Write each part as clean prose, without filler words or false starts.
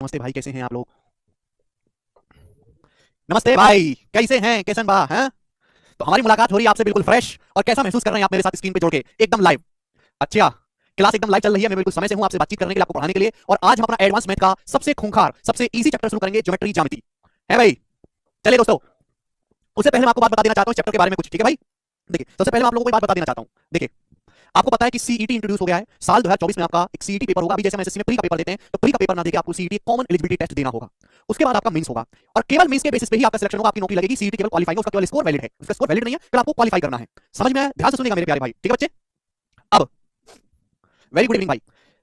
नमस्ते भाई, कैसे हैं आप लोग? नमस्ते भाई, कैसे हैं कैसन बा हैं? तो हमारी मुलाकात हो रही है आपसे बिल्कुल फ्रेश। और कैसा महसूस कर रहे हैं आप मेरे साथ स्क्रीन पे जोड़ के एकदम लाइव? अच्छा, क्लास एकदम लाइव चल रही है। मैं बिल्कुल समय से हूं आपसे बातचीत करने के लिए, आपको पढ़ाने के लिए। और आज हम अपना एडवांस मैथ का सबसे खूंखार, सबसे इजी चैप्टर शुरू करेंगे, ज्योमेट्री ज्यामिति। है भाई? चलिए दोस्तों, उससे पहले मैं आपको बात बता देना चाहता हूं चैप्टर के बारे में कुछ, ठीक है भाई? देखिए, सबसे पहले मैं आप लोगों को बात बता देना चाहता हूं। देखिए, आपको पता है कि सीईटी इंट्रोड्यूस हो गया है। साल 2024 में आपका एक सीईटी पेपर होगा। अभी जैसे हम एसएससी में प्री का पेपर देते हैं, तो प्री का पेपर ना देके आपको सीईटी कॉमन एलिजिबिलिटी टेस्ट देना होगा। उसके बाद आपका मेंस होगा, और केवल मेंस के बेसिस पे ही आपका सिलेक्शन होगा, आपकी नौकरी लगेगी। सीईटी केवल क्वालीफाइंग है, उसका केवल स्कोर वैलिड है। उसका स्कोर वैलिड नहीं है, फिर आपको क्वालीफाई करना है। समझ में आया? ध्यान से सुनिएगा मेरे प्यारे भाई, ठीक है बच्चे? अब वेरी गुड इवनिंग भाई।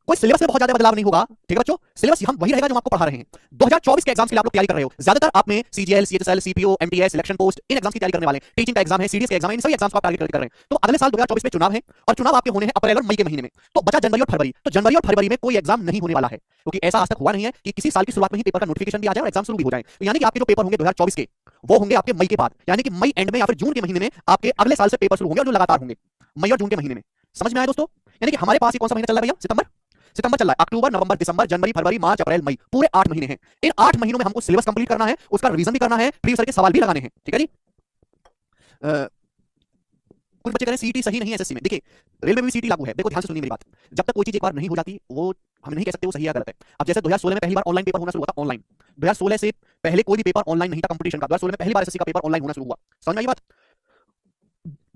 कोई सिलेबस में बहुत ज्यादा बदलाव नहीं होगा, ठीक है बच्चों? सिलेबस हम वही रहेगा जो हम आपको पढ़ा रहे हैं। 2024 के एग्जाम्स के लिए आप लोग तैयारी कर रहे हो। ज्यादातर आप में CGL, CHSL, CPO, MTS, selection post, इन एग्जाम्स की तैयारी करने वाले हैं। टीचिंग का एग्जाम है, सीडीएस का एग्जाम है, इन सभी एग्जाम्स को आप टारगेट कर रहे हैं। तो अगले साल 2024 में चुनाव है, और चुनाव आपके होने हैं अप्रैल और मई के महीने में। तो बचा जनवरी और फरवरी। तो जनवरी और फरवरी में कोई एग्जाम नहीं होने वाला है, क्योंकि ऐसा आज तक हुआ नहीं है कि किसी साल की शुरुआत में ही पेपर का नोटिफिकेशन भी आ जाए और एग्जाम शुरू भी हो जाए। तो यानी कि आपके जो पेपर होंगे 2024 के, वो होंगे आपके मई के बाद, यानी कि मई एंड में या फिर जून के महीने में आपके अगले साल से पेपर शुरू होंगे, और जो लगातार होंगे मई और जून के महीने में। समझ में आया दोस्तों? यानी कि हमारे पास ये कौन सा महीना चल रहा है भैया? सितंबर। सितंबर चल रहा है। अक्टूबर, नवंबर, दिसंबर, जनवरी, फरवरी, मार्च, अप्रैल, मई, पूरे 8 महीने हैं। इन 8 महीनों में हमको सिलेबस कंप्लीट करना है, उसका रिवीजन भी करना है, प्रीवियस ईयर के सवाल भी लगाने हैं, ठीक है जी? अ, कुछ बच्चे कह रहे हैं सीईटी सही नहीं है एसएससी में। देखिए, रेलवे में भी सीईटी लागू है। देखो ध्यान से सुनिए मेरी बात। जब तक कोई चीज एक बार नहीं हो जाती, वो हम नहीं कह सकते वो सही या गलत है। अब जैसे 2016 में पहली बार ऑनलाइन पेपर होना शुरू हुआ था, ऑनलाइन। 2016 से पहले कोई भी पेपर ऑनलाइन नहीं था कंपटीशन का। 2016 में पहली बार एसएससी का पेपर ऑनलाइन होना शुरू हुआ। समझ में आई बात?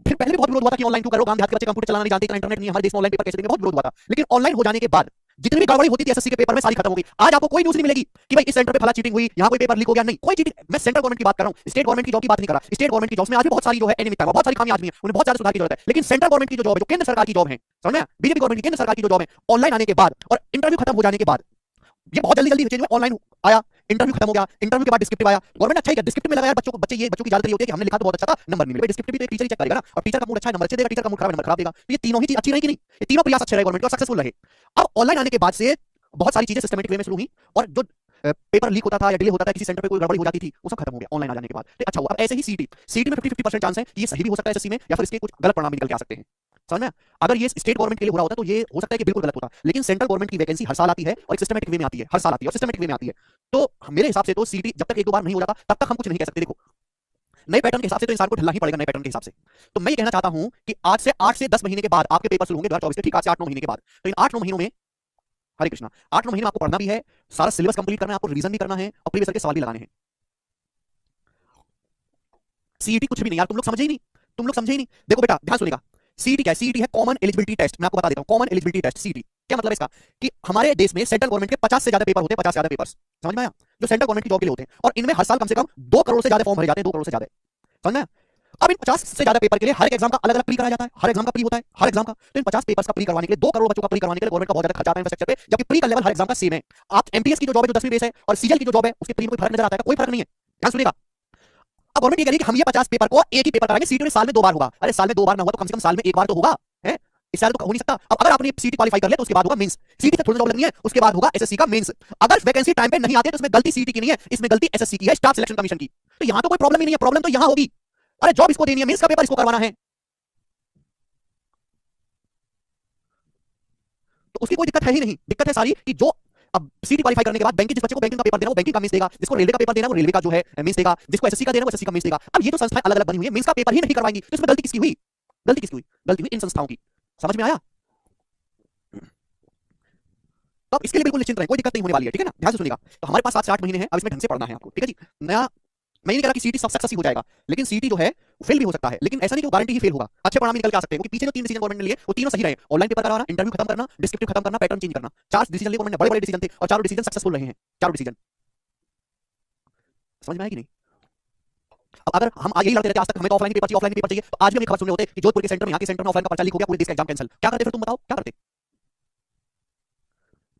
फिर पहले भी बहुत विरोध हुआ था कि ऑनलाइन क्यों करो, गांव देहात के बच्चे कंप्यूटर चलाना नहीं जानते, इतना इंटरनेट नहीं है, हमारे देश में ऑनलाइन पेपर कैसे देंगे, बहुत विरोध हुआ था। लेकिन ऑनलाइन हो जाने के बाद जितनी भी गड़बड़ी होती थी एसएससी के पेपर में, सारी खत्म हो गई। आज आपको कोई न्यूज़ नहीं मिलेगी कि भाई इस सेंटर पे फला चीटिंग हुई, यहाँ कोई पेपर लीक हो गया, नहीं, कोई चीटिंग। मैं सेंट्रल गवर्नमेंट की बात कर रहा हूँ, स्टेट गवर्नमेंट की जॉब की बात नहीं कर रहा। स्टेट गवर्नमेंट की जॉब में आज भी बहुत सारी जो है एनिमिक है, बहुत सारी खामी आज भी है, उन्हें बहुत ज्यादा सुधार की जरूरत है। लेकिन सेंट्रल गवर्नमेंट की जो जॉब है, जो केंद्र सरकार की जॉब है, समझ में? बीजेपी गवर्नमेंट की केंद्र सरकार की जो जॉब है, ऑनलाइन आने के बाद और इंटरव्यू खत्म हो जाने के बाद, ये बहुत जल्दी जल्दी चेंज हुआ। ऑनलाइन आया, इंटरव्यू खत्म हो गया, इंटरव्यू के बाद डिस्क्रिप्टिव आया। गवर्नमेंट अच्छा ही डिस्क्रिप्टिव में लगा यार, बच्चों को, बच्चों की ज्यादा होती है कि हमने लिखा तो बहुत अच्छा था, नंबर नहीं मिले। डिस्क्रिप्टिव भी तो एक टीचर ही चेक करेगा ना, और टीचर का मूड अच्छा है नंबर अच्छे देगा, टीचर का मूड खराब है नंबर खराब देगा। तो ये तीनों ही चीज अच्छी रहेगी नहीं, ये तीनों प्रयास अच्छे रहे गवर्नमेंट के और सक्सेसफुल रहे। अब ऑनलाइन आने के बाद से बहुत सारी चीजें सिस्टमेटिक वे में शुरू हुई, और जो पेपर लीक होता था या डिले होता था, किसी सेंटर पे कोई गड़बड़ी हो जाती थी, वो सब खत्म हो गया ऑनलाइन आ जाने के बाद। तो अच्छा हुआ। अब ऐसे ही सीटी, सीटी में 50-50% चांस है कि ये सही भी हो सकता है एसएससी में, या फिर इसके कुछ गलत परिणाम भी निकल के आ सकते हैं। समझ में? अगर ये स्टेट गवर्नमेंट के लिए हो रहा होता तो ये हो सकता है कि बिल्कुल गलत होता। लेकिन सेंट्रल गवर्नमेंट की वैकेंसी हर साल आती है और एक सिस्टमेटिक वे में आती है, हर साल आती है और सिस्टमेटिक वे में आती है। तो मेरे हिसाब से तो सीटी जब तक एक दो बार नहीं हो जाता, तब तक हम कुछ नहीं कह सकते। देखो, नए पैटर्न के हिसाब से तो इंसान को ढलना ही पड़ेगा, नए पैटर्न के हिसाब से। तो मैं ये कहना चाहता हूं कि आज से 8 से 10 महीने के बाद आपके पेपर शुरू होंगे 2024 के, ठीक? आज से 8-9 महीने के बाद। तो इन 8-9 महीनों में, हरे कृष्णा, 8-9 महीने में आपको पढ़ना भी है, सारा सिलेबस कंप्लीट करना है, आपको रिवीजन भी करना है, और प्रीवियस ईयर के सवाल भी लगाने हैं। सीईटी कुछ भी नहीं यार, तुम लोग समझे ही नहीं, तुम लोग समझे ही नहीं। देखो बेटा, ध्यान सुनेगा। सीईटी क्या है? सीईटी है कॉमन एलिजिबिलिटी टेस्ट। मैं आपको बता देता हूं, कॉमन एलिजिबिलिटी टेस्ट सीईटी क्या मतलब है इसका? कि हमारे देश में सेंट्रल गवर्नमेंट के 50 से ज्यादा पेपर होते हैं, 50 से ज्यादा पेपर्स। समझ में आया? जो सेंट्रल गवर्नमेंट की जॉब के लिए होते हैं, और इनमें हर साल कम से कम 2 करोड़ से ज्यादा फॉर्म भरे जाते हैं, 2 करोड़ से ज्यादा। समझ में आया? अब इन 50 से ज्यादा पेपर के लिए हर एक एग्जाम का अलग अलग प्री कराया जाता है, हर एग्जाम का प्री होता है, हर एग्जाम का। तो इन 50 पेपर्स का प्री करवाने के लिए, 2 करोड़ बच्चों का प्री करवाने के लिए गवर्नमेंट का बहुत ज्यादा खर्चा आता है इंफ्रास्ट्रक्चर पे, जबकि प्री का लेवल हर एग्जाम का सेम है। आप एमटीएस की जो जॉब है, जो 10वीं बेस है, और सीजीएल की जो जॉब है, उसके प्री में कोई फर्क नजर आता है? कोई फर्क नहीं है। ध्यान सुनिएगा। अब गवर्नमेंट ये कह रही है कि हम ये 50 पेपर को एक ही पेपर कराएंगे, सीटी में साल में 2 बार होगा। अरे साल में 2 बार ना हुआ तो कम से कम साल में 1 बार तो होगा, है? इस साल तो हो नहीं सकता। अब अगर आपने सीटी क्वालीफाई कर लिया तो उसके बाद होगा मेंस। सीटी से थोड़ी जॉब लगनी है, उसके बाद होगा एसएससी का मेंस। अगर वैकेंसी टाइम पे नहीं आती है तो इसमें गलती सीटी की नहीं है, इसमें गलती एसएससी की है, स्टाफ सिलेक्शन कमीशन की। तो यहां तो कोई प्रॉब्लम ही नहीं है, प्रॉब्लम तो यहां होगी। अरे जॉब इसको देनी है, मेंस का पेपर इसको करवाना है, तो उसकी कोई दिक्कत है ही नहीं। दिक्कत है सारी कि जो अब सीटी क्वालीफाई करने के बाद बैंकिंग, जिस बच्चे को बैंकिंग का पेपर देना वो बैंकिंग का मेंस देगा, जिसको रेलवे का पेपर देना वो रेलवे का जो है मेंस देगा, जिसको एसएससी का देना वो एसएससी का मेंस देगा। अब ये जो संस्थाएं अलग अलग बनी हुई है, मेंस का पेपर ही नहीं करवाएंगी, तो इसमें गलती किसकी हुई? गलती किसकी हुई? गलती हुई इन संस्थाओं की। समझ में आया? तो आप इसके लिए बिल्कुल निश्चिंत रहें, कोई दिक्कत नहीं होने वाली है, ठीक है ना? ध्यान से सुनिएगा। तो हमारे पास 7 से 8 महीने हैं, अब इसमें ढंग से पढ़ना है आपको, ठीक है जी? नया, मैं नहीं कह रहा कि सीटी सब सक्सेस ही हो जाएगा, लेकिन सीटी जो है फेल भी हो सकता है, लेकिन ऐसा नहीं कि गारंटी ही फेल होगा। अच्छे परिणाम निकल के आ सकते हैं, क्योंकि पीछे जो 3 डिसीजन गवर्नमेंट ने लिए वो तीनों सही रहे। ऑनलाइन पेपर करवाना, इंटरव्यू खत्म करना, डिस्क्रिप्टिव खत्म करना, पैटर्न चेंज करना, 4 डिसीजन लिए गवर्नमेंट ने, बड़े बड़े डिसीजन थे, और चारों डिसीजन सक्सेसफुल रहे हैं, चारों डिसीजन। समझ में आया कि नहीं? अब अगर हम यही लड़ते रहते आज तक, हमें तो ऑफलाइन पेपर चाहिए, ऑफलाइन पेपर चाहिए, तो आज भी हम खबर सुनने होते कि जोधपुर के सेंटर में, यहाँ के सेंटर में ऑफलाइन का पर्चा लीक हो गया, पूरे देश का एग्जाम कैंसिल। क्या करते फिर तुम बताओ, क्या करते?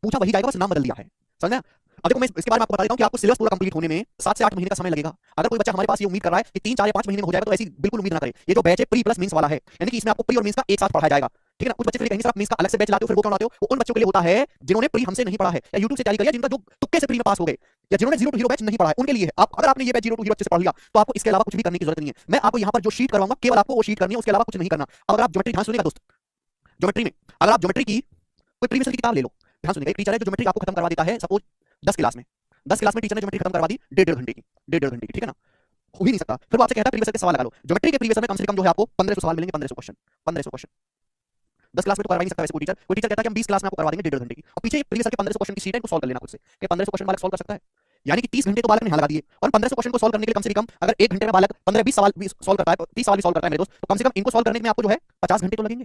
पूछा वही जाएगा, बस नाम बदल दिया है। समझ में? अब देखो, मैं इसके बारे में आपको बता देता हूं कि आपको सिलेबस पूरा कंप्लीट होने में 7 से 8 महीने का समय लगेगा। अगर कोई बच्चा हमारे पास ये उम्मीद कर रहा है कि 3, 4 या 5 महीने में हो जाएगा, तो ऐसी बिल्कुल उम्मीद ना करे। ये जो बैच है प्री प्लस मेंस वाला है, यानी कि इसमें आपको प्री और मेंस का एक साथ पढ़ाया जाएगा, ठीक है ना? कुछ बच्चे फिर कहेंगे सर आप मेंस का अलग से बैच लाते हो, फिर वो क्यों लाते हो? वो उन बच्चों के लिए होता है जिन्होंने प्री हमसे नहीं पढ़ा है, या यूट्यूब से तैयारी करी है, जिनका जो तुक्के से प्री में पास हो गए, या जिन्होंने जीरो टू हीरो बैच नहीं पढ़ा है, उनके लिए है। आप अगर आपने ये बैच जीरो टू हीरो अच्छे से पढ़ लिया, तो आपको इसके अलावा कुछ भी करने की जरूरत नहीं है। मैं आपको यहाँ पर जो शीट करवाऊंगा, केवल आपको वो शीट करनी है, उसके अलावा कुछ नहीं करना। अगर आप ज्योमेट्री, ध्यान सुनिएगा दोस्त, ज्योमेट्री में अगर आप ज्योमेट्री की कोई प्रीवियस की किताब ले लो, ध्यान सुनिएगा, एक टीचर है जो ज्योमेट्री आपको खत्म करवा देता है, सपोज 10 क्लास में, 10 क्लास में टीचर ने ज्योमेट्री खत्म करवा दी डेढ़ घंटे की, डेढ़ घंटे की, ठीक है ना, हो ही नहीं सकता। फिर वो आपसे कहता है प्रीवियस ईयर के सवाल लगा लो। ज्योमेट्री के प्रीवियस ईयर में कम से कम जो है आपको 1500 सवाल मिलेंगे, 1500 क्वेश्चन, 1500 क्वेश्चन। 10 क्लास में तो करवा ही नहीं सकता वैसे कोई टीचर कहता है कि हम 20 क्लास में आपको करवा देंगे डेढ़ घंटे की, और पीछे प्रीवियस ईयर के 1500 क्वेश्चन की शीट है, इनको सॉल्व कर लेना खुद से, कि 1500 क्वेश्चन बालक सॉल्व कर सकता है। यानी कि 30 घंटे तो बालक ने यहाँ लगा दिए, और 1500 क्वेश्चन को सॉल्व करने के लिए कम से कम अगर 1 घंटे में बालक 15-20 सवाल भी सॉल्व करता है, 30 सवाल भी सॉल्व करता है मेरे दोस्त, तो कम से कम इनको सॉल्व करने में आपको जो है 50 घंटे तो लगेंगे।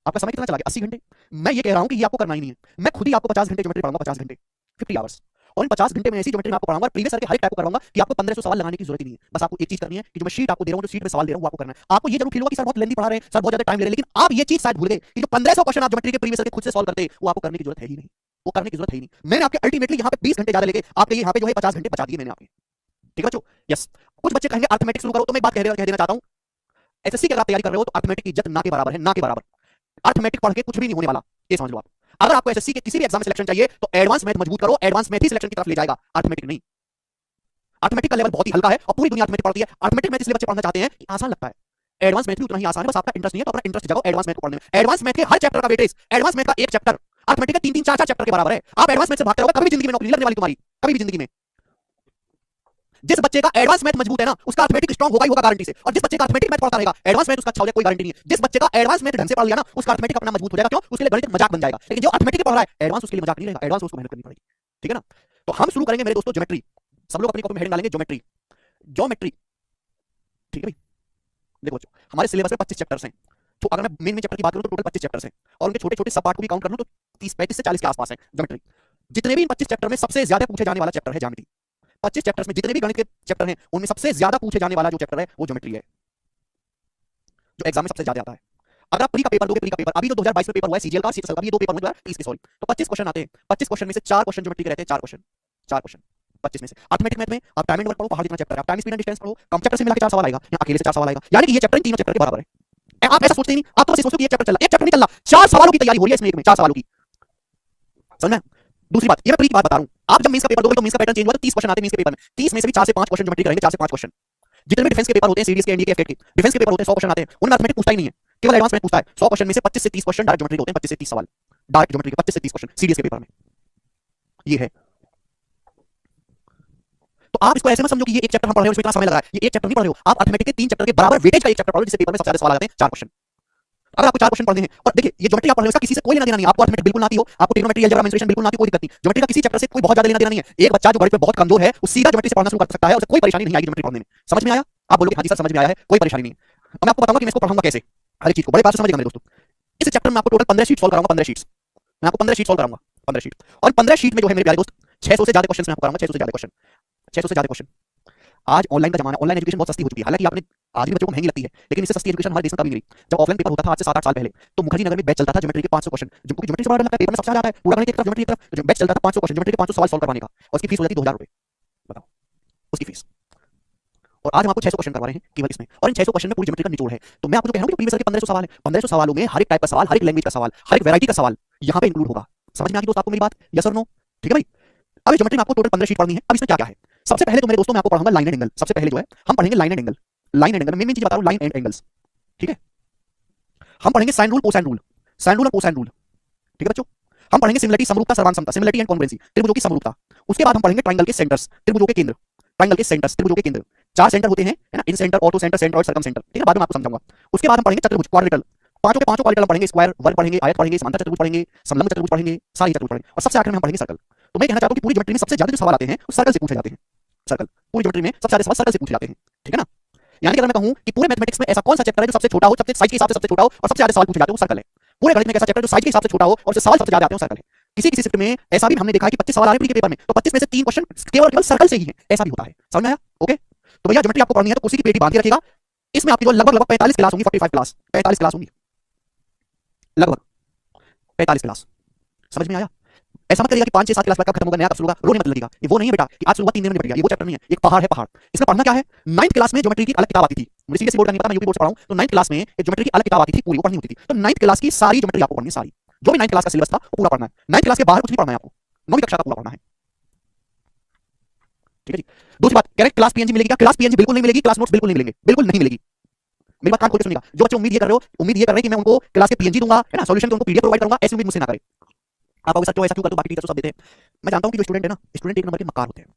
आपका समय कितना चला गया? 80 घंटे। मैं ये कह रहा हूं कि ये आपको करना ही नहीं है। मैं खुद ही आपको 50 घंटे ज्योमेट्री पढ़ाऊंगा, 50 घंटे, 50 आवर्स, और इन 50 घंटे में ऐसी ज्योमेट्री मैं आपको पढ़ाऊंगा, प्रीवियस ईयर के हर एक टाइप को करवाऊंगा कि आपको 1500 सवाल लगाने की जरूरत ही नहीं है। बस आपको एक चीज करनी है कि जो मैं शीट आपको दे रहा हूं, जो शीट में सवाल दे रहा हूं, वो आपको करना है। आपको ये जरूर फील होगा कि सर बहुत लेंथी पढ़ा रहे हैं, सर बहुत ज्यादा टाइम ले रहे हैं, लेकिन आप ये चीज शायद भूल गए कि जो 1500 क्वेश्चन आप ज्योमेट्री के प्रीवियस ईयर के खुद से सॉल्व करते वो आपको करने की जरूरत है ही नहीं, वो करने की जरूरत है ही नहीं। मैंने आपके अल्टीमेटली यहाँ पे 20 घंटे ज्यादा लेके आपके यहाँ पे जो है 50 घंटे बचा दिए मैंने आपके, ठीक है बच्चों। यस, कुछ बच्चे कहेंगे अर्थमेटिक शुरू करो, तो मैं बात कह देना चाहता हूं, एसएससी की अगर आप तैयारी कर रहे हो तो अर्थमेटिक की इज्जत ना के बराबर है, ना के बराबर। अर्थमेटिक पढ़ के कुछ भी नहीं होने वाला, ये समझ लो आप। अगर आपको एसएससी के किसी भी एग्जाम में सिलेक्शन चाहिए तो एडवांस मैथ मजबूत करो, एडवांस मैथ ही सिलेक्शन की तरफ ले जाएगा, अर्थमेटिक नहीं। अर्थमेटिक का लेवल बहुत ही हल्का है और पूरी दुनिया अर्थमेटिक पढ़ती है। अर्थमेटिक मैथ इसलिए बच्चे पढ़ना चाहते हैं कि आसान लगता है, एडवांस मैथ भी उतना ही आसान है, बस आपका इंटरेस्ट नहीं है तो अपना इंटरेस्ट जगाओ एडवांस मैथ को पढ़ने में। एडवांस मैथ के हर चैप्टर का वेटेज, एडवांस मैथ का एक चैप्टर अर्थमेटिक के 3-3, 4-4 चैप्टर के बराबर है। आप एडवांस मैथ से भागते रहोगे, कभी भी जिंदगी में नौकरी नहीं लगने वाली तुम्हारी, कभी भी जिंदगी में। जिस बच्चे का एडवांस मैथ मजबूत है ना, उसका अर्थमेटिक स्ट्रांग होगा ही होगा गारंटी से, और जिस बच्चे का अर्थमेटिक मैथ पढ़ता रहेगा, एडवांस मैथ उसका अच्छा हो जाए कोई गारंटी नहीं है। जिस बच्चे का एडवांस मैथ ढंग से पढ़ लिया ना, उसका अर्थमेटिक अपना मजबूत हो जाएगा, क्यों? उसके लिए गणित मजाक बन जाएगा। लेकिन जो अर्थमेटिक पढ़ रहा है एडवांस, उसके लिए मजाक नहीं रहेगा, एडवांस उसको मेहनत करनी पड़ेगी, ठीक है ना। तो हम शुरू करेंगे मेरे दोस्तों ज्योमेट्री, सब लोग अपनी कॉपी में हेडिंग डालेंगे ज्योमेट्री, ज्योमेट्री, ठीक है भाई। देखो बच्चों, हमारे सिलेबस में 25 चैप्टर्स हैं, तो अगर मैं मेन चैप्टर की बात करूं तो टोटल 25 चैप्टर्स हैं, और उनके छोटे छोटे सब पार्ट को भी काउंट कर लूं तो 30-35 से 40 के आसपास है ज्योमेट्री। जितने भी इन 25 चैप्टर में सबसे ज्यादा पूछे जाने वाला चैप्टर है ज्योमेट्री। 25 चैप्टर्स में जितने भी गणित के चैप्टर हैं उनमें सबसे ज्यादा पूछे जाने वाला जो चैप्टर है वो ज्योमेट्री है, जो एग्जाम में सबसे ज्यादा आता है। अगर आप प्री का पेपर दोगे, प्री का पेपर अभी तो 2022 में पेपर हुआ है सीजीएल का, सीएसएल का, ये दो पेपर हुए 2030 के, सॉरी, तो 25 क्वेश्चन आते हैं। 25 क्वेश्चन में से 4 क्वेश्चन ज्योमेट्री के रहते हैं, 4 क्वेश्चन, 4 क्वेश्चन 25 में से। अर्थमेटिक मैथ में आप टाइम एंड वर्क पढ़ो, पहाड़ जितना चैप्टर है, आप टाइम स्पीड एंड डिस्टेंस पढ़ो, कम चैप्टर से मिला के 4 सवाल आएगा, या अकेले से 4 सवाल आएगा, यानी कि ये चैप्टर तीनों चैप्टर के बराबर है। आप ऐसा सोचते नहीं, आप तो बस सोचो कि एक चैप्टर चल रहा है, एक चैप्टर नहीं चल रहा, 4 सवालों की तैयारी हो रही है इसमें, एक में 4 सवालों की, समझ में? दूसरी बात, ये मैं प्री की बात बता रहा हूं, आप जब मेंस का पेपर दोगे तो मेंस का पैटर्न चेंज हुआ, तो 30 क्वेश्चन आते हैं मेंस के पेपर में, 30 में से भी 4 से 5 क्वेश्चन ज्योमेट्री करेंगे, 4 से 5 क्वेश्चन। जितने भी डिफेंस के पेपर होते हैं, सीडीएस के, एनडीए के, एफएट के, डिफेंस के पेपर होते हैं 100 क्वेश्चन आते हैं, उनमें अर्थमेटिक पूछता ही नहीं है, केवल एडवांस मैथ पूछता है। 100 क्वेश्चन में से 25 से 30 क्वेश्चन डायरेक्ट ज्योमेट्री होते हैं, 25 से 30 सवाल डायरेक्ट ज्योमेट्री के, 25 से 30 क्वेश्चन सीडीएस के पेपर में, ये है। तो आप इसको ऐसे मत समझो कि ये एक चैप्टर हम पढ़ रहे हैं उसमें इतना समय लग रहा है, ये एक चैप्टर नहीं पढ़ रहे हो आप, अर्थमेटिक के 3 चैप्टर के बराबर वेटेज का एक चैप्टर पढ़ रहे हो, जिससे पेपर में सबसे ज्यादा सवाल आते हैं 4 क्वेश्चन। अगर आपको 4 क्वेश्चन पढ़ने हैं, और देखिए ये ज्योमेट्री आप पढ़ रहे हो, इसका किसी से कोई लेना देना नहीं, आपको अर्थमेटिक बिल्कुल ना आती हो, आपको ट्रिग्नोमेट्री, अलजेब्रा, मेंसुरेशन बिल्कुल ना आती, कोई दिक्कत नहीं, ज्योमेट्री का किसी चैप्टर से कोई बहुत ज्यादा लेना देना नहीं है। एक बच्चा जो गणित में बहुत कमजोर है, वो सीधा ज्योमेट्री से पढ़ना शुरू कर सकता है, उसे कोई परेशानी नहीं आएगी ज्योमेट्री पढ़ने में। समझ में आया? आप बोलोगे हां जी सर समझ में आया है, कोई परेशानी नहीं है। अब मैं आपको बताऊंगा कि मैं इसको पढ़ाऊंगा कैसे, हर एक चीज को बड़े बात से समझिएगा मेरे दोस्तों। इस चैप्टर में आपको टोटल 15 शीट सॉल्व कराऊंगा, 15 शीट्स मैं आपको 15 शीट सॉल्व कराऊंगा, 15 शीट, और 15 शीट में जो है मेरे प्यारे दोस्त 600 से ज्यादा क्वेश्चन मैं आपको कराऊंगा, 600 से ज्यादा क्वेश्चन, 600 से ज्यादा क्वेश्चन। आज ऑनलाइन का जमाना, ऑनलाइन एजुकेशन बहुत सस्ती हो चुकी है, हालांकि आपने आज भी बच्चों को महंगी लगती है, लेकिन इससे सस्ती एजुकेशन हमारे देश में कभी नहीं रही। जब ऑफलाइन पेपर होता था आज से 7-8 साल पहले, तो मुखर्जी नगर में बैच चलता था ज्योमेट्री के 500 क्वेश्चन, क्योंकि ज्योमेट्री से बड़ा लगता है, पेपर में सबसे ज्यादा आता है, पूरा गणित एक तरफ, ज्योमेट्री एक तरफ, बैच चलता था 500 क्वेश्चन ज्योमेट्री के 500 सवाल सॉल्व करवाने का, और उसकी फीस हो जाती 2000 रुपए, बताओ उसकी फीस। और आज हम आपको 600 क्वेश्चन करवा रहे हैं केवल इसमें, और इन 600 क्वेश्चन में पूरी ज्योमेट्री का निचोड़ है। तो मैं आपको जो कह रहा हूं कि प्रीवियस ईयर के 1500 सवाल है, 1500 सवालों में हर एक टाइप का सवाल, हर एक लैंग्वेज का सवाल, हर एक वैरायटी का सवाल यहां पे इंक्लूड होगा। समझ में आ गई दोस्त आपको मेरी बात? यस और नो? ठीक है भाई। अब ज्योमेट्री में आपको टोटल 15 शीट पढ़नी है। अब इसमें क्या क्या है? सबसे पहले तो मेरे दोस्तों मैं आपको पढ़ाऊंगा लाइन एंड एंगल। सबसे पहले जो है हम पढ़ेंगे line and angle, line and angle, main चीज बता रहा हूं, लाइन एंड एंगल्स, ठीक है। हम पढ़ेंगे sine rule, cosine rule, sine rule और कोसाइन रूल, ठीक है बच्चों। हम पढ़ेंगे सिमिलरिटी, समरूपता, सर्वांग समता, सिमिलरिटी एंड कॉन्ग्रुएंसी, त्रिभुजों की समरूपता। उसके बाद हम पढ़ेंगे ट्रायंगल के सेंटर्स, त्रिभुजों के केंद्र, ट्रायंगल के सेंटर्स, त्रिभुजों के केंद्र। 4 सेंटर होते हैं, है ना, incentre, orthocentre, centroid, circumcentre, ठीक है, बाद में आपको समझाऊंगा। उसके बाद हम पढ़ेंगे चतुर्भुज, क्वाड्रिलेटरल, पांचों के पांचों क्वाड्रिलेटरल पढ़ेंगे, स्क्वायर, वर्ग पढ़ेंगे, आयत पढ़ेंगे, समांतर चतुर्भुज पढ़ेंगे, समलंब चतुर्भुज पढ़ेंगे, सारी चतुर्भुज पढ़ेंगे, और सबसे आखिर में हम पढ़ेंगे सर्कल। तो मैं कहना चाहता हूं कि पूरी ज्योमेट्री में सबसे ज्यादा जो सवाल आते हैं वो सर्कल से पूछे जाते हैं, सर्कल, पूरी ज्योमेट्री में सबसे ज्यादा सवाल सर्कल से पूछे जाते हैं, ठीक है ना। यानी कि अगर मैं कहूं कि पूरे मैथमेटिक्स में ऐसा कौन सा चैप्टर है जो सबसे छोटा हो, सबसे साइज के हिसाब से सबसे छोटा हो और सबसे ज्यादा सवाल पूछे जाते हो, वो सर्कल है। पूरे गणित में ऐसा चैप्टर जो साइज के हिसाब से छोटा हो और उससे सवाल सबसे ज्यादा आते हो, सर्कल है। किसी किसी शिफ्ट में ऐसा भी हमने देखा है कि 25 सवाल आ रहे हैं प्री के पेपर में, तो 25 में से 3 क्वेश्चन केवल सर्कल से ही है, ऐसा भी होता है। समझ में आया? ओके, तो भैया ज्योमेट्री आपको पढ़नी है तो कुर्सी की पेटी बांध के रखिएगा। इसमें आपकी जो लगभग 45 क्लास होंगी, 45 क्लास, 45 क्लास होंगी, लगभग 45 क्लास। समझ में आया? ऐसा मत करिएगा कि 5-6-7 क्लास कब खत्म होगा, नया कब शुरू होगा, रोने मत लगेगा। ये वो नहीं है बेटा कि आज शुरू हुआ 3 दिन में निपट गया, ये वो चैप्टर नहीं है, एक पहाड़ है, पहाड़। इसमें पढ़ना क्या है? 9th क्लास में ज्योमेट्री की अलग किताब आती थी, मुझे सीबीएसई बोर्ड का नहीं पता, मैं यूपी बोर्ड से पढ़ा हूं, तो 9th क्लास में एक ज्योमेट्री की अलग किताब आती थी, पूरी वो पढ़नी होती थी। तो 9th क्लास की सारी ज्योमेट्री आपको पढ़नी है, सारी जो भी 9th क्लास का सिलेबस था वो पूरा पढ़ना है। 9th क्लास के बाहर कुछ नहीं पढ़ना है आपको, 9वीं कक्षा का पूरा पढ़ना है, ठीक है जी। दूसरी बात, करेक्ट क्लास पीएनजी मिलेगी क्या? क्लास पीएनजी बिल्कुल नहीं मिलेगी, क्लास नोट्स बिल्कुल नहीं मिलेंगे, बिल्कुल नहीं मिलेगी। मेरी बात कान खोल के सुनिएगा। जो बच्चे उम्मीद ये कर रहे हो, उम्मीद ये कर रहे हैं कि मैं उनको क्लास के पीएनजी दूंगा, है ना, सॉल्यूशन के उनको पीडीएफ प्रोवाइड करूंगा, ऐसी उम्मीद मुझसे ना करें। आप अगर सर क्यों ऐसा क्यों करते हो, बाकी टीचर सब देते हैं। मैं जानता हूं कि जो स्टूडेंट है ना, स्टूडेंट एक नंबर के मक्कार होते हैं।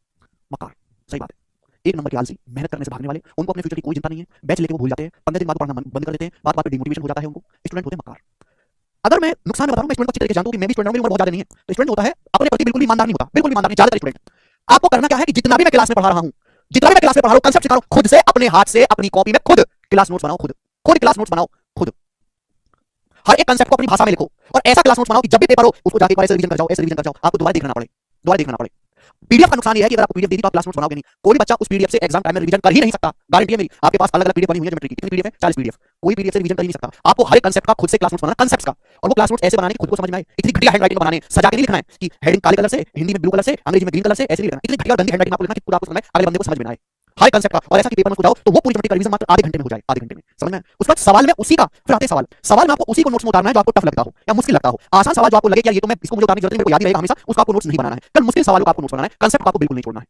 मक्कार, सही बात है। एक नंबर के आलसी, मेहनत करने से भागने वाले, उनको अपने फ्यूचर की कोई चिंता नहीं है। बैच लेके वो भूल जाते हैं, 15 दिन बाद पढ़ना बंद कर देते हैं, बात बात पे डिमोटिवेशन हो जाता है उनको। स्टूडेंट होते हैं मक्कार। अगर मैं नुकसान में बता रहा हूं, मैं स्टूडेंट को अच्छी तरीके से जानता हूं कि मैं भी स्टूडेंट हूं, मेरी उम्र बहुत ज्यादा नहीं है। तो स्टूडेंट होता है अपने प्रति बिल्कुल ईमानदार नहीं होता, बिल्कुल ईमानदार नहीं। ज्यादातर स्टूडेंट, आपको करना क्या है कि जितना भी मैं क्लास में पढ़ा रहा हूं, जितना भी मैं क्लास में पढ़ा रहा हूं, कंसेप्ट सिखा रहा हूं, खुद से अपने हाथ से अपनी कॉपी में खुद क्लास नोट्स बनाओ, खुद खुद क्लास नोट्स बनाओ, खुद हर एक कंसेप्ट को अपनी भाषा में लिखो और ऐसा क्लास नोट्स बनाओ कि जब भी पेपर हो उसको जाके एक बार ऐसे रिवीजन कर जाओ, ऐसे रिवीजन कर जाओ, आपको दोबारा देखना ना पड़े, दोबारा देखना ना पड़े। पीडीएफ का नुकसान ये है कि अगर आपको पीडीएफ दे दी तो आप क्लास नोट्स बनाओगे नहीं। कोई भी बच्चा उस पीडीएफ से एग्जाम टाइम में रिवीजन कर ही नहीं सकता, गारंटी है मेरी। आपके पास अलग अलग पीडीएफ बनी हुई है ज्योमेट्री की, कितनी पीडीएफ है? 40 पीडीएफ। कोई पीडीएफ से रिवीजन कर ही नहीं सकता। आपको हर एक कंसेप्ट का खुद से क्लास नोट्स बनाना, कंसेप्ट्स का, और वो क्लास नोट्स ऐसे बनाने कि खुद को समझ में आए। इतनी घटिया हैंडराइटिंग बनाने, सजा के नहीं लिखना है कि हेडिंग काले कलर से, हिंदी में ब्लू कलर से, अंग्रेजी में ग्रीन कलर से, ऐसे नहीं लिखना। इतनी घटिया गंदी हैंडराइटिंग आपको लिखना कि खुद आपको समझ में आए, अगले बंदे को समझ में ना आए। हर कंसेप्ट का, और ऐसा कि पेपर में जाओ तो वो पूरी ज्योमेट्री का रिवीजन मात्र आधे घंटे में हो जाए, आधे घंटे में, समझ में? उसके बाद सवाल में उसी का, फिर आते सवाल, सवाल में आपको उसी को नोट्स में उतारना है जो आपको टफ लगता हो या मुश्किल लगता हो। आसान सवाल जो आपको लगे कि ये तो मैं इसको मुझे उतारने की जरूरत नहीं, मेरे को याद ही रहेगा हमेशा, उसका आपको नोट्स नहीं बनाना है। कल मुश्किल सवालों का आपको नोट्स बनाना है, कंसेप्ट को आपको बिल्कुल नहीं छोड़ना है।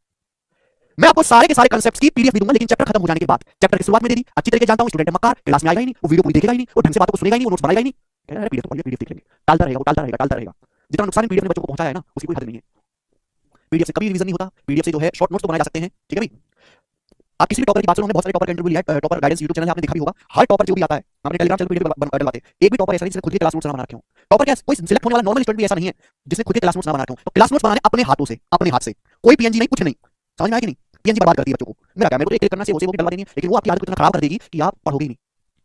मैं आपको सारे के सारे कंसेप्ट्स की पीडीएफ भी दूंगा, लेकिन चैप्टर खत्म हो जाने के बाद। चैप्टर की शुरुआत में दे दी, अच्छी तरीके से जानता हूं, स्टूडेंट है मक्कार, क्लास में आएगा ही नहीं, वो वीडियो पूरी देखेगा ही नहीं, वो ढंग से बातों को सुनेगा ही नहीं, वो नोट्स बनाएगा ही नहीं। कह रहा है पीडीएफ तो पढ़िए, पीडीएफ देख लेंगे, टालता रहेगा, वो टालता रहेगा, टालता रहेगा। जितना नुकसान पीडीएफ ने बच्चों को पहुंचाया है ना, उसकी कोई हद नहीं है। पीडीएफ से कभी रिवीजन नहीं होता, पीडीएफ से जो है शॉर्ट नोट्स तो बनाए जा सकते हैं, ठीक है भाई। आप किसी भी टॉपर की बात सुनो, हमने बहुत सारे टॉपर का इंटरव्यू लिया है, टॉपर गाइडेंस यूट्यूब चैनल है, आपने देखा भी होगा। हर टॉपर जो भी आता है, हमने टेलीग्राम चैनल वीडियो डलवाते हैं। एक भी टॉपर ऐसा नहीं जिसने खुद के क्लास नोट्स ना बना रखे हो। टॉपर क्या, कोई सिलेक्ट होने वाला नॉर्मल स्टूडेंट भी ऐसा नहीं है जिसने खुद के क्लास नोट्स ना बना रखे हो। तो क्लास नोट्स बनाने अपने हाथों से, अपने हाथ से, कोई पीएनजी नहीं, कुछ नहीं। समझ में आया कि नहीं? पीएनजी बर्बाद करती है बच्चों को। मेरा क्या, मेरे को तो एक क्लिक करना से वो भी डलवा देनी है, लेकिन वो आपकी आदत को इतना खराब कर देगी कि आप पढ़ोगे ही नहीं,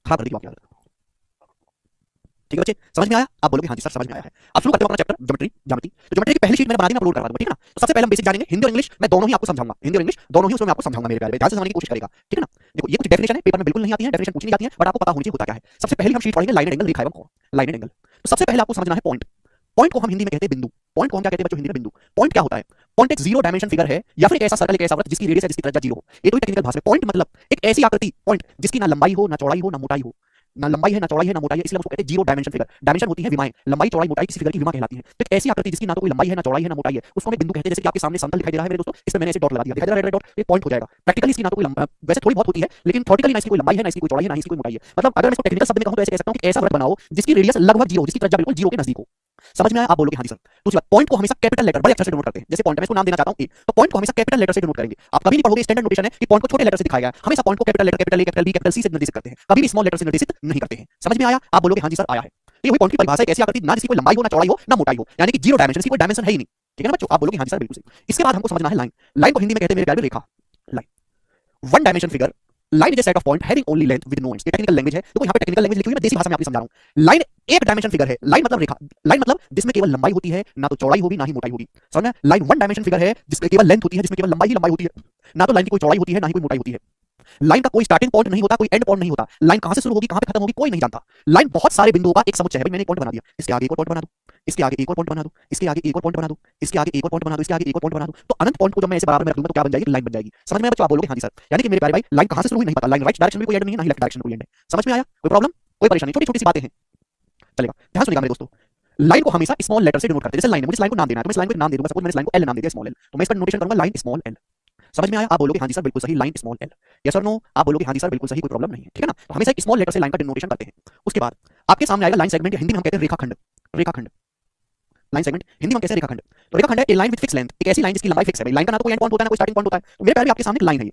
खराब कर देगी आपकी आदत। ठीक है बच्चे, समझ में आया? आप बोलोगे हाँ जी सर समझ में आया है। अब शुरू करते हैं अपना चैप्टर ज्योमेट्री, ज्यामिति। तो ज्योमेट्री की पहली शीट मैंने बना दी, मैं अपलोड करवा दूंगा, ठीक है ना? तो सबसे पहले हम बेसिक जानेंगे, हिंदी और इंग्लिश मैं दोनों ही आपको समझाऊंगा, हिंदी और इंग्लिश दोनों ही उसमें मैं आपको समझाऊंगा मेरे प्यारे, ध्यान से समझने की कोशिश करेगा, ठीक है ना? देखो ये कुछ डेफिनेशन है, पेपर में बिल्कुल नहीं आती है, डेफिनेशन पूछी नहीं जाती है, बट आपको पता होनी चाहिए होता क्या है। सबसे पहले हम शीट पढ़ेंगे लाइन एंड एंगल, रेखा एवं कोण, लाइन एंड एंगल। तो सबसे पहले आपको समझना है पॉइंट। पॉइंट को हम हिंदी में कहते हैं बिंदु। पॉइंट को हम क्या कहते हैं बच्चों हिंदी में? बिंदु। पॉइंट क्या होता है? पॉइंट एक जीरो डायमेंशन फिगर है या फिर एक ऐसा सर्कल, एक ऐसा वृत्त जिसकी रेडियस है, जिसकी त्रिज्या जीरो हो। ये तो टेक्निकल भाषा में पॉइंट मतलब एक ऐसी आकृति, पॉइंट जिसकी ना लंबाई हो, ना चौड़ाई हो, ना मोटाई हो, ना लंबाई है, ना चौड़ाई है, ना मोटाई है, इसलिए हम उसको कहते हैं जीरो डायमेंशन फिगर। डायमेंशन होती है विमाएं, लंबाई चौड़ाई मोटाई किसी फिगर की विमा कहलाती है। तो एक ऐसी आकृति जिसकी ना तो कोई लंबाई है, ना चौड़ाई है, ना मोटाई है, उसको हम एक बिंदु कहते हैं। जैसे कि आपके सामने समतल दिखाई दे रहा है मेरे दोस्तों, इस पे मैंने ऐसे डॉट लगा दिया, दिखाई दे रहा है रेड डॉट, ये पॉइंट हो जाएगा। प्रैक्टिकली इसकी ना तो कोई वैसे थोड़ी बहुत होती है, लेकिन थ्योरेटिकली ना इसकी कोई लंबाई है, ना इसकी कोई चौड़ाई है, ना इसकी कोई मोटाई है। मतलब अगर मैं इसको टेक्निकल शब्द में कहूं तो ऐसे कह सकता हूं कि ऐसा वृत्त बनाओ जिसकी रेडियस लगभग जीरो, जिसकी त्रिज्या बिल्कुल जीरो के नजदीक हो। समझ में आया? आप बोलोगे हाँ जी सर। दूसरी बात, पॉइंट को हमेशा कैपिटल लेटर, बड़े अक्षर से डिनोट करते हैं। जैसे पॉइंट, मैं इसको नाम देना चाहता हूं ए, तो पॉइंट को हमेशा कैपिटल लेटर से डिनोट करेंगे। आप कभी नहीं पढ़ोगे, स्टैंडर्ड नोटेशन है कि पॉइंट को छोटे लेटर से दिखाया गया है। हमेशा पॉइंट को capital letter, capital A, capital B, capital C से निर्देशित करते हैं, कभी भी स्मॉल लेटर से निर्देशित नहीं करते हैं। समझ में आया? आप बोलोगे हाँ जी सर आया है। तो ये वही पॉइंट की परिभाषा है, एक ऐसी आकृति ना जिसकी कोई लंबाई हो, ना चौड़ाई हो, ना मोटाई हो, यानी कि जीरो डायमेंशन, इसकी कोई डायमेंशन है ही नहीं, ठीक है ना बच्चों? आप बोलोगे हाँ जी सर बिल्कुल सही। इसके बाद हमको समझना है लाइन। लाइन को हिंदी में कहते हैं मेरे प्यारे रेखा, line, one dimension figure. Line is a set of point having only length with no ends. ये टेक्निकल लैंग्वेज है, देखो यहाँ पे टेक्निकल लैंग्वेज लिखी हुई है, मैं देसी भाषा में आपको समझा रहा हूँ। लाइन एक डायमेंशन फिगर है, लाइन मतलब रेखा, लाइन मतलब जिसमें केवल लंबाई होती है, ना तो चौड़ाई होगी, ना ही मोटाई होगी। समझ में? लाइन वन डायमेंशन फिगर है जिसमें केवल लेंथ होती है, जिसमें केवल लंबाई ही लंबाई होती है, ना तो लाइन की कोई चौड़ाई होती है, ना ही कोई मोटाई होती है। लाइन का कोई स्टार्टिंग पॉइंट नहीं होता, कोई एंड पॉइंट नहीं होता। लाइन कहां से शुरू होगी, कहां पे खत्म होगी, कोई नहीं जानता। लाइन बहुत सारे बिंदुओं का एक समुच्चय है। भाई मैंने एक पॉइंट बना दिया, इसके आगे एक और पॉइंट बना दूं, इसके आगे एक और पॉइंट बना दूं, इसके आगे एक और पॉइंट बना दूं, इसके आगे एक और पॉइंट बना दूं, इसके आगे एक और पॉइंट बना दूं, तो अनंत पॉइंट को जब मैं इसे बराबर में रख दूंगा तो क्या बन जाएगी? लाइन बन जाएगी। समझ में बच्चों? आप बोलोगे हाँ जी सर। यानी कि मेरे प्यारे भाई लाइन कहां से शुरू हुई नहीं पता, लाइन राइट डायरेक्शन में कोई एंड नहीं है, ना ही लेफ्ट डायरेक्शन में कोई एंड है। समझ में आया? कोई प्रॉब्लम, कोई परेशानी? छोटी छोटी सी बातें हैं, चलेगा। ध्यान सुनिएगा मेरे दोस्तों, लाइन को हमेशा स्मॉल लेटर से डिनोट करते हैं। जैसे लाइन है, मुझे लाइन को नाम देना है तो मैं लाइन को नाम दे दूंगा। सपोज मैंने लाइन को एल नाम दे दिया, स्मॉल एल, तो मैं इसका नोटेशन करूंगा लाइन स्मॉल एल। समझ में आया? आप बोलोगे हाँ जी सर बिल्कुल सही, लाइन स्मॉल एल। यस और नो? आप बोलोगे हाँ जी सर बिल्कुल सही, कोई प्रॉब्लम नहीं है, ठीक है ना? तो हमेशा एक स्मॉल लेटर से लाइन का डिनोटेशन करते हैं। उसके बाद आपके सामने आएगा लाइन सेगमेंट, हिंदी में हम कहते हैं रेखाखंड। रेखाखंड, लाइन सेगमेंट हिंदी में हम कैसे रेखाखंड? तो रेखाखंड है a line with fix length, एक ऐसी लाइन जिसकी लंबाई फिक्स है। लाइन का ना तो कोई एंड पॉइंट होता है, ना कोई स्टार्टिंग पॉइंट होता है। तो मेरे प्यारे भी आपके सामने एक लाइन है ये।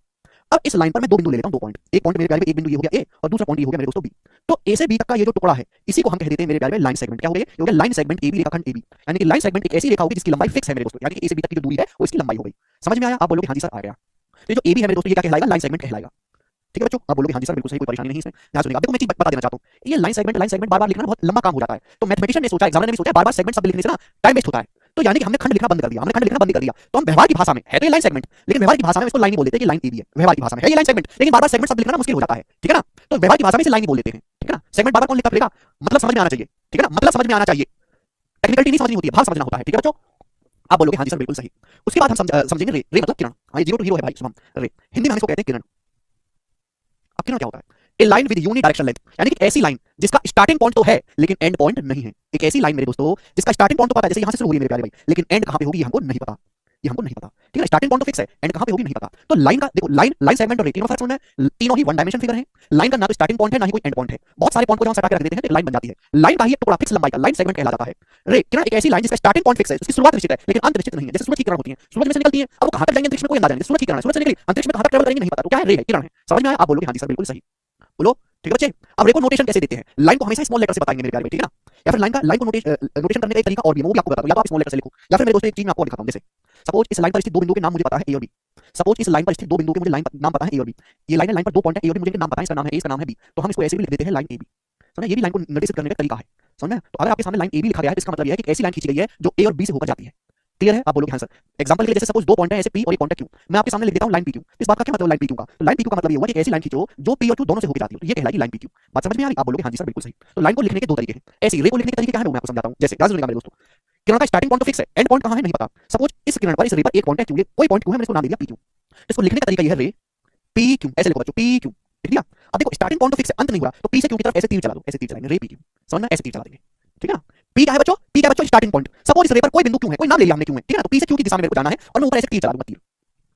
अब इस लाइन पर मैं दो बिंदु ले लेता हूं, दो पॉइंट। एक पॉइंट मेरे प्यारे, एक बिंदु ये हो गया ए, और दूसरा पॉइंट ये हो गया मेरे दोस्तों बी। तो ए से बी तक का ये जो टुकड़ा है, इसी को हम कह देते हैं मेरे प्यारे लाइन सेगमेंट। क्या हो गया? ये हो गया लाइन सेगमेंट ए बी, रेखाखंड ए बी। यानी कि लाइन सेगमेंट एक ऐसी रेखा होगी जिसकी लंबाई फिक्स है मेरे दोस्तों, यानी कि ए से बी तक की जो दूरी है वो इसकी लंबाई हो गई। समझ में आया? आप बोलोगे हाँ जी सर आ गया। तो ये जो ए बी है मेरे दोस्तों, ये क्या कहलाएगा? लाइन सेगमेंट कहलाएगा। ठीक है बच्चों? आप बोलोगे हाँ जी सर बिल्कुल सही, कोई परेशानी नहीं इसमें। ध्यान सुनिएगा, देखो मैं चीज बता देना चाहता हूं, ये लाइन सेगमेंट बार-बार लिखना बहुत लंबा काम हो जाता है। तो मैथमेटिशियन ने सोचा, एग्जामिनर ने सोचा, बार-बार सेगमेंट शब्द लिखने से ना टाइम वेस्ट होता है। तो यानी कि हमने खंड लिखना बंद कर दिया, हमने खंड लिखना बंद कर दिया। तो हम व्यवहार की भाषा में है तो ये लाइन सेगमेंट, लेकिन व्यवहार की भाषा में इसको लाइन ही बोल देते हैं कि लाइन ए बी है। व्यवहार की भाषा में है ये लाइन सेगमेंट, लेकिन बार-बार सेगमेंट शब्द लिखना मुश्किल हो जाता है, ठीक है ना? तो व्यवहार की भाषा में इसे लाइन ही बोल देते हैं, ठीक है ना? सेगमेंट बार-बार कौन लिखता फिरेगा? मतलब समझ में आना चाहिए, ठीक है ना? मतलब समझ में आना चाहिए, टेक्निकलिटी नहीं समझनी होती है, भाव समझना होता है, ठीक है बच्चों? आप बोलोगे हाँ जी सर बिल्कुल सही। उसके बाद हम समझेंगे रे। रे मतलब किरण। हाँ ये जीरो टू हीरो है भाई शुभम, रे हिंदी में हम इसको कहते हैं किरण। अब किरण क्या होता है? A line with uni direction length, यानी कि ऐसी लाइन जिसका स्टार्टिंग पॉइंट तो है लेकिन एंड पॉइंट नहीं है। एक ऐसी लाइन मेरे दोस्तों जिसका स्टार्टिंग पॉइंट तो पता है, जैसे यहां से शुरू हुई मेरे प्यारे भाई, लेकिन एंड कहां पे होगी हमको नहीं पता। ये हमको नहीं पता, ठीक है। स्टार्टिंग पॉइंट तो फिक्स है, एंड कहां पे होगी नहीं पता। तो लाइन का देखो, लाइन लाइन सेगमेंट और रे तीनों फर्क समझना है, तीनों ही वन डायमेंशन फिगर है। लाइन का ना तो स्टार्टिंग पॉइंट है ना ही कोई एंड पॉइंट है। बहुत सारे पॉइंट को जब हम सटा के रख देते हैं तो लाइन बन जाती है। लाइन का ही एक टुकड़ा फिक्स लंबाई का लाइन सेगमेंट कहलाता है। रे किरण एक ऐसी लाइन जिसका स्टार्टिंग पॉइंट फिक्स है, उसकी शुरुआत निश्चित है लेकिन अंत निश्चित नहीं है। जैसे सूरज की किरण होती है, सूरज में से निकलती है, अब वो कहां तक जाएंगे अंतरिक्ष में कोई अंदाजा नहीं। सूरज की किरण है, सूरज से निकली अंतरिक्ष में कहां तक ट्रैवल करेंगे नहीं पता, तो क्या है, रे है, किरण है। समझ में आया? आप बोलोगे हां जी सर बिल्कुल सही, बोलो ठीक है बच्चे। अब रे को नोटेशन कैसे देते हैं? लाइन को हमेशा स्मॉल लेटर से बताएंगे मेरे प्यारे भाई, ठीक है ना। या फिर लाइन को नोटेशन करने का एक तरीका और भी है, वो भी आपको बता दूं। या तो आप स्मॉल लेटर से लिखो, या फिर मेरे दोस्तों एक चीज मैं आपको दिखाता हूं। जैसे सपोज इस लाइन पर स्थित दो बिंदुओं के नाम मुझे पता है ए और बी। सपोज इस लाइन पर स्थित दो बिंदुओं के मुझे लाइन नाम पता है ए और बी। ये लाइन है, लाइन पर दो पॉइंट है ए और बी, मुझे इनके नाम पता है, इसका नाम है ए, इसका नाम है बी, तो हम इसको ऐसे भी लिख देते हैं लाइन ए बी। समझे? ये भी लाइन को निर्देशित करने का तरीका है, समझ में? तो अगर आपके सामने लाइन ए बी लिखा गया है तो इसका मतलब यह है कि ऐसी लाइन खींची गई है जो ए और बी से होकर जाती है। क्लियर है? आप बोलोगे हां सर। एग्जांपल के लिए जैसे सपोज दो पॉइंट है ऐसे पी और एक पॉइंट है क्यू, मैं आपके सामने लिख देता हूं लाइन पी क्यू। इस बात का क्या मतलब लाइन पी क्यू का? तो लाइन पी क्यू का मतलब ये हुआ कि ऐसी लाइन खींचो जो पी और क्यू दोनों से होकर जाती है, तो ये कहलाएगी लाइन पी क्यू। बात समझ में आ रही? आप बोलोगे हां जी सर बिल्कुल सही। तो लाइन को लिखने के दो तरीके हैं। ऐसे रे को लिखने के तरीके क्या है वो मैं आपको समझाता हूं। जैसे ध्यान से सुनिएगा मेरे दोस्तों, किरण का स्टार्टिंग पॉइंट तो फिक्स है, एंड पॉइंट कहां है नहीं पता। सपोज इस किरण पर, इस रे पर एक पॉइंट है क्यू, कोई पॉइंट क्यू है, मैंने इसको नाम दे दिया पी क्यू। इसको लिखने का तरीका ये है रे पी क्यू, ऐसे लिखो बच्चों, पी क्यू, लिख दिया। अब देखो स्टार्टिंग पॉइंट तो फिक्स है, अंत नहीं हुआ, तो पी से क्यू की तरफ ऐसे तीर चला दो, ऐसे तीर चलाएंगे, रे पी क्यू, समझना? ऐसे तीर चला देंगे, ठीक है ना। पी क्या है बच्चों? पी क्या है बच्चों? Starting point. सपोज इस रे पर कोई बिंदु क्यू है, कोई नाम ले लिया हमने क्यू है, ठीक है ना। तो पी से क्यू की दिशा में मेरे को जाना है और मैं ऊपर ऐसे तीर चला दूंगा, तीर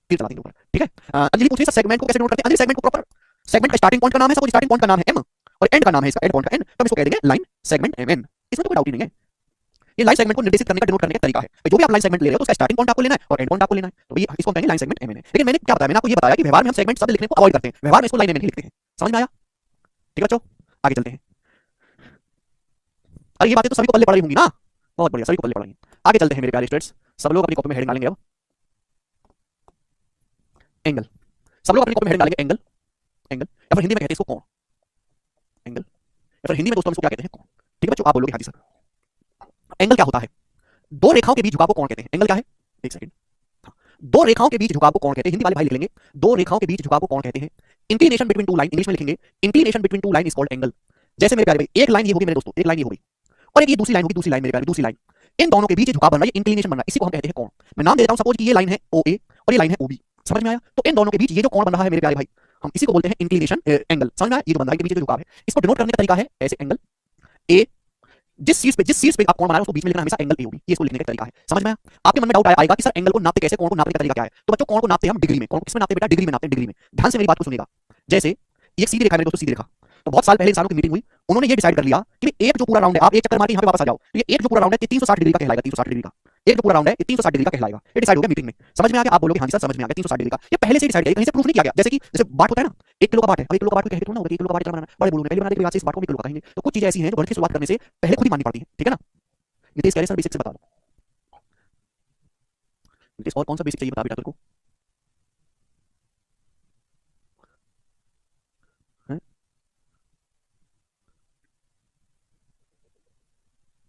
तीर चला देंगे ऊपर, ठीक है। अंजलि पूछ रही है सेगमेंट को कैसे नोट करते हैं? अंजलि सेगमेंट को प्रॉपर, सेगमेंट का स्टार्टिंग पॉइंट का नाम है, सपोज स्टार्टिंग पॉइंट का नाम है एम और एंड का नाम है इसका, एंड पॉइंट का एन, तो हम इसको कह देंगे लाइन सेगमेंट एम एन। इसमें तो कोई डाउट ही नहीं है। ये लाइन सेगमेंट को निर्देशित करने का, डिनोट करने का तरीका है। जो भी आप लाइन सेगमेंट ले रहे हो तो उसका स्टार्टिंग पॉइंट आपको लेना है और एंड पॉइंट आपको लेना है, तो ये इसको हम कहेंगे लाइन सेगमेंट एम एन है। लेकिन मैंने क्या बताया, मैंने आपको ये बताया कि व्यवहार में हम सेगमेंट शब्द लिखने को अवॉइड करते हैं, व्यवहार में इसको लाइन एम एन ही लिखते हैं। समझ में आया? ठीक है बच्चों, आगे चलते हैं। अरे ये बातें तो सभी को पल्ले पड़ रही होंगी ना, बहुत बढ़िया, सभी को पल्ले पड़ रही हैं। आगे चलते हैं मेरे प्यारे स्टूडेंट्स, सब लोग अपनी कॉपी में हेडिंग डालेंगे अब एंगल। सब लोग अपनी कॉपी में हेडिंग डालेंगे एंगल, एंगल, या फिर हिंदी में कहते हैं इसको कोण, एंगल, या फिर हिंदी में दोस्तों हम इसको क्या कहते हैं, कोण। ठीक है बच्चों, आप बोलोगे हां जी सर। एंगल क्या होता है? दो रेखाओं के बीच झुकाव को कोण कहते हैं। एंगल क्या है? एक सेकंड, दो रेखाओं के बीच झुकाव को कोण कहते हैं। हिंदी वाले भाई लिख लेंगे, दो रेखाओं के बीच झुकाव को कोण कहते हैं। Inclination between two line, English में लिखेंगे inclination between two line is called angle. जैसे मेरे प्यारे भाई, एक लाइन ये होगी मेरे दोस्तों, एक लाइन ये होगी और एक ये दूसरी लाइन होगी, दूसरी लाइन मेरे प्यारे, दूसरी लाइन, इन दोनों के बीच झुकाव बन रहा है, ये इंक्लिनेशन बन रहा है, इसी को हम कहते हैं कोण। मैं नाम दे देता हूं, सपोज कि ये लाइन है ओ ए और ये लाइन है ओ बी। समझ में आया? तो इन दोनों के बीच ये जो कोण बन रहा है मेरे प्यारे भाई, हम इसी को बोलते हैं इंक्लिनेशन एंगल। समझ में आया? ये जो बन रहा है के बीच जो झुकाव है, इसको डिनोट करने का तरीका है ऐसे एंगल ए। जिस सीट पे आप कोण बना रहे हो उसको बीच में लिखना हमेशा एंगल ए होगी, ये इसको लिखने का तरीका है। समझ में आया? आपके मन में डाउट आएगा कि सर एंगल को नापते कैसे, कोण को नापने का तरीका क्या है? तो बच्चों कोण को नापते हैं हम डिग्री में। कोण किसमें नापते हैं बेटा? डिग्री में नापते हैं, डिग्री में। ध्यान से मेरी बात को सुनिएगा। जैसे एक सीधी रेखा है मेरे दोस्तों, सीधी रेखा, तो बहुत साल पहले इंसानों की मीटिंग हुई, उन्होंने ये डिसाइड कर लिया कि एक जो पूरा राउंड है, आप एक चक्कर मार के यहां पे वापस आ जाओ, तो ये एक जो पूरा राउंड है 360 डिग्री का कहलाएगा, 360 डिग्री का। एक जो पूरा राउंड है 360 डिग्री का कहलाएगा, ये डिसाइड हो गया मीटिंग में। समझ में आ गया? आप बोलोगे हां जी सर समझ में आ गया, 360 डिग्री का। ये पहले से डिसाइड है, कहीं से प्रूफ नहीं किया गया। जैसे बाट होता है ना, 1 किलो का बाट है, अब 1 किलो का बाट को कहते थोड़ा ना होगा, 1 किलो का बाट बनाना बड़े बोलूंगा, पहले बना देंगे, इस बाट को 1 किलो का कहेंगे। तो कुछ चीजें ऐसी हैं जो गणित की शुरुआत करने से पहले खुद ही माननी पड़ती है, ठीक है ना। नितेश कह रहे सर बेसिक से बता दो। नितेश और कौन सा बेसिक चाहिए बता बेटा तेरे को?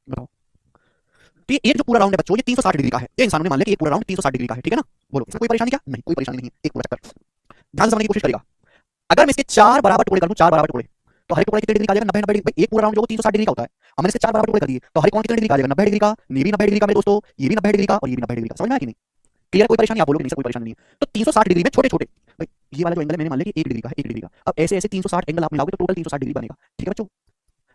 बताओ। तो ये एक जो पूरा राउंड है बच्चों, ये 360 डिग्री का है। ये इंसानों ने मान लिया कि ये पूरा राउंड 360 डिग्री का है, ठीक है ना। बोलो इसमें कोई परेशानी क्या? नहीं, कोई परेशानी नहीं है, एक पूरा चक्कर। ध्यान से समझने की कोशिश करेगा। अगर मैं इसके 4 बराबर टुकड़े कर दूं, 4 बराबर टुकड़े, तो हर एक टुकड़ा कितने डिग्री का आ जाएगा? 90 डिग्री। भाई एक पूरा राउंड जो 360 डिग्री का होता है, हमने इसके 4 बराबर टुकड़े कर दिए, तो हर एक कोण कितने डिग्री का आ जाएगा? 90 डिग्री का। ये भी 90 डिग्री का मेरे दोस्तों, ये भी 90 डिग्री का और ये भी 90 डिग्री का। समझ में आया कि नहीं? क्लियर? कोई परेशानी? आप बोलोगे नहीं सर कोई परेशानी नहीं है। तो 360 डिग्री में छोटे छोटे, भाई ये वाला जो एंगल है मैंने मान लिया कि 1 डिग्री का है, 1 डिग्री का। अब ऐसे ऐसे 360 एंगल आप मिलाओगे तो टोटल 360 डिग्री बनेगा, ठीक है बच्चों।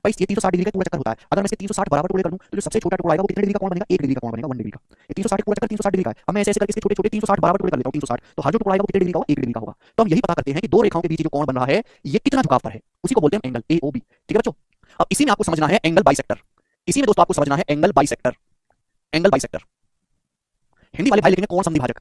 भाई ये 360 डिग्री का पूरा चक्कर होता है। अगर मैं इसे 360 बराबर टुकड़े कर दूं तो जो सबसे छोटा टुकड़ा आएगा वो कितने डिग्री का कोण बनेगा? 1 डिग्री का कोण बनेगा, 1 डिग्री का। ये 360 पूरा चक्कर 360 डिग्री का है। अब मैं ऐसे ऐसे करके इसके छोटे छोटे 360 बराबर टुकड़े कर लेता हूं, 360, तो हर जो टुकड़ा आएगा वो कितने डिग्री का होगा? 1 डिग्री का होगा। तो हम यही पता करते हैं कि दो रेखाओं के बीच जो कोण बन रहा है ये कितना झुकाव पर है, उसी को बोलते हैं एंगल ए ओ बी, ठीक है बच्चों। अब इसी में आपको समझना है एंगल बाइसेक्टर। इसी में दोस्तों आपको समझना है angle bisector, angle bisector. Hindi वाले भाई लिखेंगे कोण समद्विभाजक,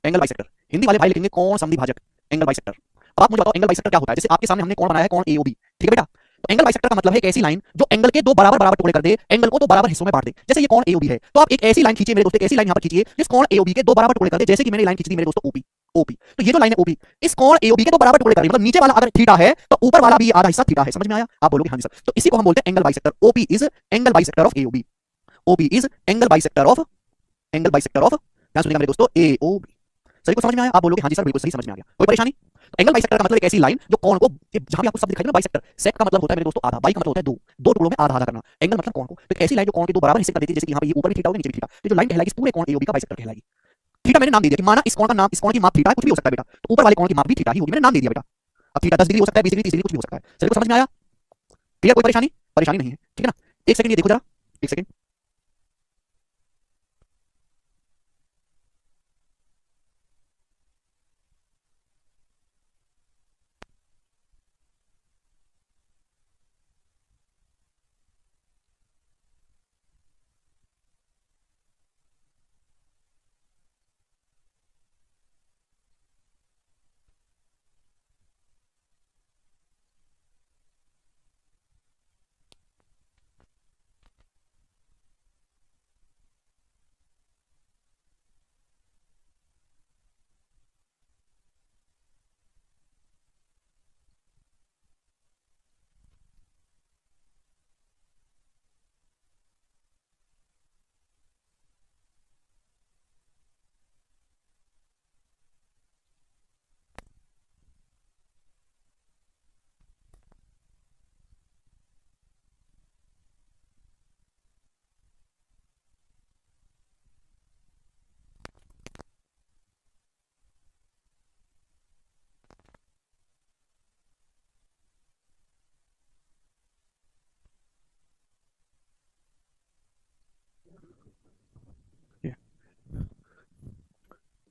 एंगल बाइसेक्टर। हिंदी वाले भाई लिखेंगे कोण समद्विभाजक, एंगल बाइसेक्टर। अब आप मुझे बताओ एंगल बाइसेक्टर क्या होता है? जैसे आपके सामने हमने कोण बनाया है, कोण एओबी, ठीक है बेटा। तो एंगल बाइसेक्टर का मतलब है एक ऐसी लाइन जो एंगल के दो बराबर बराबर टुकड़े कर दे, एंगल को दो बराबर हिस्सों में बांट दे। जैसे ये कोण एओबी है, तो आप एक ऐसी लाइन खींचिए मेरे दोस्तों, एक ऐसी लाइन यहां पर खींचिए जिस कोण एओबी के दो बराबर टुकड़े कर दे, जैसे कि मैंने लाइन खींची थी मेरे दोस्तों ओपी, ओपी। तो ये जो लाइन है ओपी, इस कोण एओबी के दो बराबर टुकड़े कर रही है, मतलब नीचे वाला अगर थीटा है तो ऊपर वाला भी आधा हिस्सा थीटा है। समझ में आया? आप बोलोगे हां जी सर। तो इसी को हम बोलते हैं angle bisector. OP is angle bisector of AOB, OP is angle bisector of, angle bisector of, ध्यान सुनिएगा मेरे दोस्तों, एओबी। सही को समझ में आया? आप बोलोगे हां जी सर बिल्कुल सही समझ में आ गया, कोई परेशानी? तो एंगल बाइसेक्टर का मतलब एक ऐसी लाइन जो कोण को, जहां भी आपको शब्द दिखाई दे ना बाइसेक्टर, सेक का मतलब होता है मेरे दोस्तों आधा, बाई का मतलब होता है दो, दो टुकड़ों में आधा आधा करना। एंगल मतलब कोण को, तो एक ऐसी लाइन जो कोण के दो बराबर हिस्से कर देती है, जैसे कि यहां पे ये ऊपर भी थीटा होगा नीचे भी थीटा, तो जो लाइन कहलाएगी इस पूरे कोण एओबी का बाइसेक्टर कहलाएगी। थीटा मैंने नाम दे दिया कि माना इस कोण का नाम, इस कोण की माप थीटा है, कुछ भी हो सकता है बेटा, तो ऊपर वाले कोण की माप भी थीटा ही होगी, मैंने नाम दे दिया बेटा। अब थीटा 10 डिग्री हो सकता है, 20 डिग्री, 30 डिग्री, कुछ भी हो सकता है। सही को समझ में आया? क्लियर? कोई परेशानी? परेशानी नहीं है, ठीक है ना। एक सेकंड ये देखो जरा, एक सेकंड।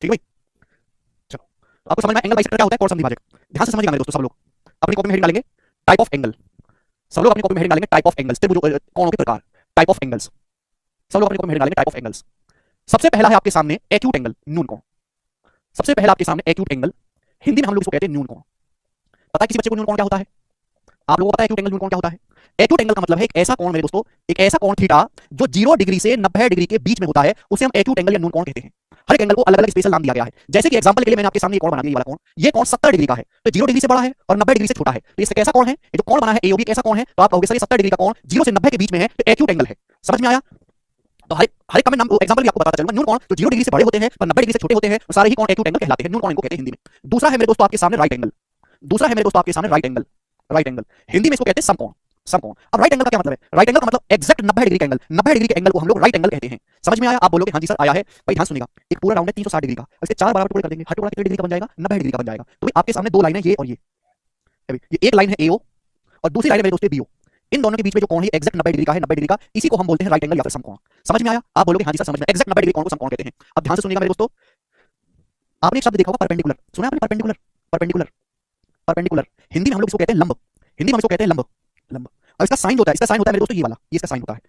ठीक है भाई? चलो, तो आपको समझ में एंगल बाइसेक्टर क्या होता है, कोण समद्विभाजक। ध्यान से समझिएगा मेरे दोस्तों, सब लोग अपनी कॉपी में हेडिंग डालेंगे टाइप ऑफ एंगल। सब लोग अपनी कॉपी में हेडिंग डालेंगे टाइप ऑफ एंगल्स, कोणों के प्रकार, टाइप ऑफ एंगल्स। सब लोग अपनी कॉपी में हेडिंग डालेंगे टाइप ऑफ एंगल्स। सबसे पहला है आपके सामने एक्यूट एंगल, न्यून कोण। सबसे पहला आपके सामने एक्यूट एंगल, हिंदी में हम लोग इसको कहते हैं न्यून कोण। पता है किसी बच्चे को न्यून कोण क्या होता है? आप लोगों को पता है एक्यूट एंगल न्यून कोण क्या होता है? एक्यूट एंगल का मतलब है एक ऐसा कोण मेरे दोस्तों, एक ऐसा कोण थीटा जो 0 डिग्री से 90 डिग्री के बीच में होता है, उसे हम एक्यूट एंगल या न्यून कोण कहते हैं। हर एक एंगल को अलग अलग स्पेशल नाम दिया गया है। जैसे कि एग्जांपल के लिए मैंने आपके सामने ये कोण बना दिया, ये वाला कोण, ये कोण 70 डिग्री का है, तो 0 डिग्री से बड़ा है और 90 डिग्री से छोटा है, तो इससे कैसा कोण है? ये जो कोण बना है एओबी कैसा कोण है? तो आप कहोगे सर ये 70 डिग्री का कोण 0 से 90 के बीच में है, तो एक्यूट एंगल है। समझ में आया? तो हर एक का मैं नाम एग्जांपल भी आपको बताता चलूंगा। न्यून कोण जो 0 डिग्री से बड़े होते हैं और 90 डिग्री से छोटे होते हैं, तो सारे ही कोण एक्यूट एंगल कहलाते हैं, न्यून कोण इनको कहते हैं हिंदी में। दूसरा है मेरे दोस्तों आपके सामने राइट एंगल। दूसरा है मेरे दोस्तों आपके सामने right angle. Right angle Hindi में इसको कहते हैं समकोण। समकोण। अब राइट एंगल का क्या मतलब है? राइट एंगल का मतलब एग्जैक्ट 90 डिग्री का एंगल। 90 डिग्री के एंगल को हम लोग राइट एंगल कहते हैं। समझ में आया? आप बोलोगे हां जी सर आया है। भाई ध्यान सुनिएगा, एक पूरा राउंड है 360 डिग्री का, इसके चार बराबर टुकड़े कर देंगे, हर टुकड़ा कितने डिग्री का बन जाएगा? 90 डिग्री का बन जाएगा। तो आपके सामने दो लाइन है, ये और ये एक लाइन है एओ और दूसरी लाइन है मेरे दोस्तों बीओ। इन दोनों के बीच में जो कोण है एग्जैक्ट 90 डिग्री का है, 90 डिग्री का, इसी को हम बोलते हैं राइट एंगल या फिर समकोण। समझ में आया? आप बोलोगे हां जी सर समझ में, एग्जैक्ट 90 डिग्री कोण को समकोण कहते हैं। अब ध्यान से सुनिएगा मेरे दोस्तों, आपने एक शब्द देखा होगा परपेंडिकुलर, सुना आपने? परपेंडिकुलर, परपेंडिकुलर, परपेंडिकुलर हिंदी में हम लोग इसको कहते हैं लंब। हिंदी में हम इसको कहते हैं लंब, लंब। और इसका साइन होता है, इसका साइन होता है मेरे दोस्तों ये वाला, ये इसका साइन होता है।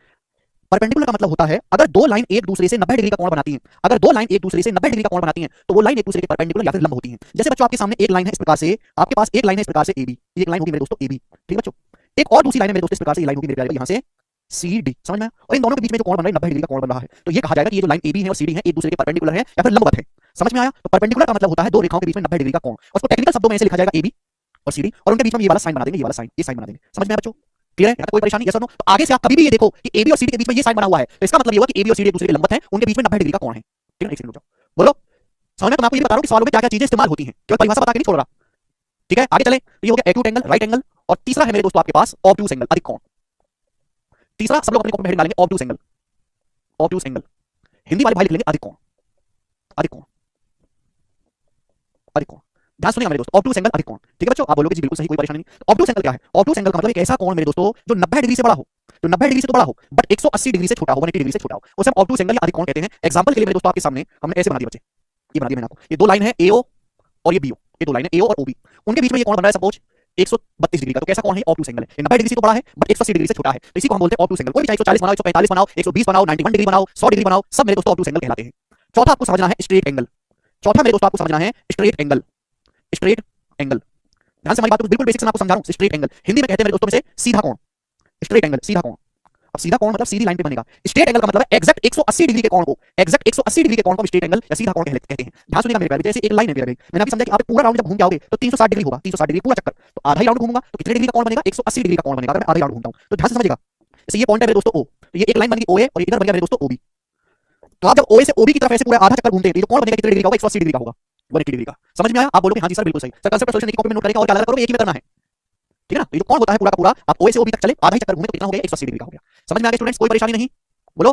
परपेंडिकुलर का मतलब होता है अगर दो लाइन एक दूसरे से 90 डिग्री का कोण बनाती हैं, अगर दो लाइन एक दूसरे से 90 डिग्री का कोण बनाती हैं, तो वो लाइन एक दूसरे के परपेंडिकुलर या फिर लंब होती हैं। जैसे बच्चों आपके सामने एक लाइन है इस प्रकार से, आपके पास एक लाइन है इस प्रकार से एबी, ये एक लाइन होगी मेरे दोस्तों एबी, ठीक है बच्चों? एक और दूसरी लाइन है मेरे दोस्तों इस प्रकार से, ये लाइन होगी मेरे प्यारे, यहां से सीडी। समझ में आया? और इन दोनों के बीच में जो कोण बन रहा है 90 डिग्री का कोण बन रहा है, तो ये कहा जाएगा कि ये जो लाइन एबी है और सीडी है एक दूसरे के परपेंडिकुलर है या फिर लंबवत है। समझ में आया? तो परपेंडिकुलर का मतलब होता है दो रेखाओं के बीच में 90 डिग्री का कोण। उसको टेक्निकल शब्दों में ऐसे लिखा जाएगा एबी और सीडी, और उनके बीच में ये वाला साइन बना देंगे, ये वाला साइन, ये साइन बना देंगे। समझ में आया बच्चों? क्लियर है? कोई परेशानी? यस और नो? तो आगे से आप कभी भी ये देखो कि एबी और सीडी के बीच में ये साइन बना हुआ है, तो इसका मतलब ये हुआ कि एबी और सीडी एक दूसरे के लंबवत हैं, उनके बीच में 90 डिग्री का कोण है। ठीक है? एक सेकंड रुक जाओ, बोलो समझ में? तो मैं आपको ये बता रहा हूं कि सवालों में क्या क्या चीजें इस्तेमाल होती हैं, केवल परिभाषा बता के नहीं छोड़ रहा। ठीक है, आगे चले। तो ये हो गया एक्यूट एंगल, राइट एंगल, और तीसरा है मेरे दोस्तों आपके पास ऑब्ट्यूज एंगल, अधिक कोण। तीसरा सब लोग अपने कॉपी में हेडिंग डालेंगे obtuse angle. Obtuse angle Hindi वाले भाई लिख लेंगे अधिक कोण, अधिक कोण, अधिक कोण। ध्यान सुनिएगा मेरे दोस्तों, ऑब्ट्यूज एंगल अधिक कोण। ठीक है बच्चों? आप बोलोगे जी बिल्कुल सही, कोई परेशानी नहीं। ऑब्ट्यूज एंगल क्या है? ऑब्ट्यूज एंगल का मतलब एक ऐसा कोण मेरे दोस्तों जो 90 डिग्री से बड़ा हो, तो 90 डिग्री से तो बड़ा हो बट 180 डिग्री से छोटा हो, 180 डिग्री से छोटा हो, उसे हम ऑब्ट्यूज एंगल या अधिक कोण कहते हैं। एग्जांपल के लिए मेरे दोस्तों आपके सामने हमने ऐसे बना दिया बच्चे, ये बना दिया मैंने आपको, ये दो लाइन है एओ और ये बीओ, ये दो लाइन है एओ और ओबी, उनके बीच में ये कोण बन रहा है सपोज 132 डिग्री का, तो कैसा कोण है? ऑब्ट्यूज एंगल है। ये 90 डिग्री से तो बड़ा है बट 180 डिग्री से छोटा है, तो इसी को हम बोलते हैं ऑब्ट्यूज एंगल। कोई भी चाहे 140 बनाओ, 145 बनाओ, 120 बनाओ, 91 डिग्री बनाओ, 100 डिग्री बनाओ, सब मेरे दोस्तों ऑब्ट्यूज एंगल कहलाते हैं। चौथा आपको समझना है स्ट्रेट एंगल। चौथा मेरे दोस्तों आपको समझना है स्ट्रेट एंगल। स्ट्रेट एंगल ध्यान से हमारी बात को बिल्कुल बेसिक से मैं आपको समझा रहा हूं। स्ट्रेट एंगल हिंदी में कहते हैं मेरे दोस्तों में से सीधा कोण। स्ट्रेट एंगल सीधा कोण। अब सीधा कोण मतलब सीधी लाइन पे बनेगा। स्ट्रेट एंगल का मतलब है एग्जैक्ट 180 डिग्री के कोण को, एग्जैक्ट 180 डिग्री के कोण को स्ट्रेट एंगल या सीधा कोण कहते हैं। ध्यान सुनिएगा मेरे प्यारे, जैसे एक लाइन है मेरे भाई, मैंने अभी समझा कि आप पूरा राउंड जब घूम जाओगे तो 360 डिग्री होगा, 360 डिग्री पूरा चक्कर, तो आधा ही राउंड घूमूंगा तो कितने डिग्री का कोण बनेगा? 180 डिग्री का कोण बनेगा अगर मैं आधा राउंड घूमता हूं। तो ध्यान से समझिएगा, जैसे ये पॉइंट है मेरे दोस्तों ओ, तो ये एक लाइन बन गई ओए और इधर बन गया मेरे दोस्तों ओबी। तो आप जब ओए से ओबी की तरफ ऐसे पूरा आधा चक्कर घूमते हैं तो कोण बनेगा कितने डिग्री का होगा? 180 डिग्री का होगा, 180 डिग्री का। समझ में आया? आप बोलोगे हां जी सर बिल्कुल सही। सर कांसेप्ट सॉल्यूशन की कॉपी में नोट करेंगे और क्या अलग करोगे, एक ही में करना है। ठीक है ना? ये जो कोण होता है पूरा का पूरा आप ओए से ओबी तक चले, आधा ही चक्कर घूमे तो कितना हो गया? 180 डिग्री का हो गया। समझ में आ गया स्टूडेंट्स? कोई परेशानी नहीं? बोलो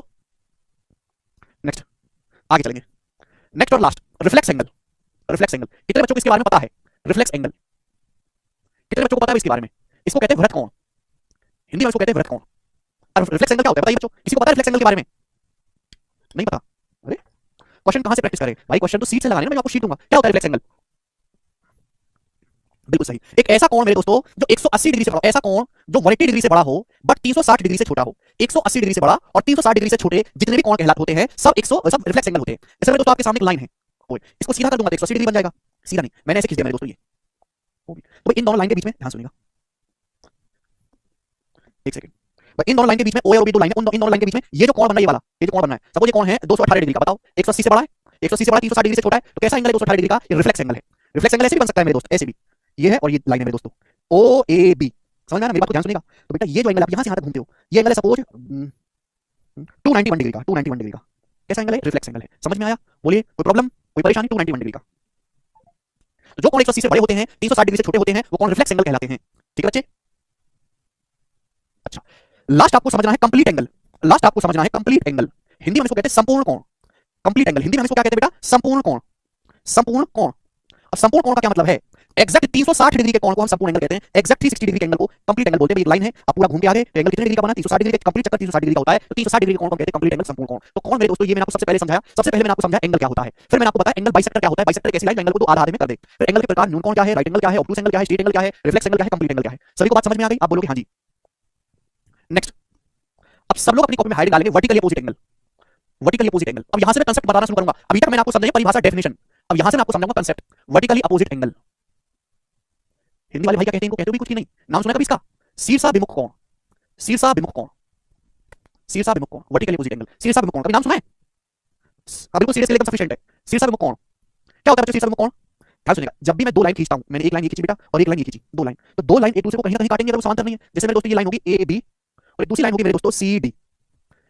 नेक्स्ट, आगे चलेंगे। नेक्स्ट और last reflex angle. Reflex angle कितने बच्चों को इसके बारे में पता है? रिफ्लेक्स एंगल कितने बच्चों को पता है इसके बारे में? इसको कहते हैं वृत्त कोण, हिंदी में इसको कहते हैं वृत्त कोण। और रिफ्लेक्स एंगल क्या होता है बताइए बच्चों? किसी को पता है रिफ्लेक्स एंगल के बारे में? नहीं पता? अरे क्वेश्चन कहां से प्रैक्टिस करें भाई? क्वेश्चन तो सीट से लगाने ना, मैं आपको शीट दूंगा। क्या होता है रिफ्लेक्स एंगल? बिल्कुल सही, एक ऐसा कोण मेरे दोस्तों जो 180 डिग्री से बड़ा, ऐसा कोण जो 180 डिग्री से बड़ा हो बट 360 डिग्री से छोटा हो। 180 डिग्री से बड़ा और 360 डिग्री से छोटे जितने भी कोण कहलाते होते हैं सब सब रिफ्लेक्स एंगल होते हैं। जैसे मेरे दोस्तों आपके सामने एक लाइन है, इसको सीधा कर दूंगा तो 180 डिग्री बन जाएगा। सीधा नहीं, मैंने ऐसे खींच दिया मेरे दोस्तों ये। तो इन दोनों लाइन के बीच में ध्यान सुनिएगा, एक सेकंड भाई, इन दोनों लाइन के बीच में ओ और बी दो लाइन है, इन दोनों लाइन के बीच में ये जो कोण बन रहा है, ये वाला ये जो कोण बन रहा है, सपोज ये कोण है 218 डिग्री का, बताओ 180 से बड़ा है, 180 से बड़ा 360 डिग्री से छोटा है, तो कैसा एंगल है 218 डिग्री का? ये रिफ्लेक्स एंगल है। रिफ्लेक्स एंगल ऐसे भी बन सकता है मेरे दोस्त, ऐसे भी, ये है और ये लाइन है मेरे दोस्तों ओ ए बी। समझ में आया? मेरी बात को ध्यान सुनिएगा। तो बेटा ये जो एंगल आप यहां से यहां तक घूमते हो, ये एंगल है सपोज 291 डिग्री का, 291 डिग्री का, कैसा एंगल है? रिफ्लेक्स एंगल है। समझ में आया? बोलिए कोई प्रॉब्लम, कोई परेशानी? 291 डिग्री का। तो जो कोण 180 से बड़े होते हैं 360 डिग्री से छोटे होते हैं वो कोण रिफ्लेक्स एंगल कहलाते हैं। ठीक है बच्चे? अच्छा, लास्ट आपको समझना है कंप्लीट एंगल। लास्ट आपको समझना है कंप्लीट एंगल, हिंदी में इसको कहते हैं संपूर्ण कोण। कंप्लीट एंगल हिंदी में इसको क्या कहते हैं बेटा? संपूर्ण कोण। संपूर्ण कोण। अब संपूर्ण कोण का क्या मतलब है? एग्जैक्ट 360 डिग्री के कोण को हम संपूर्ण एंगल कहते हैं। एग्जैक्ट 360 डिग्री के एंगल को कंप्लीट एंगल बोलते हैं। एक लाइन है, अब पूरा घूम के आ गए तो एंगल कितने डिग्री का बना? 360 डिग्री का कंप्लीट चक्कर 360 डिग्री का होता है, तो 360 डिग्री के कोण को कहते हैं कंप्लीट एंगल, संपूर्ण कोण। तो कोण मेरे दोस्तों ये मैंने आपको सबसे पहले समझाया। सबसे पहले मैंने आपको समझाया एंगल क्या होता है, फिर मैंने आपको बताया एंगल बाइसेक्टर क्या होता है। बाइसेक्टर कैसी लाइन एंगल को दो आधा आधे में कर दे। फिर एंगल के प्रकार, न्यून कोण क्या है, राइट एंगल क्या है, ऑब्टूस एंगल क्या है, स्ट्रेट एंगल क्या है, रिफ्लेक्स एंगल क्या है, कंप्लीट एंगल क्या है। सभी को बात समझ में आ गई? आप बोलोगे हां जी। नेक्स्ट, अब सब लोग अपनी कॉपी में हाइड डालेंगे vertically opposite angle. Vertically opposite angle, अब यहां से मैं कांसेप्ट बताना शुरू करूंगा। अभी तक मैंने आपको समझाया परिभाषा, डेफिनेशन। अब यहां से मैं आपको समझाऊंगा concept vertically opposite angle. Hindi वाले भाई क्या कहते हैं इनको? कहते हो भी कुछ की नहीं। नाम सुना कभी इसका? शीर्षाभिमुख कोण। शीर्षाभिमुख कोण, शीर्षाभिमुख कोण, वर्टिकली अपोजिट एंगल, शीर्षाभिमुख कोण, कभी नाम सुना है? अब बिल्कुल सीरियसली एकदम सफिशिएंट है। शीर्षाभिमुख कोण क्या होता है बच्चों? शीर्षाभिमुख कोण ध्यान सुनिएगा, जब भी मैं दो लाइन खींचता हूं, मैंने एक लाइन ये खींची बेटा और एक लाइन ये खींची, दो लाइन, तो दो लाइन एक दूसरे को कहीं ना कहीं काटेंगे अगर वो समांतर नहीं है। जैसे मेरे दोस्तों ये लाइन होगी ए बी और एक दूसरी लाइन होगी मेरे दोस्तों सी डी।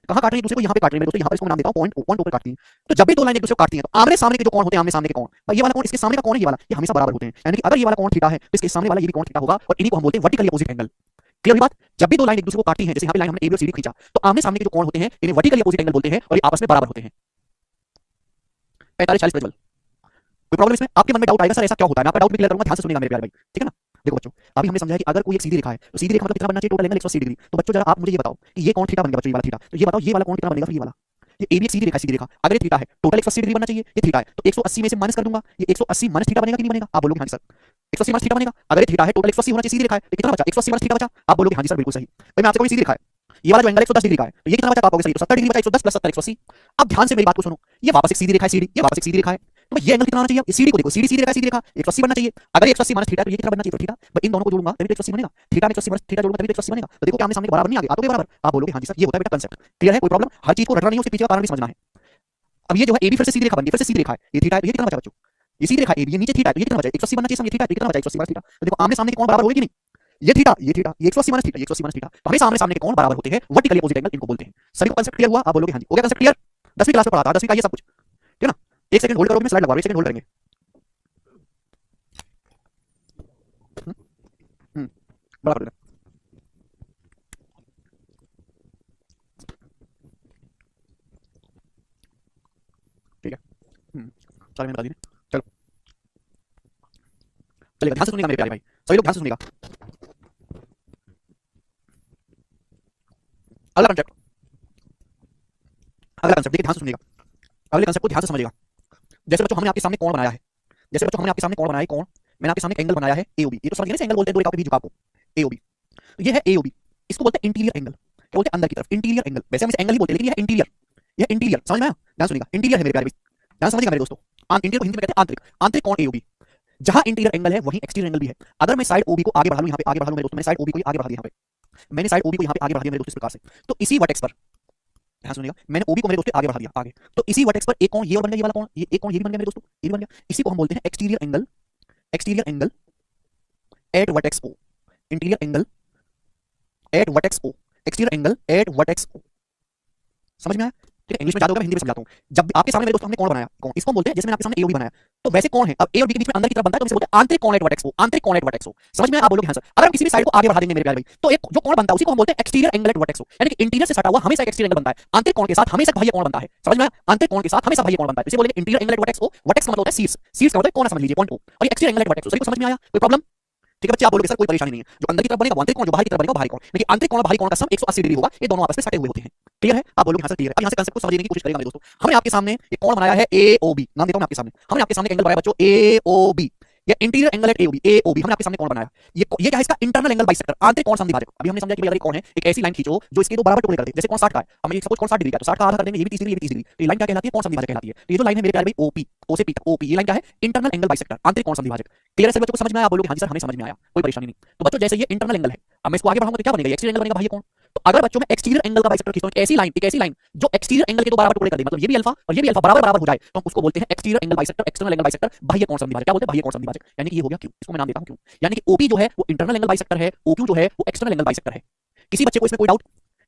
कहां काट रही है दूसरे को? यहां पे काट रही है मेरे दोस्तों, यहां पर इसको मैं नाम देता हूं पॉइंट, पॉइंट ऊपर काटती है। तो जब भी दो लाइन एक दूसरे को काटती हैं तो आमने सामने के जो कोण होते हैं, आमने सामने के कोण, ये वाला कोण इसके सामने का कोण है, ये वाला, ये हमेशा बराबर होते हैं। यानी कि अगर ये वाला कोण थीटा है तो इसके सामने वाला ये भी कोण थीटा होगा, और इन्हीं को हम बोलते हैं वर्टिकली अपोजिट एंगल। क्लियर हुई बात? जब भी दो लाइन एक दूसरे को काटती हैं, जैसे यहां पे लाइन हमने ए बी और सी डी खींचा, तो आमने सामने के जो कोण होते हैं इन्हें वर्टिकली अपोजिट एंगल बोलते हैं और ये आपस में बराबर होते हैं। 45 40 प्रज्वल, कोई प्रॉब्लम इसमें? आपके मन में डाउट आएगा सर ऐसा क्या होता है? मैं आपका डाउट भी क्लियर करूंगा, ध्यान से सुनिएगा मेरे प्यारे भाई, ठीक है ना? देखो बच्चों, अभी हमने समझा है कि अगर कोई एक सीधी रेखा है तो सीधी रेखा मतलब कितना बनना चाहिए? Total angle 180 degree. तो बच्चों जरा आप मुझे ये बताओ कि ये कोण थीटा बन गया बच्चों, ये वाला थीटा, तो ये बताओ ये वाला कोण कितना बनेगा? फिर ये वाला, ये ए बी एक सीधी रेखा, सीधी रेखा, अगर ये थीटा है टोटल 180 डिग्री बनना चाहिए, ये थीटा है तो 180 में से माइनस कर दूंगा, ये 180 माइनस थीटा बनेगा कि नहीं बनेगा? आप बोलोगे हां जी सर 180 माइनस थीटा बनेगा। अगर ये थीटा है टोटल 180 होना चाहिए, सीधी रेखा है, तो कितना बचा? 180 माइनस थीटा बचा। आप बोलोगे हां जी सर बिल्कुल सही। भाई मैं आपसे कोई सीधी रेखा है, ये वाला जो एंगल 110 डिग्री का है, तो ये कितना बचा? आप बोलोगे सही, तो 70 डिग्री बचा, 110 प्लस 70 180। अब ध्यान से मेरी बात को सुनो, ये वापस एक सीधी रेखा है सीडी, ये वापस एक सीधी रेखा है, तो ये एंगल कितना होना चाहिए? सीडी को देखो, सीडी सीधी रेखा, सीधी रेखा 180 बनना चाहिए। अगर 180 माइनस थीटा तो ये कितना बनना चाहिए? तो थीटा, भाई इन दोनों को जोड़ूंगा तभी तो 180 बनेगा। थीटा में 180 माइनस थीटा जोड़ूंगा तभी तो 180 बनेगा। तो देखो क्या आमने सामने बराबर नहीं आ गया? आ तो बराबर। आप बोलोगे हां जी सर ये होता है बेटा कांसेप्ट। क्लियर है? कोई प्रॉब्लम? हर चीज को रटना नहीं है, उसके पीछे का कारण भी समझना है। अब ये जो है ए बी फिर से सीधी रेखा बन गई, फिर से सीधी रेखा है, ये थीटा है, ये कितना बचा बच्चों? ये सीधी रेखा ए बी, ये नीचे थीटा है, तो ये कितना बचा? 180 बनना चाहिए, सब ये थीटा है, ये कितना बचा? 180 माइनस थीटा। तो देखो आमने सामने के कोण बराबर होंगे कि नहीं? ये थीटा, ये थीटा, ये 180 माइनस थीटा, ये 180 माइनस थीटा, तो हमेशा आमने सामने के कोण बराबर होते हैं, वर्टिकली अपोजिट एंगल इनको बोलते हैं। सभी को कांसेप्ट क्लियर हुआ? आप बोलोगे हां जी। हो गया कांसेप्ट क्लियर? 10वीं क्लास में पढ़ा था, 10वीं का ये सब कुछ, ठीक है ना? एक सेकंड होल्ड करोगे, मैं स्लाइड लगवा रहा हूं, एक सेकंड होल्ड करेंगे। हम्म बराबर है, ठीक है। चलो मैंने बता दी ना। चलो चलिए ध्यान से सुनिएगा मेरे प्यारे भाई, सभी लोग ध्यान से सुनिएगा। अगला कांसेप्ट, अगला कांसेप्ट देखिए ध्यान से सुनिएगा, अगले कांसेप्ट को ध्यान से समझिएगा। जैसे बच्चों हमने आपके सामने कोण बनाया है, जैसे बच्चों हमने आपके सामने कोण बनाया है, कोण मैंने आपके सामने एंगल बनाया है एओबी, ये तो समझ गए ना एंगल बोलते हैं दो रेखाओं के बीच झुकाव को, एओबी। तो ये है एओबी, इसको बोलते हैं इंटीरियर एंगल, क्या बोलते हैं? अंदर की तरफ, इंटीरियर एंगल। वैसे हम इसे एंगल ही बोलते हैं लेकिन यह इंटीरियर, यह इंटीरियर, समझ में आया? ध्यान सुनिएगा, इंटीरियर है मेरे प्यारे भाई, ध्यान समझिएगा मेरे दोस्तों। इंटीरियर को हिंदी में कहते हैं आंतरिक, आंतरिक कोण एओबी। जहां इंटीरियर एंगल है वहीं एक्सटीरियर एंगल भी है। अगर मैं साइड ओबी को आगे बढ़ा लूं, यहां पे आगे बढ़ा लूं मेरे दोस्तों, मैंने साइड ओबी को आगे बढ़ा दिया, यहां पे मैंने साइड ओबी को यहां पे आगे बढ़ा दिया मेरे दोस्तों इस प्रकार से, तो इसी वर्टेक्स पर ध्यान सुनिएगा, मैंने ओबी को मेरे दोस्तों आगे बढ़ा दिया, आगे, तो इसी वर्टेक्स पर एक कोण ये और बन गया, ये वाला कोण, ये एक कोण ये भी बन गया मेरे दोस्तों, ये भी बन गया। इसी को हम बोलते हैं exterior angle, exterior angle at vertex O, interior angle at vertex O, exterior angle at vertex O. समझ में आया? ठीक है, इंग्लिश में ज्यादा होगा, मैं हिंदी में समझाता हूं। जब आपके सामने मेरे दोस्तों हमने कोण बनाया, कोण इसको बोलते हैं, जैसे मैंने आपके सामने एओबी बनाया, तो वैसे कोण है, अब ए और बी के बीच में अंदर की तरफ बनता है, तो इसे बोलते हैं आंतरिक कोण एट वर्टेक्स ओ, आंतरिक कोण एट वर्टेक्स ओ। समझ में? आप बोलोगे हां सर। अगर हम किसी भी साइड को आगे बढ़ा देंगे मेरे प्यारे भाई, तो एक जो कोण बनता है उसी को हम बोलते हैं एक्सटीरियर एंगल एट वर्टेक्स ओ, यानी कि इंटीरियर से सटा हुआ हमेशा एक एक्सटीरियर एंगल बनता है, आंतरिक कोण के साथ हमेशा बाह्य कोण बनता है। समझ में? आंतरिक कोण के साथ हमेशा बाह्य कोण बनता है, इसे बोलेंगे interior angle at vertex O. Vertex का मतलब होता है शीर्ष, शीर्ष का मतलब कोण समझ लीजिए, पॉइंट ओ, और ये एक्सटीरियर एंगल एट वर्टेक्स ओ। सभी को समझ में आया? कोई प्रॉब्लम? ठीक है बच्चे, आप बोलोगे सर कोई परेशानी नहीं है, जो अंदर की तरफ बनेगा वो आंतरिक कोण, जो बाहर की तरफ बनेगा वो बाहरी कोण, लेकिन आंतरिक कोण और बाहरी कोण का सम 180 डिग्री होगा, ये दोनों आपस में सटे हुए होते हैं। क्लियर है? आप बोलोगे हां सर क्लियर है। अब यहां से कांसेप्ट को समझने की कोशिश करेगा मेरे दोस्तों। हमने आपके सामने एक कोण बनाया है एओबी, नाम देता हूं मैं आपके सामने, हमने आपके सामने एंगल बनाया बच्चों एओबी, या interior angle at AOB, AOB हमने आपके सामने कोण बनाया। ये क्या है? इसका इंटरनल एंगल बाइसेक्टर, आंतरिक कोण समद्विभाजक। अभी हमने समझा कि अगर एक कोण है, एक ऐसी लाइन खींचो जो इसके दो बराबर टुकड़े कर दे, जैसे कोण 60 का है, हम ये सपोज कोण 60 डिग्री का, तो 60 का आधा कर देंगे, ये भी 30 डिग्री, ये भी 30 डिग्री, तो ये लाइन क्या कहलाती है? कोण समद्विभाजक कहलाती है। तो ये जो लाइन है मेरे प्यारे भाई ओपी, ओ से पी तक, ओपी, ये लाइन क्या है? इंटरनल एंगल बाइसेक्टर, आंतरिक कोण समद्विभाजक। क्लियर है? सभी बच्चों को समझ में आया? आप बोलोगे हां जी सर हमें समझ में आया, कोई परेशानी नहीं। तो बच्चों जैसे ये इंटरनल एंगल है, अब मैं इसको आगे बढ़ाऊंगा तो क्या बनेगा? एक्सटीरियर एंगल बनेगा, बाह्य कोण। तो अगर बच्चों में एक्सटीरियर एंगल का बाइसेक्टर खींचता हूं, ऐसी लाइन, एक ऐसी लाइन जो एक्सटीरियर एंगल के दो बराबर टुकड़े कर दे, मतलब ये भी अल्फा और ये भी अल्फा बराबर बराबर हो जाए, तो हम उसको बोलते हैं exterior angle bisector, external angle bisector, बाह्य कोण समद्विभाजक। क्या बोलते हैं? बाह्य कोण समद्विभाजक। यानी कि ये हो गया क्यू, इसको मैं नाम देता हूं क्यू, यानी कि ओपी जो है वो इंटरनल एंगल बाइसेक्टर है, ओक्यू जो है वो एक्सटर्नल एंगल बाइसेक्टर है। किसी बच्चे को इसमें कोई डाउट,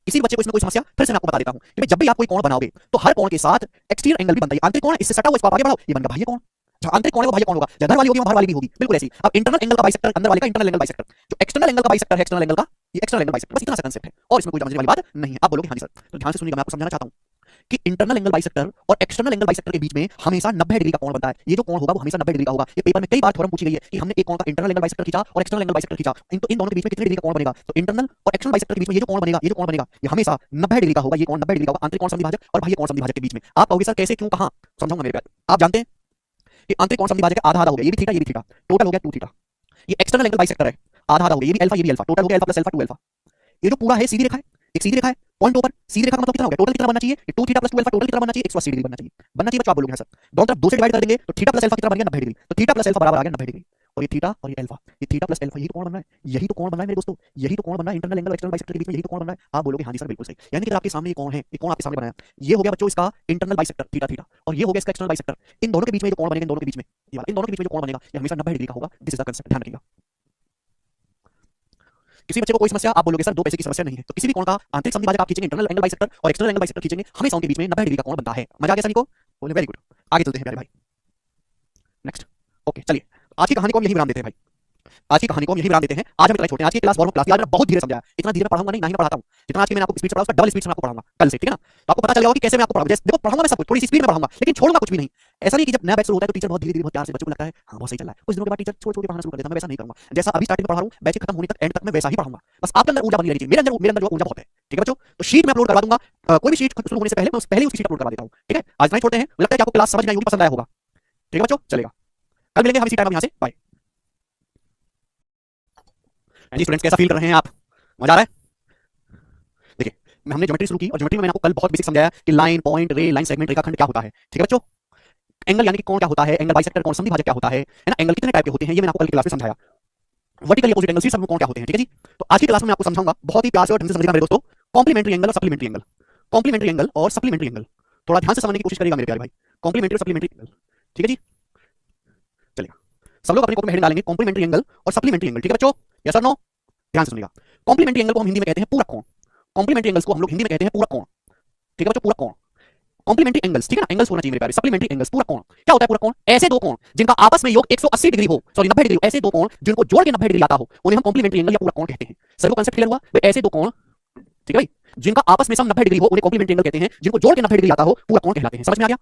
किसी बच्चे को इसमें कोई समस्या? फिर से मैं आपको बता देता हूं कि जब भी आप कोई कोण बनाओगे तो हर कोण के साथ एक्सटीरियर एंगल भी बनता है। आंतरिक कोण इससे सटा हुआ, इसको आप आगे बढ़ाओ, ये बन गया बाह्य कोण। जहां आंतरिक कोण है वो बाह्य कोण होगा, जहां अंदर वाली होगी वो बाहर वाली भी होगी, बिल्कुल ऐसी। अब इंटरनल एंगल का बाइसेक्टर, अंदर वाले का इंटरनल एंगल बाइसेक्टर, जो एक्सटर्नल एंगल का बाइसेक्टर है, एक्सटर्नल एंगल का, ये एक्सटर्नल एंगल बाइसेक्टर, बस इतना सा कांसेप्ट है और इसमें कोई समझने वाली बात नहीं है। आप बोलोगे हां जी सर। तो ध्यान से सुनिएगा, मैं आपको समझाना चाहता हूं कि इंटरनल एंगल बाइसेक्टर और एक्सटर्नल एंगल बाइसेक्टर के बीच में हमेशा 90 डिग्री का कोण बनता है। ये जो कोण होगा वो हमेशा 90 डिग्री का होगा। ये पेपर में कई बार थ्योरम पूछी गई है कि हमने एक कोण का इंटरनल एंगल बाइसेक्टर खींचा और एक्सटर्नल एंगल बाइसेक्टर खींचा, इन दोनों के बीच में कितने डिग्री का कोण बनेगा? तो इंटरनल और एक्सटर्नल बाइसेक्टर के बीच में ये जो कोण बनेगा ये हमेशा 90 डिग्री का होगा। ये कोण 90 डिग्री का होगा आंतरिक कोण समद्विभाजक और बाह्य कोण समद्विभाजक के बीच में। आप कहोगे सर कैसे, क्यों, कहां? समझाऊंगा मेरे प्यारे। आप जानते हैं कि आंतरिक कोण समद्विभाजक आधा आधा हो गया, ये भी थीटा ये भी थीटा, टोटल हो गया 2 थीटा। ये एक्सटर्नल एंगल बाइसेक्टर है, आधा आधा हो गया, ये भी अल्फा ये भी अल्फा, टोटल हो गया अल्फा प्लस अल्फा 2 अल्फा। ये जो पूरा है सीधी रेखा है, एक सीधी रेखा है, पॉइंट ऊपर सीधी रेखा का मतलब कितना हो गया? टोटल कितना बनना चाहिए? 2 थीटा प्लस 2 अल्फा टोटल कितना बनना चाहिए? 180 डिग्री बनना चाहिए। बच्चों आप बोलोगे सर दोनों तरफ 2 से डिवाइड कर देंगे तो थीटा प्लस अल्फा कितना बन गया? 90 डिग्री। तो थीटा प्लस अल्फा बराबर आ गया 90 डिग्री। और ये थीटा और ये अल्फा, ये थीटा प्लस अल्फा, यही तो कोण बन रहा है, यही तो कोण बन रहा है मेरे दोस्तों, यही तो कोण बन रहा है इंटरनल एंगल एक्सटर्नल बाइसेक्टर के बीच में, यही तो कोण बन रहा है। आप बोलोगे हां जी सर बिल्कुल सही। यानी कि आपके सामने ये कोण है, ये कोण आपके सामने बनाया, ये हो गया बच्चों इसका इंटरनल बाइसेक्टर थीटा थीटा, और ये हो गया इसका एक्सटर्नल बाइसेक्टर। इन दोनों के बीच में जो कोण बनेगा, इन दोनों के बीच में ये वाला, इन दोनों के बीच में जो कोण बनेगा ये हमेशा 90 डिग्री का होगा। दिस इज द कांसेप्ट, ध्यान रखिएगा। किसी बच्चे को कोई समस्या, आप बोलोगे सर 2 पैसे की समस्या नहीं है, तो किसी भी कोण का आंतरिक समद्विभाजक आप खींचेंगे, इंटरनल एंगल बाइसेक्टर और एक्सटर्नल एंगल बाइसेक्टर खींचेंगे, हमेशा उनके बीच में 90 डिग्री का कोण बनता है। मजा आ गया सभी को? बोले वेरी गुड। आगे चलते हैं प्यारे भाई, नेक्स्ट। ओके चलिए, आज की कहानी को हम यही विराम देते हैं भाई, आज की कहानी को हम यही विराम देते हैं। आज हम इतना छोड़ते हैं। आज की क्लास फॉर्म क्लास, आज मैंने बहुत धीरे समझाया, इतना धीरे मैं पढ़ाऊंगा नहीं, ना ही मैं पढ़ाता हूं। जितना आज की मैंने आपको स्पीड से पढ़ा उसका डबल स्पीड से मैं आपको पढ़ाऊंगा कल से, ठीक है ना? तो आपको पता चल जाएगा कि कैसे मैं आपको पढ़ाऊंगा। देखो पढ़ाऊंगा मैं सब कुछ, थोड़ी सी स्पीड में पढ़ाऊंगा, लेकिन छोड़ूंगा कुछ भी नहीं। ऐसा नहीं कि जब नया बैच शुरू होता है तो टीचर बहुत धीरे धीरे बहुत प्यार से बच्चों को लगता है हां बहुत सही चल रहा है, कुछ दिनों के बाद टीचर छोड़ छोड़ के पढ़ाना शुरू कर देता है। मैं वैसा नहीं करूंगा। जैसा अभी स्टार्टिंग में पढ़ा रहा हूं, बैच खत्म होने तक एंड तक मैं वैसा ही पढ़ाऊंगा। बस आपके अंदर ऊर्जा बनी रहनी चाहिए। मेरे अंदर जो ऊर्जा बहुत है, ठीक है बच्चों? तो शीट में अपलोड करवा दूंगा, कोई भी शीट शुरू होने से पहले मैं पहले उसकी शीट अपलोड करवा देता हूं, ठीक है? आज नहीं छोड़ते हैं, मुझे लगता है कि आपको क्लास समझ में आई होगी, पसंद आया होगा, ठीक है बच्चों? चलेगा, कल मिलेंगे हम इसी टाइम, यहां से बाय। जी स्टूडेंट्स कैसा फील कर रहे हैं आप? मजा आ रहा है? देखिए हमने ज्योमेट्री शुरू की और ज्योमेट्री में मैंने आपको कल बहुत बेसिक समझाया कि लाइन, पॉइंट, रे, लाइन, सेगमेंट, रेखाखंड क्या होता है, ठीक है बच्चों? एंगल यानी कि कोण क्या होता है, एंगल बाइसेक्टर, कोण समद्विभाजक क्या होता है ना? एंगल कितने टाइप के होते हैं ये मैंने आपको कल की क्लास में समझाया। वर्टिकली अपोजिट एंगल, सी सब में कोण क्या होते हैं, ठीक है जी? तो आज की क्लास में मैं आपको समझाऊंगा, बहुत ही प्यार से और ढंग से समझिएगा मेरे दोस्तों, कॉम्प्लीमेंट्री एंगल और सप्लीमेंट्री एंगल। कॉम्प्लीमेंट्री एंगल और सप्लीमेंट्री एंगल थोड़ा ध्यान से समझने की कोशिश करिएगा मेरे प्यारे भाई। कॉम्प्लीमेंट्री और सप्लीमेंट्री एंगल, ठीक है जी? चलिएगा, सब लोग अपने कॉपी में हेडिंग डालेंगे कॉम्प्लीमेंट्री एंगल और सप्लीमेंट्री एंगल, ठीक है बच्चों? यस और नो? ध्यान से सुनिएगा। कॉम्प्लीमेंट्री एंगल को हम हिंदी में कहते हैं पूरक कोण। कॉम्प्लीमेंट्री एंगल्स को हम लोग हिंदी में कहते हैं पूरक कोण, ठीक है बच्चों? पूरक कोण, कॉम्प्लीमेंट्री एंगल्स, ठीक है ना? एंगल्स होना चाहिए मेरे प्यारे। सप्लीमेंट्री एंगल्स, पूरक कोण क्या होता है? पूरक कोण ऐसे दो कोण जिनका आपस में योग 180 डिग्री हो, सॉरी 90 डिग्री, ऐसे दो कोण जिनको जोड़ के 90 डिग्री आता हो उन्हें हम कॉम्प्लीमेंट्री एंगल या पूरक कोण कहते हैं। सभी को कांसेप्ट क्लियर हुआ? ऐसे दो कोण, ठीक है भाई, जिनका आपस में सम 90 डिग्री हो उन्हें कॉम्प्लीमेंट्री एंगल कहते हैं, जिनको जोड़ के 90 डिग्री आता हो पूरक कोण कहलाते हैं। समझ में आ गया?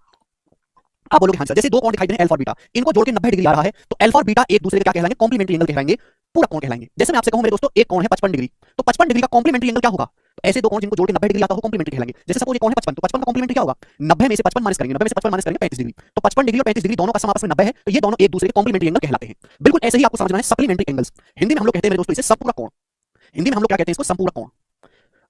आप बोलोगे हाँ सर, जैसे दो कोण दिखाई दे रहे हैं अल्फा और बीटा, इनको जोड़ के 90 डिग्री आ रहा है तो अल्फा और बीटा एक दूसरे के क्या कहलाएंगे? कॉम्प्लीमेंट्री एंगल कहलाएंगे, पूरक कोण कहलाएंगे। जैसे मैं आपसे कहूं मेरे दोस्तों एक कोण है 55 डिग्री, तो 55 डिग्री का कॉम्प्लीमेंट्री एंगल क्या होगा? तो ऐसे दो कोण जिनको जोड़ के 90 डिग्री आता हो कॉम्प्लीमेंट्री कहलाएंगे। जैसे सपोज ये कोण है 55, तो 55 का कॉम्प्लीमेंट्री क्या होगा? 90 में से 55 माइनस करेंगे, 90 में से 55 माइनस करेंगे 35 डिग्री, तो 55 डिग्री और 35 डिग्री दोनों का सम आपस में 90 है, तो ये दोनों एक दूसरे के कॉम्प्लीमेंट्री एंगल कहलाते हैं। बिल्कुल ऐसे ही आपको समझना है सप्लीमेंट्री एंगल्स। हिंदी में हम लोग कहते हैं मेरे दोस्तों इसे समपूरक कोण। हिंदी में हम लोग क्या कहते हैं इसको? समपूरक कोण।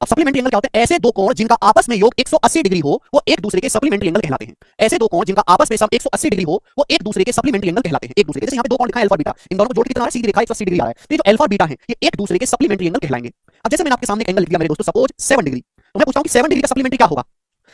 अब सप्लीमेंट्री एंगल क्या होते हैं? ऐसे दो कोण जिनका आपस में योग 180 डिग्री हो वो एक दूसरे के सप्लीमेंट्री एंगल कहलाते हैं। ऐसे दो कोण जिनका आपस में सम 180 डिग्री हो वो एक दूसरे के सप्लीमेंट्री एंगल कहलाते हैं। एक दूसरे के, जैसे यहाँ पे दो कोण लिखा है अल्फा बीटा, इन दोनों को जोड़ के कितना आ रहा है? सीधी रेखा 180 डिग्री आ रहा है, तो ये जो अल्फा बीटा है ये एक दूसरे के सप्लीमेंट्री एंगल कहलाएंगे। अब जैसे मैंने आपके सामने एंगल लिख दिया मेरे दोस्तों सपोज 7 डिग्री, तो मैं पूछता हूं कि 7 डिग्री का सप्लीमेंट्री क्या होगा?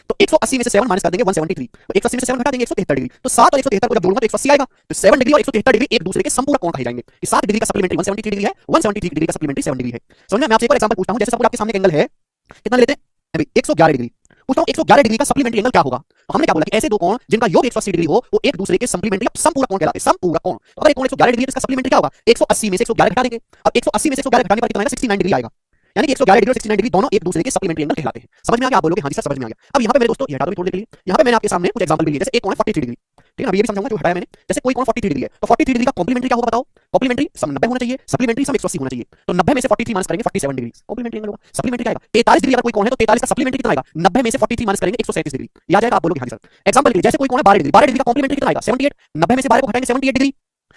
तो 180 में से 7 माइनस कर देंगे 173, तो 180 में से 7 घटा देंगे 173 डिग्री, तो 7 और 173 को जब जोड़ूंगा तो 180 आएगा। तो 7 डिग्री और 173 डिग्री एक दूसरे के संपूरक कोण कहे जाएंगे। कि 7 डिग्री का सप्लीमेंट्री 173 डिग्री है, 173 डिग्री का सप्लीमेंट्री 7 डिग्री है। समझ में? मैं आपसे एक और एग्जांपल पूछता हूं, जैसे सपोज आपके सामने एंगल है, कितना लेते हैं अभी? 111 डिग्री। पूछता हूं 111 डिग्री का सप्लीमेंट्री एंगल क्या होगा? तो हमने क्या बोला कि ऐसे दो कोण जिनका योग 180 डिग्री हो वो एक दूसरे के सप्लीमेंट्री या समपूरक कोण कहलाते हैं। समपूरक कोण, अगर एक कोण 111 डिग्री है तो इसका सप्लीमेंट्री क्या होगा? 180 में से 111 घटा देंगे। अब 180 में से 111 घटाने पर कितना आएगा? 69 डिग्री आएगा। यानी कि 111 डिग्री और 69 डिग्री दोनों एक दूसरे के सप्लीमेंट्री एंगल कहलाते हैं। समझ में आ गया? आप बोलोगे हाँ जी सर समझ में आ गया। अब यहाँ पे मेरे दोस्तों ये हटा दो थोड़ी देर के लिए, यहाँ पे मैंने आपके सामने कुछ एग्जांपल भी लिए, जैसे एक कोण है 43 डिग्री, ठीक है ना? ये भी समझाऊंगा जो हटाया मैंने। जैसे कोई कोण 43 डिग्री है तो 43 डिग्री का कॉम्प्लीमेंट्री क्या होगा बताओ? कॉम्प्लीमेंट्री सम 90 होना चाहिए, सप्लीमेंट्री सम 180 होना चाहिए। तो 90 में से 43 माइनस करेंगे 47 डिग्री, कॉम्प्लीमेंट्री एंगल होगा। सप्लीमेंट्री क्या आएगा? 43 डिग्री अगर कोई कोण है तो 43 का सप्लीमेंट्री कितना आएगा? 90 में से 43 माइनस करेंगे 137 डिग्री, ये आ जाएगा। आप बोलोगे हाँ जी सर। एग्जांपल के लिए जैसे कोई कोण है 12 डिग्री, 12 डिग्री का कॉम्प्लीमेंट्री कितना आएगा? 78, 90 में से 12 को घटाएंगे 78 डिग्री,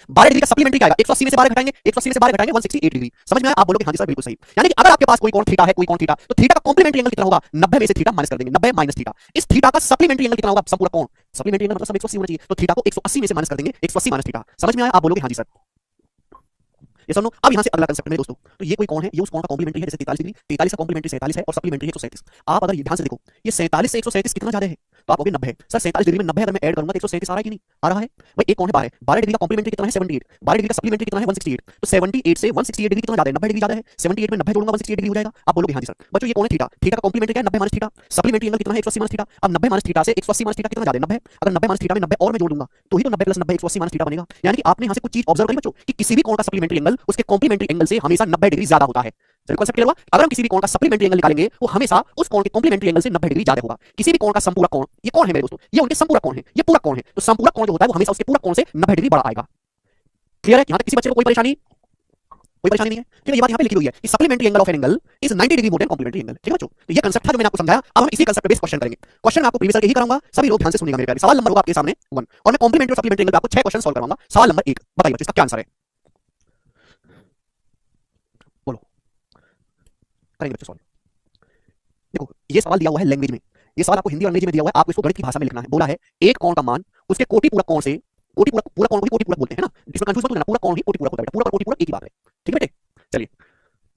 12 डिग्री का सप्लीमेंट्री क्या आएगा? 180 में से 12 घटाएंगे, 180 में से 12 घटाएंगे 168 डिग्री। समझ में आया? आप बोलोगे हाँ जी सर बिल्कुल सही। यानी कि अगर आपके पास कोई कोण थीटा है, कोई कोण थीटा, तो थीटा का कॉम्प्लीमेंट्री एंगल कितना होगा? 90 में से थीटा माइनस कर देंगे, 90 माइनस थीटा। इस थीटा का सप्लीमेंट्री एंगल कितना होगा? संपूर्ण कोण, सप्लीमेंट्री एंगल मतलब सब 180 होना चाहिए, तो थीटा को 180 में से माइनस कर देंगे, 180 माइनस थीटा। समझ में आया? आप बोलोगे हाँ जी सर। ये सुनो, अब यहां से अगला कांसेप्ट में दोस्तों, तो ये कोई कोण है, ये उस कोण का कॉम्प्लीमेंट्री है, जैसे 43 डिग्री, 43 का कॉम्प्लीमेंट्री 47 है और सप्लीमेंट्री 137। आप अगर ये ध्यान से देखो, ये 47 से 137 कितना ज्यादा है? तो आप कहोगे 90 है। सर 47 डिग्री में 90 अगर मैं ऐड करूंगा तो 137 आ रहा है कि नहीं आ रहा है? भाई एक कोण है 12, 12 डिग्री का कॉम्प्लीमेंट्री कितना है? 78, 12 डिग्री का सप्लीमेंट्री कितना है? 168। तो 78 से 168 डिग्री कितना ज्यादा है? 90 डिग्री ज्यादा है। 78 में 90 जोड़ूंगा 168 डिग्री हो जाएगा। आप बोलोगे हाँ जी सर। बच्चों ये कोण है थीटा, थीटा का कॉम्प्लीमेंट्री क्या है? 90 माइनस थीटा, सप्लीमेंट्री एंगल कितना है? 180 माइनस थीटा। अब 90 माइनस थीटा से 180 माइनस थीटा कितना ज्यादा है? 90। अगर 90 माइनस थीटा में 90 और मैं जोड़ दूंगा तो ही तो 90 प्लस 90 180 माइनस थीटा बनेगा। यानी कि आपने यहां से कुछ चीज ऑब्जर्व करी बच्चों कि किसी भी कोण का सप्लीमेंट्री एंगल उसके कॉम्प्लीमेंट्री एंगल से हमेशा 90 डिग्री ज्यादा होता है। चलिए कॉन्सेप्ट क्लियर हुआ। अगर हम किसी भी कोण का सप्लीमेंट्री एंगल निकालेंगे वो हमेशा उस कोण के कॉम्प्लीमेंट्री एंगल से 90 डिग्री ज्यादा होगा। किसी भी कोण का संपूरक कोण, ये कौन है मेरे दोस्तों, ये उनके संपूरक कोण है, ये पूरक कोण है। तो संपूरक कोण जो होता है वो हमेशा उसके पूरक कोण से 90 डिग्री बड़ा आएगा। क्लियर है? यहां तक किसी बच्चे को कोई परेशानी नहीं है? ठीक है, ये बात यहां पे लिखी हुई है कि supplementary angle of an angle is 90 degree more than complementary angle. ठीक है बच्चों, तो ये कांसेप्ट था जो मैंने आपको समझाया। अब हम इसी कांसेप्ट पे बेस क्वेश्चन करेंगे। क्वेश्चन मैं आपको प्रीवियस यही कराऊंगा, सभी लोग ध्यान से सुनिएगा मेरे प्यारे। सवाल नंबर होगा आपके सामने 1 और मैं कॉम्प्लीमेंट्री और सप्लीमेंट्री एंगल पे आपको 6 क्वेश्चन सॉल्व करवाऊंगा। सवाल नंबर 1 बताइए बच्चों इसका क्या आंसर है, बोलो। करेंगे बच्चों सॉल्व। देखो ये सवाल दिया हुआ है लैंग्वेज में, ये सवाल आपको हिंदी और अंग्रेजी में दिया हुआ है, आपको इसको गणित की भाषा में लिखना है। बोला है एक कोण का मान उसके कोटि पूरक कोण से, कोटि पूरक, पूरक कोण को भी कोटि पूरक बोलते हैं ना, इसमें कंफ्यूज मत होना, पूरक कोण ही कोटि पूरक होता है, पूरक और कोटि पूरक एक ही बात है। ठीक है बेटे, चलिए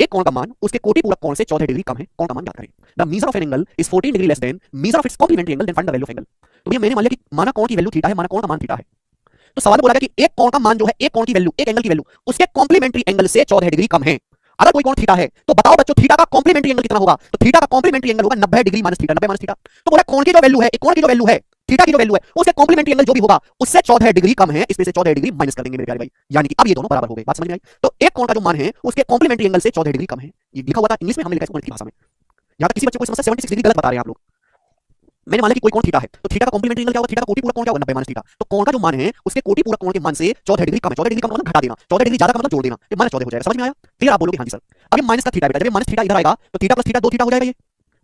एक कोण का मान उसके कोटि पूरक कोण से 14 डिग्री कम है, कोण का मान ज्ञात करें। The measure of an angle is 14 degree less than measure of its complementary angle, then find the value of angle. तो भैया मैंने मान लिया कि माना कोण की वैल्यू थीटा है, माना कोण का मान थीटा है। तो सवाल में बोला गया कि एक कोण का मान जो है, एक कोण की वैल्यू, एक एंगल की वैल्यू उसके कॉम्प्लीमेंट्री एंगल से 14 डिग्री कम है। अगर कोई कोण थीटा है तो बताओ बच्चों थीटा का कॉम्प्लीमेंट्री एंगल कितना होगा। तो थीटा का कॉम्प्लीमेंट्री एंगल होगा 90 degree minus theta, 90 minus theta. तो बोला कोण की जो वैल्यू है, एक कोण की जो वैल्यू है, थीटा की जो वैल्यू है, उसके कॉम्प्लीमेंट्री एंगल जो भी होगा उससे 14 डिग्री कम है, इसमें से 14 डिग्री माइनस कर देंगे मेरे प्यारे भाई, यानी कि अब ये दोनों बराबर हो गए। बात समझ में आई? तो एक कोण का जो मान है उसके कॉम्प्लीमेंट्री एंगल से 14 डिग्री कम है, ये लिखा हुआ था इंग्लिश में, हमने लिखा है गणित की भाषा में। यहां तक किसी बच्चे को समस्या 76 डिग्री गलत बता रहे हैं आप लोग। मैंने माना कि कोई कोण थीटा है तो थीटा का कॉम्प्लीमेंट्री एंगल क्या होगा, थीटा का कोटि पूरक कोण क्या होगा, 90 माइनस थीटा। तो कोण का जो मान है उसके कोटि पूरक कोण के मान से 14 डिग्री कम है। 14 डिग्री कम मतलब घटा देना, 14 डिग्री ज्यादा का मतलब जोड़ देना, ये माइनस 14 हो जाएगा। समझ में आया? फिर आप बोलोगे हां जी सर। अब ये माइनस का थीटा बेटा, जब ये माइनस थीटा इधर आएगा तो थीटा प्लस थीटा 2 थीटा हो जाएगा, ये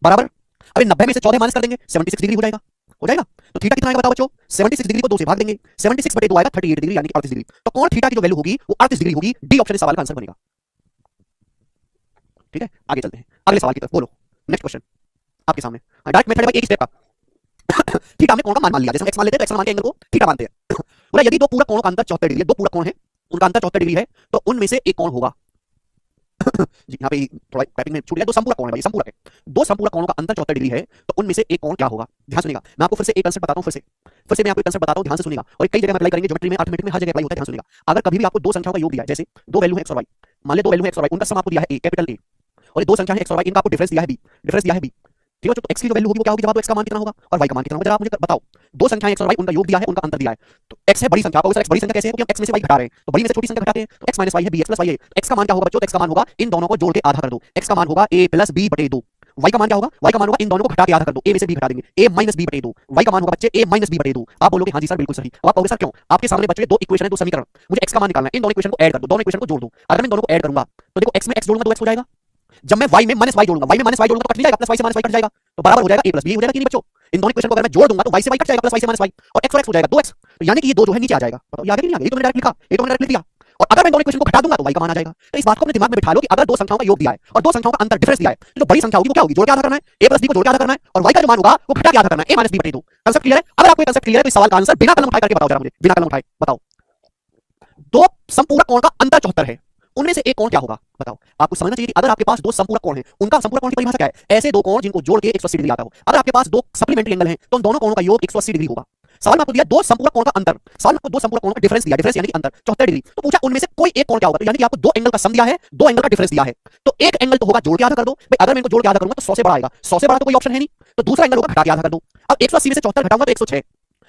बराबर। अब ये 90 में से 14 माइनस कर देंगे, 76 डिग्री हो जाएगा, हो जाएगा। तो थीटा कितना आएगा बताओ बच्चों, 76 डिग्री को 2 से भाग देंगे, 76 बटे 2 आएगा 38 डिग्री, यानी कि 38 डिग्री। तो कोण थीटा की जो वैल्यू होगी वो 38 डिग्री होगी। डी ऑप्शन इस सवाल का आंसर बनेगा। ठीक है, आगे चलते हैं अगले सवाल की तरफ। बोलो नेक्स्ट क्वेश्चन आपके सामने। डायरेक्ट मेथड है भाई, एक स्टेप का। थीटा हमने कोण का मान लेया, जैसे हम x मान लेते हैं, x मान के एंगल को थीटा मानते हैं। बोला यदि दो पूरक कोणों का अंतर 74 डिग्री है, दो पूरक कोण है उनका अंतर 74 डिग्री है, तो उनमें से एक कोण होगा जी यहाँ पे थोड़ा टाइपिंग में छूट गया, दो संपूरक कोण है भाई, संपूरक है, दो संपूरक कोणों का अंतर 74 डिग्री है, तो उनमें से एक कोण क्या होगा। ध्यान सुनिएगा, मैं आपको फिर से एक कांसेप्ट बताता हूं, फिर से मैं आपको एक कांसेप्ट बताता हूं, ध्यान से सुनिएगा। और कई जगह में अप्लाई करेंगे, ज्योमेट्री में, अर्थमेटिक में, हर जगह अप्लाई होता है, ध्यान सुनिएगा। अगर कभी भी आपको दो संख्याओं का योग दिया है, जैसे दो वैल्यू है x और y, मान ले दो वैल्यू है x और y, उनका सम आपको दिया है a, कैपिटल A, और ये दो संख्या है x और y, इनका आपको डिफरेंस दिया है b, डिफरेंस दिया है b। ठीक है, तो x की जो वैल्यू होगी वो क्या होगी, जब x का मान कितना होगा और y का मान कितना होगा, जरा आप मुझे बताओ। दो संख्याएं x और y, उनका योग दिया है, उनका अंतर दिया है, तो x है बड़ी संख्या, आप x बड़ी संख्या कैसे है, क्योंकि हम x में से y घटा रहे हैं, तो बड़ी में से छोटी संख्या घटाते हैं, तो x माइनस y है, bx प्लस y है। x का मान क्या होगा बच्चों, x का मान होगा इन दोनों को जोड़ के आधा कर दो, x का मान होगा a प्लस b बटे 2। y का मान क्या होगा, y का मान होगा इन दोनों को घटा के आधा कर दो, a में से b घटा देंगे, a माइनस b बटे 2। y का मान होगा बच्चे a माइनस b बटे 2। आप बोलोगे हाँ जी सर बिल्कुल सही। अब आप कहोगे सर क्यों, आपके सामने बच्चे दो इक्वेशन है, दो समीकरण, मुझे x का मान निकालना है, इन दोनों इक्वेशन को ऐड कर दो, दोनों इक्वेशन को जोड़ दो। अगर मैं दोनों को ऐड करूंगा तो देखो x में x जोड़ूंगा तो x हो जाएगा, जब मैं y में माइनस y जोड़ूंगा, y में माइनस y जोड़ूंगा तो कट नहीं जाएगा, प्लस y से माइनस y कट जाएगा, तो बराबर हो जाएगा a प्लस b हो जाएगा कि नहीं बच्चों। इन दोनों इक्वेशन को अगर मैं जोड़ दूंगा तो y से y कट जाएगा, प्लस y से माइनस y, और x हो जाएगा 2x, तो यानी कि ये दो जो है नीचे आ जाएगा। बताओ ये आ गया कि नहीं आ गया, ये तो मैंने डायरेक्ट लिखा, ये तो मैंने डायरेक्ट लिख दिया। और अगर मैं दोनों इक्वेशन को घटा दूंगा तो y का मान आ जाएगा। तो इस बात को अपने दिमाग में बिठा लो कि अगर दो संख्याओं का योग दिया है और दो संख्याओं का अंतर डिफरेंस दिया है, तो जो बड़ी संख्या होगी वो क्या होगी, जोड़ के आधा करना है, a प्लस b को जोड़ के आधा करना है, और y का जो मान होगा वो घटा के आधा करना है, a माइनस b बटे 2। कांसेप्ट क्लियर है? अगर आपको ये कांसेप्ट क्लियर है तो इस सवाल का आंसर बिना कलम उठाए करके बताओ जरा मुझे, बिना कलम उठाए बताओ। दो संपूरक कोण का अंतर 74 है, उनमें से एक कोण क्या होगा बताओ। आपको समझना चाहिए कि अगर आपके पास दो संपूरक कोण हैं, उनका संपूरक कोण की परिभाषा क्या है, ऐसे दो कोण जिनको जोड़ के 180 डिग्री आता हो। अगर आपके पास दो सप्लीमेंट्री एंगल हैं तो उन दोनों कोणों का योग 180 डिग्री होगा। सवाल में आपको दिया दो संपूरक कोण का अंतर, सवाल में आपको दो संपूरक कोण का डिफरेंस दिया, डिफरेंस यानी कि अंतर 74 डिग्री, तो पूछा उनमें से कोई एक कोण क्या होगा, तो यानी कि आपको दो एंगल का सम दिया है, दो एंगल का डिफरेंस दिया है, तो एक एंगल तो होगा जोड़ के आधा कर दो भाई। अगर मैं इनको जोड़ के आधा करूंगा तो 100 से बड़ा आएगा, 100 से बड़ा तो कोई ऑप्शन है नहीं, तो दूसरा एंगल होगा घटा के आधा कर दो। अब 180 में से 74 घटाऊंगा तो 106,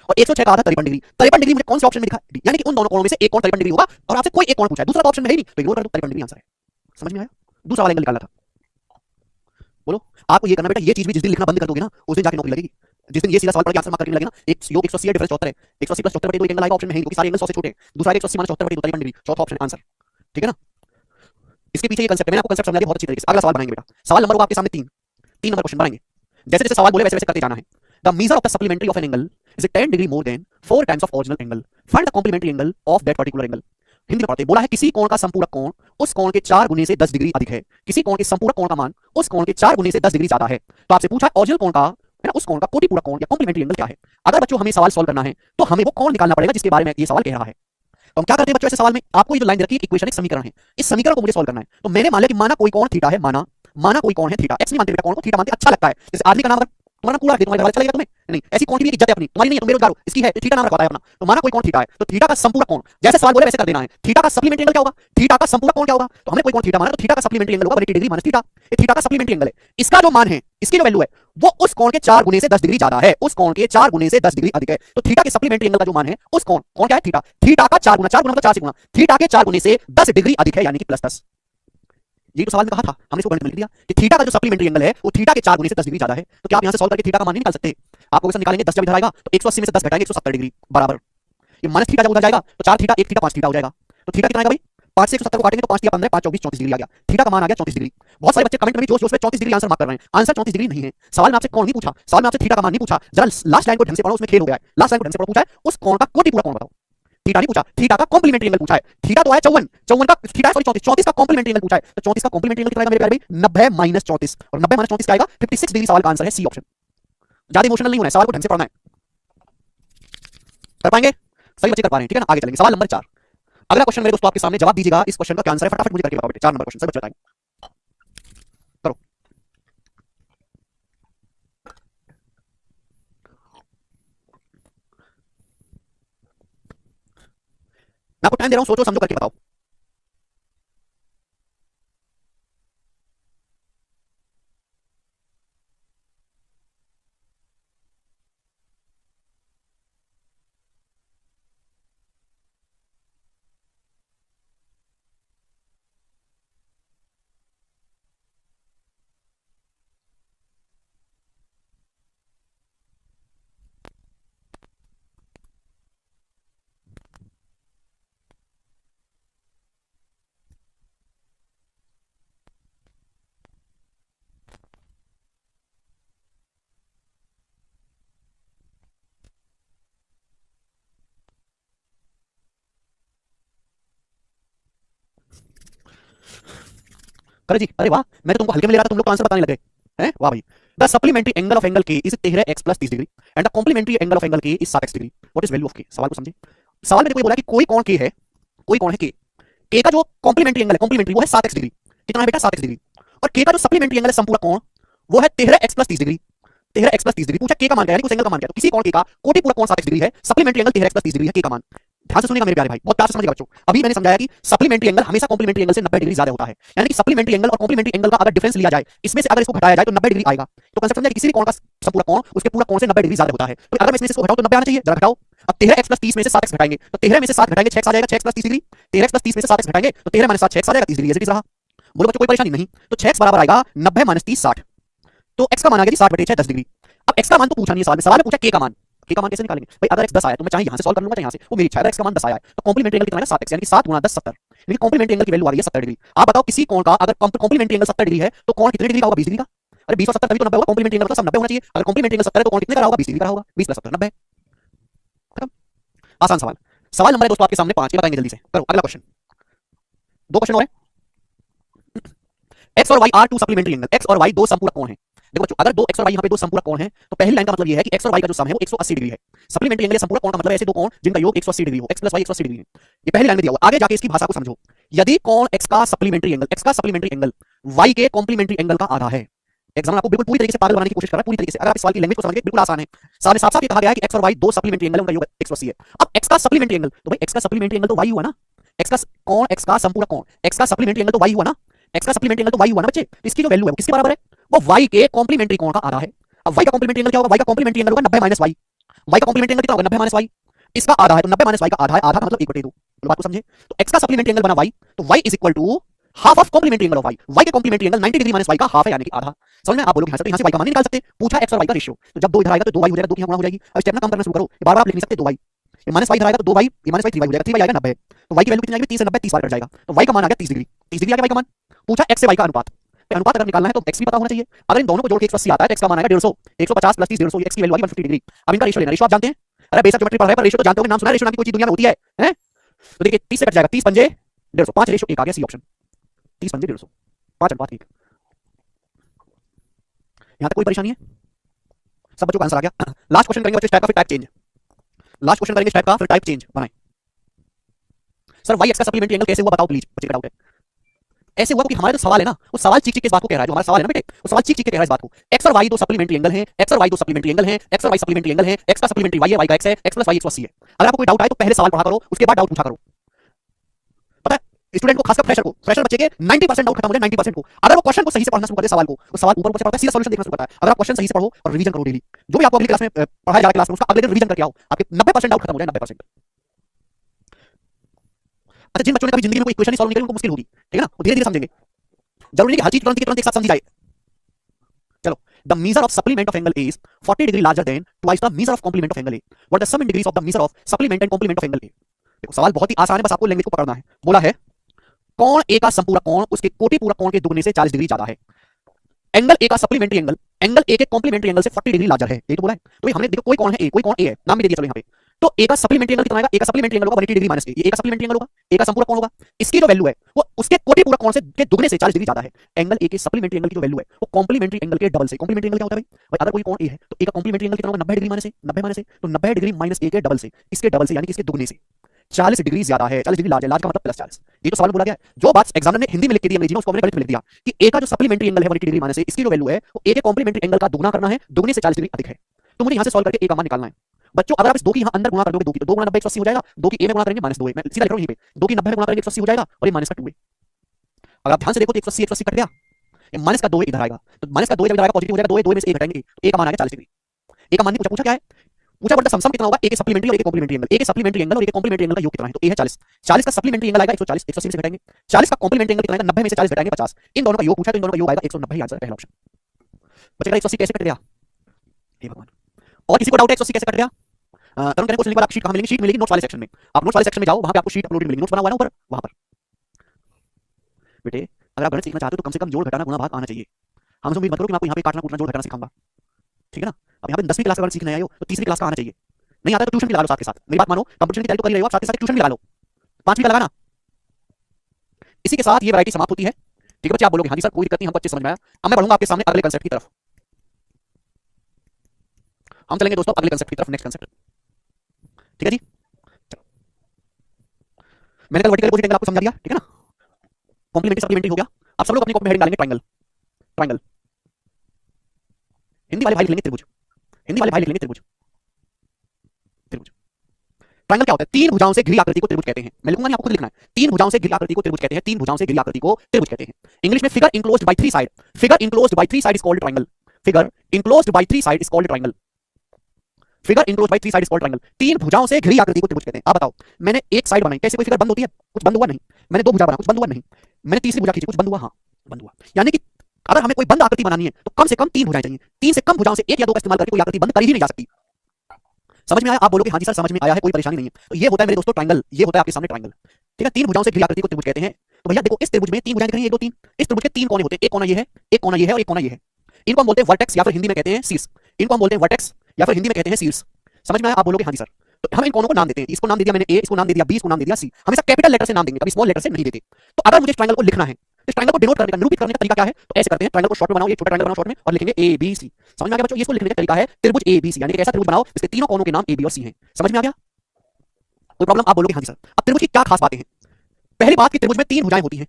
और 106 का आधा 53 डिग्री, 53 डिग्री मुझे कौन से ऑप्शन में दिखा, यानी कि उन दोनों कोणों में से एक कोण 53 डिग्री होगा, और आपसे कोई एक कोण पूछा है, दूसरा तो ऑप्शन में है नहीं, तो इग्नोर कर दो, 53 डिग्री आंसर है। समझ में आया? दूसरा वाला एंगल निकालना था। बोलो आपको ये करना बेटा, ये चीज भी जिस दिन लिखना बंद कर दोगे ना उस दिन जाके नौकरी लगेगी। जिस दिन ये सीधा सवाल पढ़ के आंसर मार्क करने लगेगा ना, एक योग 180 है, डिफरेंस 74 है, 180 प्लस 74 बटे 2 एक एंगल आएगा, ऑप्शन में है क्योंकि सारे एंगल 100 से छोटे हैं, दूसरा 180 माइनस 74 बटे 2 53 डिग्री, चौथा ऑप्शन आंसर। ठीक है ना, इसके पीछे ये कांसेप्ट है, मैंने आपको कांसेप्ट समझा दिया बहुत अच्छी तरीके से। अगला सवाल बनाएंगे बेटा, सवाल नंबर होगा आपके सामने 3 नंबर क्वेश्चन बनाएंगे, जैसे जैसे सवाल बोले वैसे वैसे करते जाना है। The measure of the supplementary of an angle is 10 degree more than 4 times of original angle, find the complementary angle of that particular angle. Hindi में पढ़ते, बोला है किसी कोण का संपूरक कोण उस कोण के 4 गुने से 10 डिग्री अधिक है, किसी कोण के संपूरक कोण का मान उस कोण के 4 गुने से 10 डिग्री ज्यादा है। तो आपसे पूछा ओरिजिनल कोण का है ना, उस कोण का कोटि पूरक कोण या कॉम्प्लीमेंट्री एंगल क्या है। अगर बच्चों हमें सवाल सॉल्व करना है तो हमें वो कोण निकालना पड़ेगा जिसके बारे में ये सवाल कह रहा है। तो हम क्या करते हैं बच्चों, ऐसे सवाल में आपको ये जो लाइन रखी है इक्वेशन एक समीकरण है, इस समीकरण को मुझे सॉल्व करना है। तो मैंने मान लिया कि माना कोई कोण थीटा है, माना कोई कोण है थीटा, एक्स नहीं मानते बेटा, कोण को थीटा मानते अच्छा लगता है, जैसे आदमी का नाम तुम्हारा पूरा तुम्हारे घर चलेगा तुम्हें नहीं, ऐसी कोण की भी इज्जत है अपनी, तुम्हारी नहीं है, तुम बेरोजगार हो, इसकी है, थीटा नाम रखवाता है अपना। तो माना कोई कोण थीटा है तो थीटा का संपूरक कोण, जैसे सवाल बोले वैसे कर देना है। थीटा का सप्लीमेंट्री एंगल क्या होगा, थीटा का संपूरक कोण क्या होगा, तो हमने कोई कोण थीटा माना तो थीटा का सप्लीमेंट्री एंगल होगा 80 डिग्री माइनस थीटा। ये थीटा का सप्लीमेंट्री एंगल है, इसका जो मान है, इसकी जो वैल्यू है वो उस कोण के 4 गुने से 10 डिग्री ज्यादा है, उस कोण के 4 गुने से 10 डिग्री अधिक है। तो थीटा के सप्लीमेंट्री एंगल का जो मान है उस कोण क्या है थीटा, थीटा का 4 गुना मतलब 4 से गुना, थीटा के 4 गुने से 10 डिग्री अधिक है, यानी कि +10। यही तो सवाल में कहा था, हमने इसको गणित में लिख दिया कि थीटा का जो सप्लीमेंट्री एंगल है वो थीटा के 4 गुने से 10 डिग्री ज्यादा है। तो क्या आप यहां से सॉल्व करके थीटा का मान नहीं निकाल सकते? आपको क्वेश्चन निकालेंगे 10 जब इधर आएगा तो 180 में से 10 घटाएंगे 170 डिग्री बराबर, ये माइनस थीटा जब उधर जाएगा तो 4 थीटा 1 थीटा 5 थीटा हो जाएगा। तो थीटा कितना आएगा भाई? 5 से 170 को काटेंगे तो 5 या 15 5 24 34 डिग्री आ गया। थीटा का मान आ गया 34 डिग्री। बहुत सारे बच्चे कमेंट में जोश जोश में 34 डिग्री आंसर मार्क कर रहे हैं। आंसर 34 डिग्री नहीं है। सवाल में आपसे कोण नहीं पूछा, सवाल में आपसे थीटा का मान नहीं पूछा। जरा लास्ट लाइन को ढंग से पढ़ो, उसमें खेल हो गया है। लास्ट लाइन को ढंग से पढ़ो, पूछा है उस कोण का कोटि पूरा कोण बताओ। थीटा नहीं पूछा, थीटा का कॉम्प्लीमेंट्री एंगल पूछा है। थीटा तो आया 54, 54 का थीटा सॉरी 34, 34 का कॉम्प्लीमेंट्री एंगल पूछा है। तो 34 का कॉम्प्लीमेंट्री एंगल कितना आएगा मेरे प्यारे भाई? 90 माइनस 34, और 90 माइनस 34 क्या आएगा? 56 डिग्री। सवाल का आंसर है सी ऑप्शन। ज्यादा इमोशनल नहीं होना है, सवाल को ढंग से पढ़ना है। कर पाएंगे? सही बच्चे कर पा रहे हैं, ठीक है ना? आगे चलेंगे। सवाल नंबर 4। अगला क्वेश्चन मेरे दोस्तों आपके सामने, जवाब दीजिएगा इस क्वेश्चन का क्या आंसर है, फटाफट मुझे करके बताओ बेटे। 4 नंबर क्वेश्चन, सब बच्चे बताएंगे। करो। मैं आपको टाइम दे रहा हूं, सोचो समझो करके बताओ। करे जी, अरे वाह, मैं तो तुमको हल्के में ले रहा था, तुम लोग तो आंसर बताने लगे हैं। वाह भाई। The supplementary angle of angle K is 13x + 30 degree and the complementary angle of angle K is 7x degree. What is value of K? सवाल को समझे। सवाल में देखो ये बोला कि कोई कोण के है, कोई कोण है के। के का जो कॉम्प्लीमेंट्री एंगल है, कॉम्प्लीमेंट्री वो है 7x डिग्री। कितना है बेटा? 7x degree. और के का जो सप्लीमेंट्री एंगल है संपूर्ण कोण, वो है 13x + 30 डिग्री। 13x + 30 degree. पूछा के का मान क्या है, यानी उस एंगल का मान क्या है। तो किसी कोण के का कोटि पूरा कोण 7x डिग्री है, सप्लीमेंट्री एंगल 13x + 30 डिग्री है, के का मान। ध्यान से सुनिएगा मेरे प्यारे भाई, बहुत प्यार से समझिएगा बच्चों। अभी मैंने समझाया कि सप्लीमेंट्री एंगल हमेशा कॉम्प्लीमेंट्री एंगल से 90 डिग्री ज्यादा होता है। यानी कि सप्लीमेंट्री एंगल और कॉम्प्लीमेंट्री एंगल का अगर डिफरेंस लिया जाए, इसमें से अगर इसको घटाया जाए तो 90 डिग्री आएगा। तो कंसेप्ट समझा कि किसी भी कोण का संपूर्ण कोण उसके पूरा कोण से 90 डिग्री ज्यादा होता है। तो अगर मैं इसमें से इसको घटाऊं तो 90 आना चाहिए। जरा घटाओ। अब 13x + 30 में से 7x घटाएंगे तो 13 में से 7 घटाएंगे 6x आ जाएगा, 6x + 30 डिग्री। 13x + 30 में से 7x घटाएंगे तो 13 - 7 6x आ जाएगा, 30 डिग्री। ऐसे रहा। बोलो बच्चों कोई परेशानी नहीं। तो 6x बराबर आएगा 90 - 30 60। तो x का मान आ गया 60/6 10 डिग्री। अब x का मान तो पूछा नहीं है सवाल में, सवाल में पूछा k का मान। k का मान कैसे निकालेंगे भाई? अगर x 10 आया तो मैं चाहे यहां से सॉल्व कर लूंगा चाहे यहां से, वो मेरी इच्छा है। अगर x का मान 10 आया तो कॉम्प्लीमेंट्री एंगल कितना आएगा? 7x, यानी कि 7 × 10 70। यानी कॉम्प्लीमेंट्री एंगल की वैल्यू आ रही है 70 डिग्री। आप बताओ किसी कोण का अगर कॉम्प्लीमेंट्री एंगल 70 डिग्री है तो कोण कितने डिग्री का होगा? 20 डिग्री का। अरे 20 और 70 तभी तो 90 होगा। कॉम्प्लीमेंट्री एंगल मतलब सब 90 होना चाहिए। अगर कॉम्प्लीमेंट्री एंगल 70 है तो कोण कितने का होगा? 20 डिग्री का होगा। 20 + 70 90। खत्म। आसान सवाल। सवाल नंबर है दोस्तों आपके सामने 5, ये बताएंगे जल्दी से। करो अगला क्वेश्चन। 2 क्वेश्चन और है। x और y are two supplementary angle. x और y दो समपूरक कोण हैं। देखो बच्चों, अगर दो x और y यहाँ पे दो समपूरक कोण हैं तो पहली लाइन का मतलब ये है कि x और y का जो सम है वो 180 डिग्री है। सप्लीमेंट्री एंगल समपूरक कोण का मतलब ऐसे दो कोण जिनका योग 180 डिग्री हो। x + y 180 डिग्री है। ये पहली लाइन में दिया हुआ। आगे जाके इसकी भाषा को समझो। यदि कोण x का सप्लीमेंट्री एंगल y के कॉम्प्लीमेंट्री एंगल का आधा है। एग्जाम आपको बिल्कुल पूरी तरीके से पागल बनाने की कोशिश कर रहा है, पूरी तरीके से। अगर आप इस सवाल की लैंग्वेज को समझ गए बिल्कुल आसान है। सामने साफ-साफ ये कहा गया है कि x और y दो सप्लीमेंट्री एंगल है, उनका योग 180 है। अब x का सप्लीमेंट्री एंगल, तो भाई x का सप्लीमेंट्री एंगल तो y हुआ ना। x का कोण, x का संपूरक कोण, x का सप्लीमेंट्री एंगल तो y हुआ ना। x का सप्लीमेंट्री एंगल तो y हुआ ना बच्चे। इसकी जो वैल्यू है वो किसके बराबर है? वो y के कॉम्प्लीमेंट्री कोण का आधा है। अब y का कॉम्प्लीमेंट्री एंगल क्या होगा? y का कॉम्प्लीमेंट्री एंगल होगा 90 - y। y का कॉम्प्लीमेंट्री एंगल कितना होगा? 90 - y। इसका आधा है तो 90 - y का आधा है। आधा का मतलब 1/2। बात को समझे। तो x का सप्लीमेंट्री एंगल बना y, तो y = half of complementary angle of y। y के कॉम्प्लीमेंट्री एंगल 90 डिग्री - y का हाफ है, यानी कि आधा। समझ में? आप बोलोगे यहां से y का मान नहीं निकाल सकते। पूछा x और y का रेशियो, तो जब 2 इधर आएगा तो 2y हो जाएगा, 2 की गुणा हो जाएगी। अब स्टेप ना कम करना शुरू करो। बार-बार आप लिख नहीं सकते 2y। ये -y इधर आएगा तो 2y, ये -y 3y हो जाएगा, 3y आएगा 90। तो y की वैल्यू कितनी आएगी? 30 से 90 30 बार कट जाएगा। तो y का मान आ गया 30 डिग्री। 30 डिग्री आ गया y का मान। पूछा x से y का अनुपात। तो अनुपात अगर निकालना है तो x भी पता होना चाहिए। अगर इन दोनों को जोड़ के 180 आता है तो x का मान आएगा 150। 150 + 30 150, ये x की वैल्यू आ गई 150 डिग्री। अब इनका रेशियो लेना। रेशियो आप जानते हैं? अरे बेसिक ज्योमेट्री पढ़ रहे हैं पर रेशियो तो जानते होंगे, नाम सुना है रेशियो नाम की कोई चीज दुनिया में होती है, हैं? तो देखिए 30 से कट जाएगा, 30 × 5 150, 5 रेशियो 1 आ गया, सी ऑप्शन। 30 × 5 150, 5 अनुपात 1। यहां तक कोई परेशानी है? सब बच्चों का आंसर आ गया। लास्ट क्वेश्चन करेंगे बच्चों, टाइप का, फिर टाइप चेंज। लास्ट क्वेश्चन करेंगे टाइप का, फिर टाइप चेंज बनाएं। सर y x का सप्लीमेंट्री एंगल कैसे हुआ बताओ प्लीज। बच्चे का डाउट है। ऐसे हुआ क्योंकि हमारा जो सवाल है ना, वो सवाल चीख चीख के इस बात को कह रहा है। जो हमारा सवाल है ना बेटे, वो सवाल चीख चीख के कह रहा है इस बात को। x और y दो सप्लीमेंट्री एंगल हैं, x और y दो सप्लीमेंट्री एंगल हैं, x और y सप्लीमेंट्री एंगल हैं, x का सप्लीमेंट्री y है, y का x है, x + y 180 है। अगर आपको कोई डाउट आए तो पहले सवाल पढ़ा करो, उसके बाद डाउट पूछा करो। पता है स्टूडेंट को, खासकर फ्रेशर बच्चे के 90% डाउट खत्म हो जाए, 90% को। अगर वो क्वेश्चन को सही से पढ़ना शुरू कर दे, सवाल को, तो सवाल ऊपर ऊपर से पढ़ता है, सीधा सॉल्यूशन देखना शुरू करता है। अगर आप क्वेश्चन सही से पढ़ो और रिवीजन करो डेली, जो भी आपको अगली क्लास में पढ़ाया जा रहा है क्लास में, उसका अगले दिन रिवीजन करके आओ, आपके 90% डाउट खत्म हो जाए, 90%। अच्छा, जिन बच्चों ने कभी जिंदगी में कोई इक्वेशन ही सॉल्व नहीं करी उनको मुश्किल होगी, ठीक है ना? वो धीरे धीरे समझेंगे। जरूरी नहीं कि हर चीज तुरंत की तुरंत एक साथ समझी जाए। चलो, the measure of supplement of angle A is 40 degree larger than twice the measure of complement of angle A. What the sum in degrees of the measure of supplement and complement of angle A. देखो सवाल बहुत ही आसान है, बस आपको language को पकड़ना है। बोला है कोण ए का संपूरक कोण उसके कोटि पूरक कोण के दुगने से 40 डिग्री ज्यादा है। एंगल ए का सप्लीमेंट्री एंगल एंगल ए के कॉम्प्लीमेंट्री एंगल से 40 डिग्री लार्जर है, ये तो बोला है। तो हमने देखो कोई कोण है ए, कोई कोण ए है, नाम भी दे दिया। चलो यहाँ पे तो ए का सप्लीमेंट्री एंगल कितना आएगा, ए का सप्लीमेंट्री एंगल होगा 180 डिग्री माइनस ए, ये ए का सप्लीमेंट्री एंगल होगा, ए का संपूरक कोण होगा, इसकी जो वैल्यू है वो उसके कोटि पूरक कोण से के दुगने से 40 डिग्री ज्यादा है। एंगल ए के सप्लीमेंट्री एंगल की जो वैल्यू है वो कॉम्प्लीमेंट्री एंगल के डबल से। कॉम्प्लीमेंट्री एंगल क्या होता है भाई, अगर कोई कोण ए है तो ए का कॉम्प्लीमेंट्री एंगल कितना होगा 90 डिग्री माइनस ए, 90 माइनस ए तो 90 डिग्री माइनस ए के डबल से, इसके डबल से यानी कि इसके दुगने से 40 डिग्री ज्यादा है, 40 डिग्री लार्ज है, लार्ज का मतलब प्लस 40। ये तो सवाल में बोला गया है। जो बात एग्जामिनर ने हिंदी में लिख के दी अंग्रेजी में उसको हमने गलत में लिख दिया कि ए का जो सप्लीमेंट्री एंगल है 180 डिग्री माइनस है, इसकी जो वैल्यू है वो ए के कॉम्प्लीमेंट्री एंगल का दुगना करना है, दुगने से 40 डिग्री अधिक है। तो मुझे यहां से सॉल्व करके ए का मान निकालना है। बच्चों अगर आप इस दो की यहां अंदर गुणा कर दोगे, दो की तो 2 गुणा 90 180 हो जाएगा, दो की ए में गुणा करेंगे -2 मैं सीधा लिख रहा हूं यहीं पे, दो की 90 में गुणा करेंगे 180 हो जाएगा और ये माइनस का 2 है। अगर आप ध्यान से देखो तो 180 180 कट गया, ये माइनस का 2 इधर आएगा, तो माइनस का 2 जब इधर आएगा पॉजिटिव हो जाएगा, 2 में से 1 घटाएंगे तो ए का मान आएगा 40 डिग्री। ए का मान नहीं पूछा क्या है, पूछा बोलता सम कितना होगा ए के सप्लीमेंट्री और ए के कॉम्प्लीमेंट्री एंगल, ए के सप्लीमेंट्री एंगल और ए के कॉम्प्लीमेंट्री एंगल का योग कितना है, तो ए है 40, 40 का सप्लीमेंट्री एंगल आएगा 140, 180 में से घटाएंगे, 40 का कॉम्प्लीमेंट्री एंगल कितना आएगा 90 में से 40 घटाएंगे 50, इन दोनों का योग पूछा तो इन दोनों का योग आएगा 190, आंसर पहला ऑप्शन। बचेगा 180 कैसे कट गया, हे भगवान। और किसी को डाउट है 180 कैसे कट गया, तरुण कहने को लिखने के बाद आपको शीट कहां मिलेंगी, शीट मिलेगी नोट्स वाले सेक्शन में। आप नोट्स वाले सेक्शन में जाओ, वहां पे आपको शीट अपलोडेड मिलेगी, नोट्स बना हुआ है ना ऊपर वहां पर। बेटे अगर आप गणित सीखना चाहते हो तो कम से कम जोड़ घटाना गुणा भाग आना चाहिए। हमसे उम्मीद मत करो कि मैं आपको यहाँ पे काटना कूटना जोड़ घटाना सिखाऊंगा, ठीक है ना। अब यहाँ पे 10वीं क्लास का गणित सीखने आए हो तो तीसरी क्लास का आना चाहिए, नहीं आता तो ट्यूशन भी लगा लो साथ के साथ। मेरी बात मानो, कंपटीशन की तैयारी तो कर ही रहे हो आप, साथ के साथ ट्यूशन भी लगा लो, 5वीं का लगाना। इसी के साथ ये वैरायटी समाप्त होती है, ठीक है बच्चे। आप बोलोगे हाँ जी सर कोई दिक्कत नहीं, हमको अच्छे समझ में आया। अब मैं बढ़ूंगा आपके सामने अगले कंसेप्ट की तरफ, हम चलेंगे दोस्तों अगले कंसेप्ट की तरफ, नेक्स्ट कंसेप्ट, ठीक है जी। मैंने कल वर्टिकल अपोजिट एंगल आपको समझा दिया, ठीक है ना। कॉम्प्लीमेंट्री सप्लीमेंट्री हो गया। अब सब लोग अपनी कॉपी में हेडिंग डालेंगे ट्रायंगल, ट्रायंगल। हिंदी वाले भाई लिख लेंगे त्रिभुज, हिंदी वाले भाई लिख लेंगे त्रिभुज, त्रिभुज। ट्रायंगल क्या होता है, तीन भुजाओं से घिरी आकृति को त्रिभुज कहते हैं। मैं लिखूंगा नहीं, आपको खुद लिखना है। तीन भुजाओं से घिरी आकृति को त्रिभुज कहते हैं, तीन भुजाओं से घिरी आकृति को त्रिभुज कहते हैं। इंग्लिश में figure enclosed bye 3 side, figure enclosed bye 3 side is called triangle, figure enclosed bye 3 side is called triangle, figure enclosed bye 3 side is called triangle. तीन भुजाओं से घिरी आकृति को त्रिभुज कहते हैं। आप बताओ, मैंने एक साइड बनाई, कैसे कोई फिगर बंद होती है, कुछ बंद हुआ नहीं। मैंने दो भुजा बनाई, कुछ बंद हुआ नहीं। मैंने तीसरी भुजा खींची, कुछ बंद हुआ, हाँ बंद हुआ। यानी कि अगर हमें कोई बंद आकृति बनानी है तो कम से कम 3 भुजाएं चाहिए, 3 से कम भुजाओं से एक या दो का इस्तेमाल करके कोई आकृति बंद करी ही नहीं जा सकती। समझ में आया, आप बोलोगे हाँ जी सर समझ में आया है, कोई परेशानी नहीं है। तो ये होता है मेरे दोस्तों ट्रायंगल, ये होता है आपके सामने ट्रायंगल, ठीक है। तीन भुजाओं से घिरी आकृति को त्रिभुज कहते हैं। तो भैया देखो इस त्रिभुज में 3 भुजाएं दिख रही हैं, 1 2 3, इस त्रिभुज के 3 कोने होते हैं, एक कोना ये है, एक कोना ये है और एक कोना ये है। इनको हम बोलते हैं वर्टेक्स या फिर हिंदी में कहते हैं शीर्ष, इनको हम बोलते हैं वर्टेक्स या फिर हिंदी में कहते हैं शीर्ष। समझ में आया, आप बोलोगे हाँ जी सर। तो हम इन कोनों को नाम देते हैं, इसको नाम दे दिया मैंने ए, इसको नाम दे दिया बी, इसको नाम दे दिया सी। हमेशा कैपिटल लेटर से नाम देंगे, कभी स्मॉल लेटर से नहीं देते। तो अगर मुझे ट्रायंगल को लिखना है, इस ट्रायंगल को डिनोट करने का, निरूपित करने का तरीका क्या है, तो ऐसे करते हैं। ट्रायंगल को शॉर्ट में बनाओ, ये छोटा ट्रायंगल बनाओ शॉर्ट में और लिखेंगे ए बी सी। समझ में आ गया बच्चों, इसको लिखने का तरीका है त्रिभुज ए बी सी, यानी कि ऐसा त्रिभुज बनाओ जिसके तीनों कोनों के नाम ए बी और सी हैं। समझ में आ गया, कोई प्रॉब्लम, आप बोलोगे हाँ जी सर। अब त्रिभुज की क्या खास बातें हैं। पहली बात कि त्रिभुज में 3 भुजाएं होती हैं,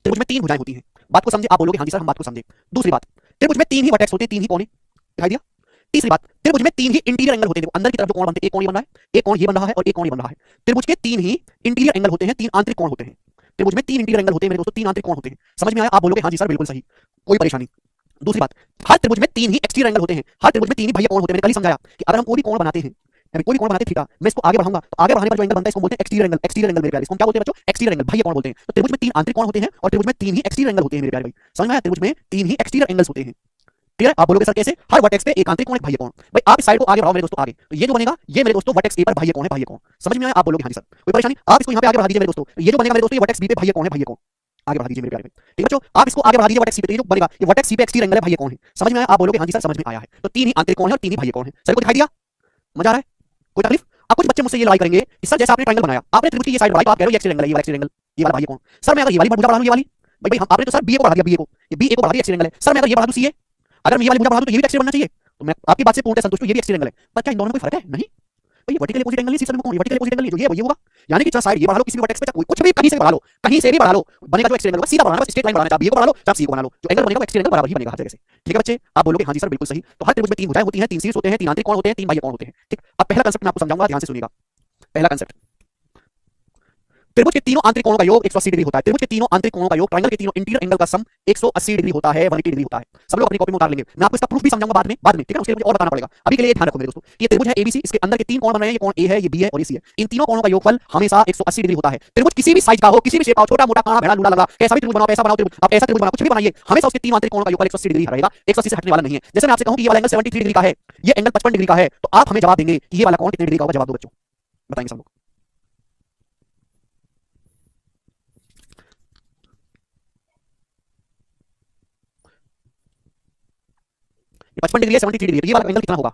त्रिभुज में 3 भुजाएं होती हैं। बात को समझे, आप बोलोगे हाँ जी सर हम बात को समझे। दूसरी बात, त्रिभुज में 3 ही वर्टेक्स होते हैं, 3 ही कोने, दिखाई दिया। तीसरी बात, त्रिभुज में 3 ही इंटीरियर एंगल होते हैं, अंदर की तरफ जो कोण बनते हैं, एक कोण ये बन रहा है, एक कोण ये बन रहा है और एक कोण ये बन रहा है। त्रिभुज के 3 ही इंटीरियर एंगल होते हैं, 3 आंतरिक कोण होते हैं। त्रिभुज में 3 इंटीरियर एंगल होते हैं मेरे दोस्तों, 3 आंतरिक कोण होते हैं। समझ में आया, आप बोलोगे हाँ जी सर बिल्कुल सही, कोई परेशानी। दूसरी बात, हर त्रिभुज में 3 ही एक्सटीरियर एंगल होते हैं, हर त्रिभुज में 3 ही बाह्य कोण होते हैं। मैंने कल ही समझाया कि अगर हम कोई भी कोण बनाते हैं, कोई भी कोण बनाते थीटा, मैं इसको आगे बढ़ाऊंगा तो आगे बढ़ाने पर जो एंगल बनता है इसको बोलते हैं एक्सटीरियर एंगल, एक्सटीरियर एंगल मेरे प्यारे। इसको क्या बोलते हैं बच्चों, एक्सटीरियर एंगल, बाह्य कोण बोलते हैं। तो त्रिभुज में 3 आंतरिक कोण होते हैं और त्रिभुज में 3 ही एक्सटीरियर एंगल होते हैं मेरे प्यारे भाई। समझ में आया, त्रिभुज में 3 ही एक्सटीरियर एंगल्स होते हैं। क्लियर है, आप बोलोगे सर कैसे, हर वर्टेक्स पे एक आंतरिक कोण एक बाह्य कोण। भाई आप इस साइड को आगे बढ़ाओ मेरे दोस्तों, आगे तो ये जो बनेगा ये मेरे दोस्तों वर्टेक्स ए पर बाह्य कोण है, बाह्य कोण। समझ में आया, आप बोलोगे हाँ जी सर, कोई परेशानी। आप इसको यहाँ पे आगे बढ़ा दीजिए मेरे दोस्तों, ये जो बनेगा मेरे दोस्तों ये वर्टेक्स बी पे बाह्य कोण है, बाह्य कोण। आगे बढ़ा दीजिए मेरे प्यारे, ठीक है बच्चों, आप इसको आगे बढ़ा दीजिए वर्टेक्स सी पे, ये जो बनेगा ये वर्टेक्स सी पे एक्सटीरियर एंगल है, बाह्य कोण है। समझ में आया, आप बोलोगे हाँ जी सर समझ में आया है। तो 3 ही आंतरिक कोण है और 3 ही बाह्य कोण है। सर को दिखाई दिया, मजा आ रहा है, कोई तकलीफ। अब कुछ बच्चे मुझसे ये लड़ाई करेंगे कि सर जैसे आपने ट्रायंगल बनाया, आपने त्रिभुज की ये साइड बढ़ाई तो आप कह रहे हो ये एक्सटीरियर एंगल है, ये वाला एक्सटीरियर एंगल, ये वाला बाह्य कोण। सर मैं अगर ये वाली भुजा बढ़ा लूं, ये वाली, भाई हम आपने तो सर बी को बढ़ा दिया, बी को, ये बी को बढ़ा दिया एक्सटीरियर एंगल है। सर मैं अगर ये बढ़ा दूं सी, अगर मैं ये वाली भुजा बढ़ा दूं तो ये भी एक्सटीरियर बनना चाहिए। तो मैं आपकी बात से पूर्ण संतुष्ट हूं, ये भी एक्सटीरियर एंगल है। बच्चा इन दोनों में कोई फर्क है नहीं भाई, वर्टिकल अपोजिट एंगल नहीं, सी में कौन वर्टिकल अपोजिट एंगल जो ये होगा। यानी कि चाहे साइड ये बढ़ा लो किसी भी वर्टेक्स पे, कुछ भी कहीं से बढ़ा लो, कहीं से भी बढ़ा लो, बनेगा जो एक्सटीरियर एंगल होगा, सीधा बढ़ाना, बस स्ट्रेट लाइन बढ़ाना, चाहे बी को बढ़ा लो चाहे सी को बना लो, जो एंगल बनेगा वो एक्सटीरियर एंगल बराबर ही बनेगा हर जगह से। ठीक है बच्चे, आप बोलोगे हाँ जी सर बिल्कुल सही। तो हर त्रिभुज में 3 भुजाएं होती हैं, 3 शीर्ष होते हैं, 3 आंतरिक कोण होते हैं, 3 बाह्य कोण होते हैं। ठीक, अब पहला कांसेप्ट मैं आपको समझाऊंगा, ध्यान से सुनिएगा। पहला कांसेप्ट, त्रिभुज के तीनों आंतरिक कोणों का योग 180 डिग्री होता है। त्रिभुज के तीनों आंतरिक कोणों का योग, ट्रायंगल के तीनों इंटीरियर एंगल का सम 180 डिग्री होता है, 180 डिग्री होता है। सब लोग अपनी कॉपी में उतार लेंगे, मैं आपको इसका प्रूफ भी समझाऊंगा बाद में, ठीक है। उसके लिए मुझे और बताना पड़ेगा, अभी के लिए ध्यान रखो मेरे दोस्तों। ये त्रिभुज है एबीसी, इसके अंदर के तीन कोण बन रहे हैं, ये कोण ए है, ये बी है और ये सी है। इन तीनों कोणों का योगफल हमेशा 180 डिग्री होता है। त्रिभुज किसी भी साइज का हो, किसी भी शेप का हो, छोटा मोटा काना भेड़ा लूला लगा, कैसा भी त्रिभुज बनाओ, कैसा बनाओ त्रिभुज, आप ऐसा त्रिभुज बनाओ, कुछ भी बनाइए, हमेशा उसके तीन आंतरिक कोणों का योगफल 180 डिग्री रहेगा, 180 से हटने वाला नहीं है। जैसे मैं आपसे कहूं कि ये वाला एंगल 73 डिग्री का है, ये एंगल 55 डिग्री का है, तो आप हमें जवाब देंगे कि ये वाला कोण कितने डिग्री का होगा। जवाब दो बच्चों, बताएंगे सब लोग। ये 55 डिग्री है, 73 डिग्री, ये वाला एंगल कितना होगा?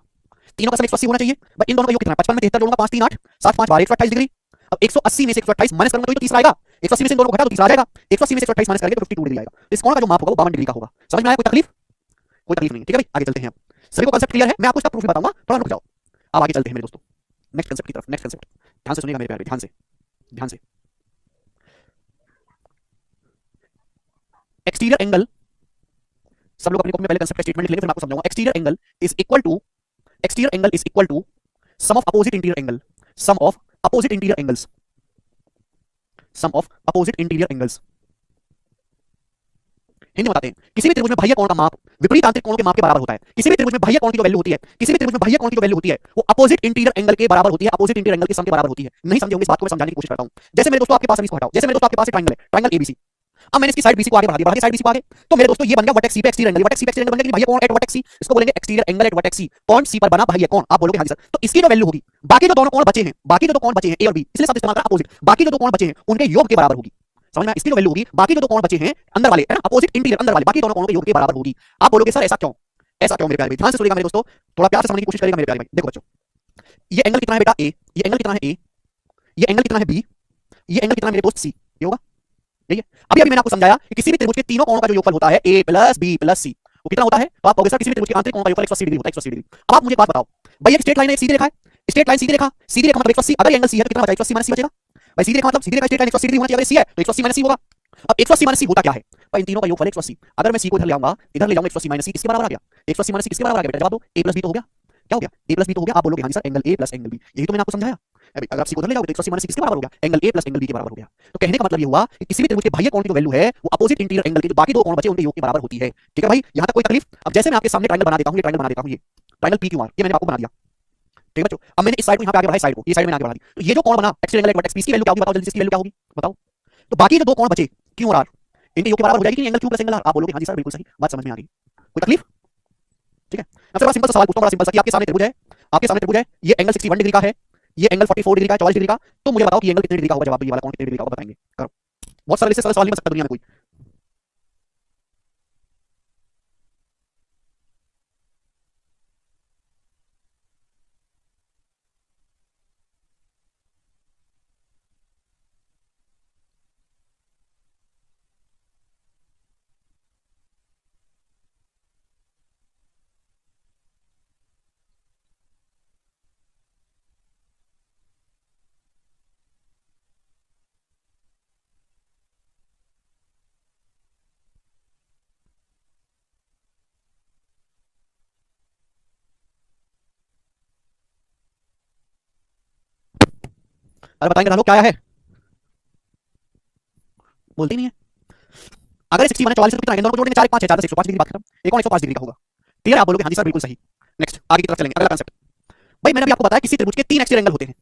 तीनों का सम 180 होना चाहिए। इन दोनों का योग कितना है? 55 में 73 जोड़ूंगा, 5 3 8 7 5 12, 128 डिग्री। अब 180 में से 128 माइनस करूंगा तो तीसरा आएगा। 180 में से इन दोनों को घटा तो तीसरा आ जाएगा। 180 में से 128 माइनस करेंगे तो 52 डिग्री आएगा। इस कोण का जो माप होगा वो 52 डिग्री का होगा। समझ में आया? कोई तकलीफ? कोई तकलीफ नहीं है, ठीक है भाई। आगे चलते हैं। सभी को कांसेप्ट क्लियर है? मैं आपको इसका प्रूफ भी बताऊंगा, थोड़ा रुक जाओ। अब आगे चलते हैं मेरे दोस्तों, नेक्स्ट कांसेप्ट की तरफ। नेक्स्ट कांसेप्ट ध्यान से सुनिएगा मेरे प्यारे, ध्यान से, ध्यान से। एक्सटीरियर एंगल, सब लोग अपनी कॉपी में पहले कांसेप्ट का स्टेटमेंट लिख लेंगे, फिर मैं आपको समझाऊंगा। Exterior angle is equal to, exterior angle is equal to sum of opposite interior angle, sum of opposite interior angles, sum of opposite interior angles. Hindi में बताते हैं, किसी भी त्रिभुज में बाह्य कोण का माप विपरीत आंतरिक कोणों के माप के बराबर होता है। किसी भी त्रिभुज में बाह्य कोण की जो वैल्यू होती है, किसी भी त्रिभुज में बाह्य कोण की जो वैल्यू होती है, वो अपोजिट इंटीरियर एंगल के बराबर होती है, अपोजिट इंटीरियर एंगल के सम के बराबर होती है। नहीं समझे होंगे इस बात को, मैं समझाने की कोशिश करता हूं। जैसे मेरे दोस्तों आपके पास, इसको हटाओ, जैसे मेरे दोस्तों आपके पास ट्रायंगल है, ट्रायंगल एबीसी। अब मैंने इसकी साइड बीसी को आगे बढ़ा दिया, बढ़ा दिया साइड बीसी को आगे, तो मेरे दोस्तों ये बन गया वर्टेक्स सी पे एक्सटीरियर एंगल। वर्टेक्स सी पे एक्सटीरियर एंगल बन गया, बाह्य कोण एट वर्टेक्स सी, इसको बोलेंगे exterior angle at vertex C. Point C पर बना बाह्य कोण। आप बोलोगे हां जी सर, तो इसकी जो वैल्यू होगी, बाकी जो दोनों कोण बचे हैं, बाकी जो दो कोण बचे हैं ए और बी, इसलिए शब्द इस्तेमाल करा अपोजिट, बाकी जो दो कोण बचे हैं उनके योग के बराबर होगी। समझ में? इसकी जो वैल्यू होगी, बाकी जो दो कोण बचे हैं अंदर वाले, है ना, अपोजिट इंटीरियर अंदर वाले, बाकी दोनों कोणों के योग के बराबर होगी। आप बोलोगे सर ऐसा क्यों? ऐसा क्यों मेरे प्यारे भाई? ध्यान से सुनिएगा मेरे दोस्तों, थोड़ा प्यार से समझने की कोशिश करिएगा मेरे प्यारे भाई। देखो बच्चों, ये एंगल कितना है बेटा? ए। ये एंगल कितना है? ए। ये एंगल कितना है? बी। ये एंगल कितना है मेरे दोस्त? सी। ये होगा, यही है। अभी अभी मैंने आपको समझाया कि किसी भी त्रिभुज के तीनों कोणों का जो योगफल होता है ए प्लस बी प्लस सी, वो कितना होता है? तो आप कहोगे सर किसी भी त्रिभुज के आंतरिक कोण का योगफल 180 डिग्री होता है, 180 डिग्री। अब आप मुझे एक बात बताओ भाई, एक स्ट्रेट लाइन है, एक सीधी रेखा है, स्ट्रेट लाइन सीधी रेखा, सीधी रेखा मतलब 180, अगर ये एंगल सी है तो कितना बचा? 180 माइनस सी बचेगा भाई। सीधी रेखा मतलब सीधी रेखा, स्ट्रेट लाइन 180 डिग्री होना चाहिए, अगर सी है तो 180 माइनस सी होगा। अब 180 माइनस सी होता क्या है भाई? इन तीनों का योगफल 180। अगर मैं सी को इधर ले आऊंगा, इधर ले जाऊंगा, 180 माइनस सी किसके बराबर आ गया? 180 माइनस सी किसके बराबर आ गया बेटा? जवाब दो। ए प्लस बी तो हो गया। क्या हो गया? ए प्लस बी तो हो गया। आप बोलोगे हां जी sir angle A plus angle B, यही तो मैंने आपको समझाया। अगर आप सी को उधर ले जाओगे तो 180 माइनस सी किसके बराबर हो गया? Angle A plus angle B के बराबर हो गया। तो कहने का मतलब ये हुआ कि किसी भी त्रिभुज के बाह्य कोण की जो वैल्यू है वो अपोजिट इंटीरियर एंगल के जो बाकी दो कोण बचे उनके योग के बराबर होती है। ठीक है भाई, यहां तक कोई तकलीफ? अब जैसे मैं आपके सामने ट्रायंगल बना देता हूं, ये ट्रायंगल बना देता हूं, ये ट्रायंगल पी क्यू आर, ये मैंने आपको बना दिया, ठीक है बच्चों। अब मैंने इस साइड को यहां पे आगे बढ़ाया, साइड को, ये साइड मैंने आगे बढ़ा दी, तो ये जो कोण बना एक्सियल एंगल एट वर्टेक्स, इसकी वैल्यू क्या होगी बताओ जल्दी से, इसकी वैल्यू क्या होगी बताओ। तो बाकी जो दो कोण बचे क्यू और आर, इनके योग के बराबर हो जाएगी कि नहीं angle Q plus angle R? आप बोलोगे हां जी सर बिल्कुल सही, बात समझ में आ गई। कोई तकलीफ? ठीक है। मैं बड़ा सिंपल सा सवाल पूछता हूं, बड़ा सिंपल सा, कि आपके सामने त्रिभुज है, आपके सामने त्रिभुज है, ये एंगल 61 डिग्री का है, ये एंगल 44 डिग्री का है, 44 डिग्री का, तो मुझे बताओ कि एंगल कितने डिग्री का होगा? जवाब दो, ये वाला कोण कितने डिग्री का होगा बताएंगे, करो। बहुत सरल, इससे सरल सवाल नहीं बन सकता दुनिया में कोई। अरे बताएंगे लोग क्या है? बोलते ही नहीं है। अगर 61 है, 44 है तो कितना है? इन दोनों को जोड़ेंगे 4 1 5 है, 4 10 105 डिग्री, बात खत्म। एक और 105 डिग्री का होगा। क्लियर है? आप बोलोगे हां जी सर बिल्कुल सही। नेक्स्ट आगे की तरफ चलेंगे, अगला कांसेप्ट। भाई मैंने अभी आपको बताया किसी त्रिभुज के 3 एक्सटीरियर एंगल होते हैं,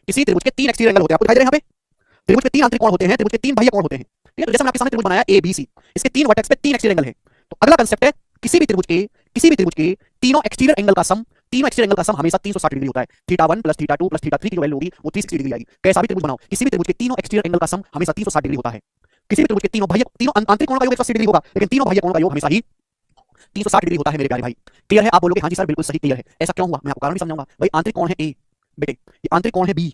किसी त्रिभुज के 3 एक्सटीरियर एंगल होते हैं, आपको दिखाई दे रहे हैं यहाँ पे? त्रिभुज के 3 आंतरिक कोण होते हैं, त्रिभुज के 3 बाह्य कोण होते हैं, ठीक है। तो जैसे मैंने आपके सामने त्रिभुज बनाया ए बी सी, इसके 3 वर्टेक्स पे 3 एक्सटीरियर एंगल है। तो अगला कांसेप्ट है किसी भी त्रिभुज के, किसी भी त्रिभुज के तीनों एक्सटीरियर एंगल का सम, तीनों एक्सटीरियर एंगल का सम हमेशा 360 डिग्री होता है। Theta 1 plus theta 2 plus theta 3 की जो वैल्यू होगी वो 360 डिग्री आएगी। कैसा भी त्रिभुज बनाओ, किसी भी त्रिभुज के तीनों एक्सटीरियर एंगल का सम हमेशा 360 डिग्री होता है। किसी भी त्रिभुज के तीनों बाह्य, तीनों आंतरिक कोणों का योग 180 डिग्री होगा, लेकिन तीनों बाह्य कोणों का योग हमेशा ही 360 डिग्री होता है मेरे प्यारे भाई। क्लियर है? आप बोलोगे हां जी सर बिल्कुल सही, क्लियर है। ऐसा क्यों हुआ मैं आपको कारण भी समझाऊंगा। भाई आंतरिक कोण है ए बेटे, ये आंतरिक कोण है बी,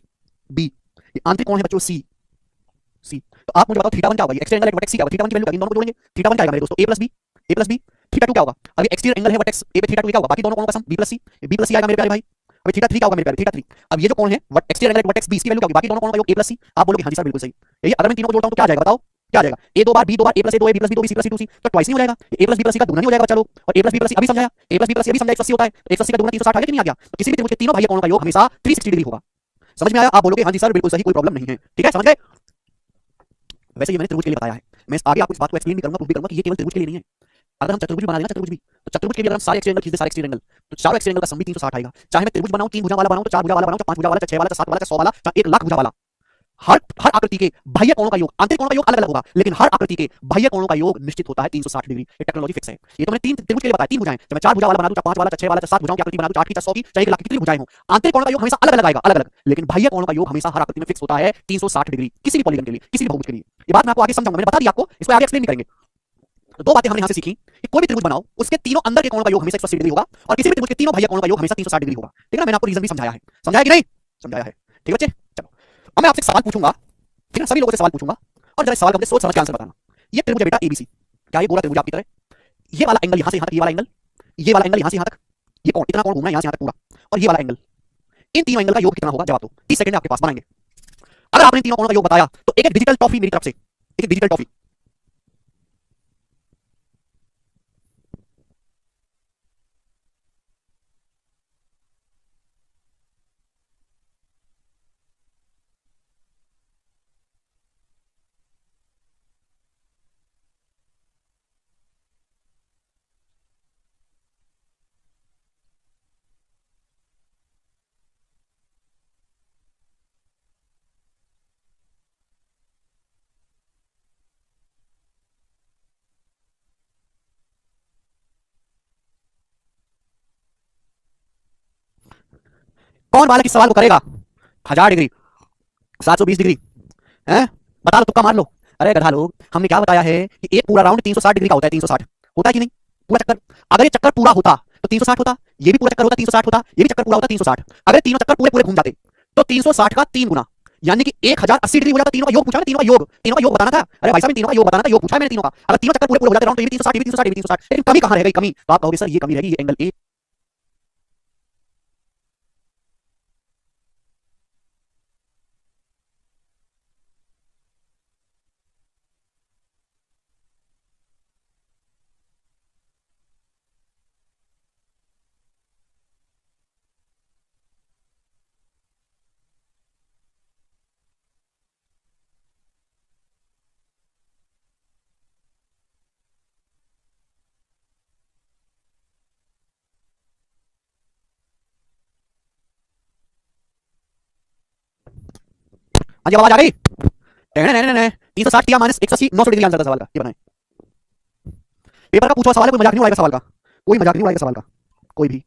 बी, ये आंतरिक कोण है बच्चों सी, सी। तो आप मुझे बताओ थीटा 1 क्या होगा? ये एक्सटीरियर एंगल है वर्टेक्स सी क्या होगा? थीटा 1 की वैल्यू क्या है? इन दोनों को जोड़ेंगे, थीटा 1 क्या आएगा मेरे दोस्तों? ए प्लस बी, ए प्लस बी। थीटा 2 क्या होगा? अब ये एक्सटीरियर एंगल है वर्टेक्स ए पे, थीटा 2 क्या होगा? बाकी दोनों कोणों का सम बी प्लस सी, बी प्लस सी आएगा मेरे प्यारे भाई। अब थीटा 3 क्या होगा मेरे प्यारे? थीटा 3। अब ये जो कोण है एक्सटीरियर एंगल वर्टेक्स बी, इसकी वैल्यू क्या होगी? बाकी दोनों कोणों का योग ए प्लस सी। आप बोलोगे हां जी सर बिल्कुल सही। यही अगर मैं तीनों को जोड़ता हूं तो क्या आ जाएगा बताओ? क्या आ जाएगा? ए 2 बार बी 2 बार, A plus A 2 A B plus B 2 B C plus C 2 C, तो ट्वाइस नहीं हो जाएगा? A plus B plus C का दुगना नहीं हो जाएगा बच्चा लोग? और A plus B plus C अभी समझाया, A plus B plus C अभी समझाया 180 होता है, तो 180 का दुगना 360 आ गया कि नहीं आ गया? तो किसी भी त्रिभुज के तीनों बाह्य कोणों का योग हमेशा 360 डिग्री होगा। समझ में आया? आप बोलोगे हां जी सर बिल्कुल सही, कोई प्रॉब्लम नहीं है। ठीक है, समझ गए? वैसे ये मैंने त्रिभुज के लिए बताया है, मैं आगे आपको इस बात को एक्सप्लेन भी करूंगा, प्रूव भी करूंगा कि ये केवल त्रिभुज के लिए नहीं है। अगर हम चतुर्भुज बना लेना, चतुर्भुज भी, तो चतुर्भुज के लिए अगर हम सारे एक्सट्रीम एंगल खींच दें, सारे एक्सट्रीम एंगल, तो चारों एक्सट्रीम एंगल का सम भी 360 आएगा। चाहे मैं त्रिभुज बनाऊं, 3 भुजा वाला बनाऊं, तो 4 भुजा वाला बनाऊं, 5 भुजा वाला, 6 वाला, 7 वाला, 100 वाला, 1 लाख भुजा वाला, हर हर आकृति के बाह्य कोणों का योग, आंतरिक कोणों का योग अलग अलग होगा, लेकिन हर आकृति के बाह्य कोणों का योग निश्चित होता है 360 डिग्री। ये टेक्नोलॉजी फिक्स है। ये तो मैंने 3 त्रिभुज के लिए बताया, 3 भुजाएं, चाहे मैं 4 भुजा वाला बना दूं, 5 वाला, 6 वाला, 7 भुजाओं की आकृति बना दूं, 8 की, 100 की, चाहे 1 लाख की, कितनी भुजाएं हो, आंतरिक कोणों का योग हमेशा अलग अलग आएगा, अलग अलग, लेकिन बाह्य कोणों का योग हमेशा हर आकृति में फिक्स होता है 360 डिग्री, किसी भी पॉलीगन के लिए, किसी भी बहुभुज के लिए। ये बात मैं आपको आगे समझाऊंगा, मैंने बता दी आपको, इसको आगे एक्सप्लेन नहीं करेंगे। तो 2 बातें हमने यहां से सीखी कि कोई भी त्रिभुज बनाओ, उसके तीनों अंदर के कोणों का योग हमेशा 180 डिग्री होगा, और किसी भी त्रिभुज के तीनों बाह्य कोणों का योग हमेशा 360 डिग्री होगा। ठीक है ना, मैंने आपको रीजन भी समझाया है, समझाया कि नहीं, समझाया है। ठीक है बच्चे, चलो अब मैं आपसे सवाल पूछूंगा, ठीक है, सभी लोगों से सवाल पूछूंगा, और जरा सवाल का मुझे सोच समझ के आंसर बताना। ये त्रिभुज है बेटा एबीसी, क्या ये गोला त्रिभुज आपकी तरह? ये वाला एंगल यहां से यहां तक, ये वाला एंगल, ये वाला एंगल यहां से यहां तक, ये कोण, इतना कोण घूमना है यहां से यहां तक पूरा, और ये वाला एंगल, इन तीनों एंगल का योग कितना होगा? जवाब दो, 30 सेकंड में आपके पास, बनाएंगे। अगर आपने तीनों कोणों का योग बताया तो एक एक डिजिटल टॉफी मेरी तरफ से, एक एक डिजिटल टॉफी। कौन बालक इस सवाल को करेगा? 1000 डिग्री, 720 डिग्री, हैं? बता लो, तुक्का मार लो। अरे गधा लोग, हमने क्या बताया है कि एक पूरा राउंड 360 डिग्री का होता है, 360 होता है कि नहीं? पूरा चक्कर, अगर ये चक्कर पूरा होता तो 360 होता, ये भी पूरा चक्कर होता 360 होता, ये भी चक्कर पूरा होता 360। अगर तीनों चक्कर पूरे पूरे घूम जाते तो 360 का 3 गुना, यानी कि 1080 डिग्री हो जाता। तीनों का योग पूछा ना, तीनों का योग बताना था। अरे भाई साहब, तीनों का योग बताना था, योग पूछा है मैंने तीनों का। अगर तीनों चक्कर पूरे पूरे हो जाते राउंड, तो ये भी 360, ये भी 360, ये भी 360, लेकिन कमी कहां रह गई? कमी तो आप कहोगे सर ये कमी रहेगी, ये एंगल ए। हाँ जी, आवाज आ गई? 360 किया माइनस 180, 900 डिग्री आंसर था सवाल का। ये बनाए, पेपर का पूछा सवाल है, कोई मजाक नहीं उड़ाएगा सवाल का, कोई मजाक नहीं उड़ाएगा सवाल का, कोई भी।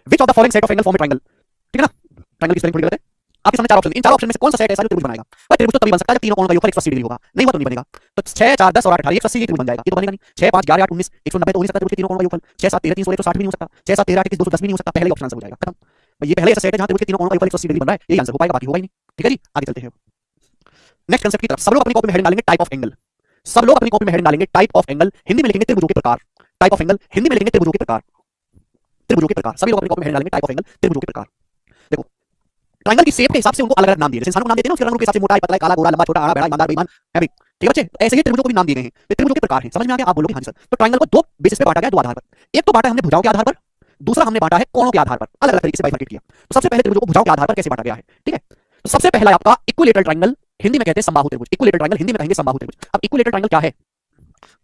Which of the following set of angle form A triangle? ठीक है ना, ट्रायंगल की स्पेलिंग थोड़ी गलत है। आपके सामने 4 ऑप्शन, इन 4 ऑप्शन में से कौन सा सेट ऐसा जो त्रिभुज बनाएगा? भाई त्रिभुज तो तभी बन सकता है जब तीनों कोणों का योगफल 180 डिग्री होगा, नहीं हुआ तो नहीं बनेगा। तो 6 4 10 और 8 18, 180 ये त्रिभुज बन जाएगा, ये तो बनेगा नहीं। 6 5 11 8 19 190 तो हो नहीं सकता त्रिभुज के तीनों कोणों का योगफल। 6 7 13 300 160 भी नहीं हो सकता। 6 7 13 8 21 210 भी नहीं हो सकता। पहले ऑप्शन आंसर हो जाएगा, खत्म। भाई ये पहले ऐसा सेट है जहां त्रिभुज के तीनों कोणों का योगफल 180 डिग्री बन रहा है, यही आंसर हो पाएगा, बाकी होगा ही नहीं। ठीक है जी, आगे चलते हैं। नेक्स्ट कांसेप्ट की तरफ। सब लोग अपनी कॉपी में हेडिंग डालेंगे टाइप ऑफ एंगल, सब लोग अपनी कॉपी में हेडिंग डालेंगे टाइप ऑफ एंगल, हिंदी में लिखेंगे त्रिभुजों के प्रकार। टाइप ऑफ एंगल हिंदी में लिखेंगे त्रिभुजों के प्रकार, त्रिभुजों के प्रकार। सभी लोग अपनी कॉपी में हेडिंग डालेंगे टाइप ऑफ एंगल, त्रिभुजों के प्रकार। देखो, ट्रायंगल की शेप के हिसाब से उनको अलग अलग नाम दिए, जैसे इंसानों को नाम देते हैं ना, उसके रंग के हिसाब से, मोटा है, पतला है, काला गोरा, लंबा छोटा, आड़ा बड़ा, ईमानदार बेईमान है भी। ठीक है बच्चे, ऐसे ही त्रिभुजों को भी नाम दिए गए हैं, ये त्रिभुजों के प्रकार हैं। समझ में आ गया? आप बोलोगे हाँ जी सर। तो ट्रायंगल को 2 बेसिस पे बांटा गया, 2 आधार पर। एक तो बांटा हमने भुजाओं के आधार पर, दूसरा हमने बांटा है कोणों के आधार पर, अलग अलग तरीके से बाइफरकेट किया। तो सबसे पहले त्रिभुजों को भुजाओं के आधार पर कैसे बांटा गया है, ठीक है? तो सबसे पहला आपका इक्विलेटरल ट्रायंगल, हिंदी में कहते हैं समबाहु त्रिभुज। इक्विलेटरल ट्रायंगल हिंदी में कहेंगे समबाहु त्रिभुज। अब इक्विलेटरल ट्रायंगल क्या है?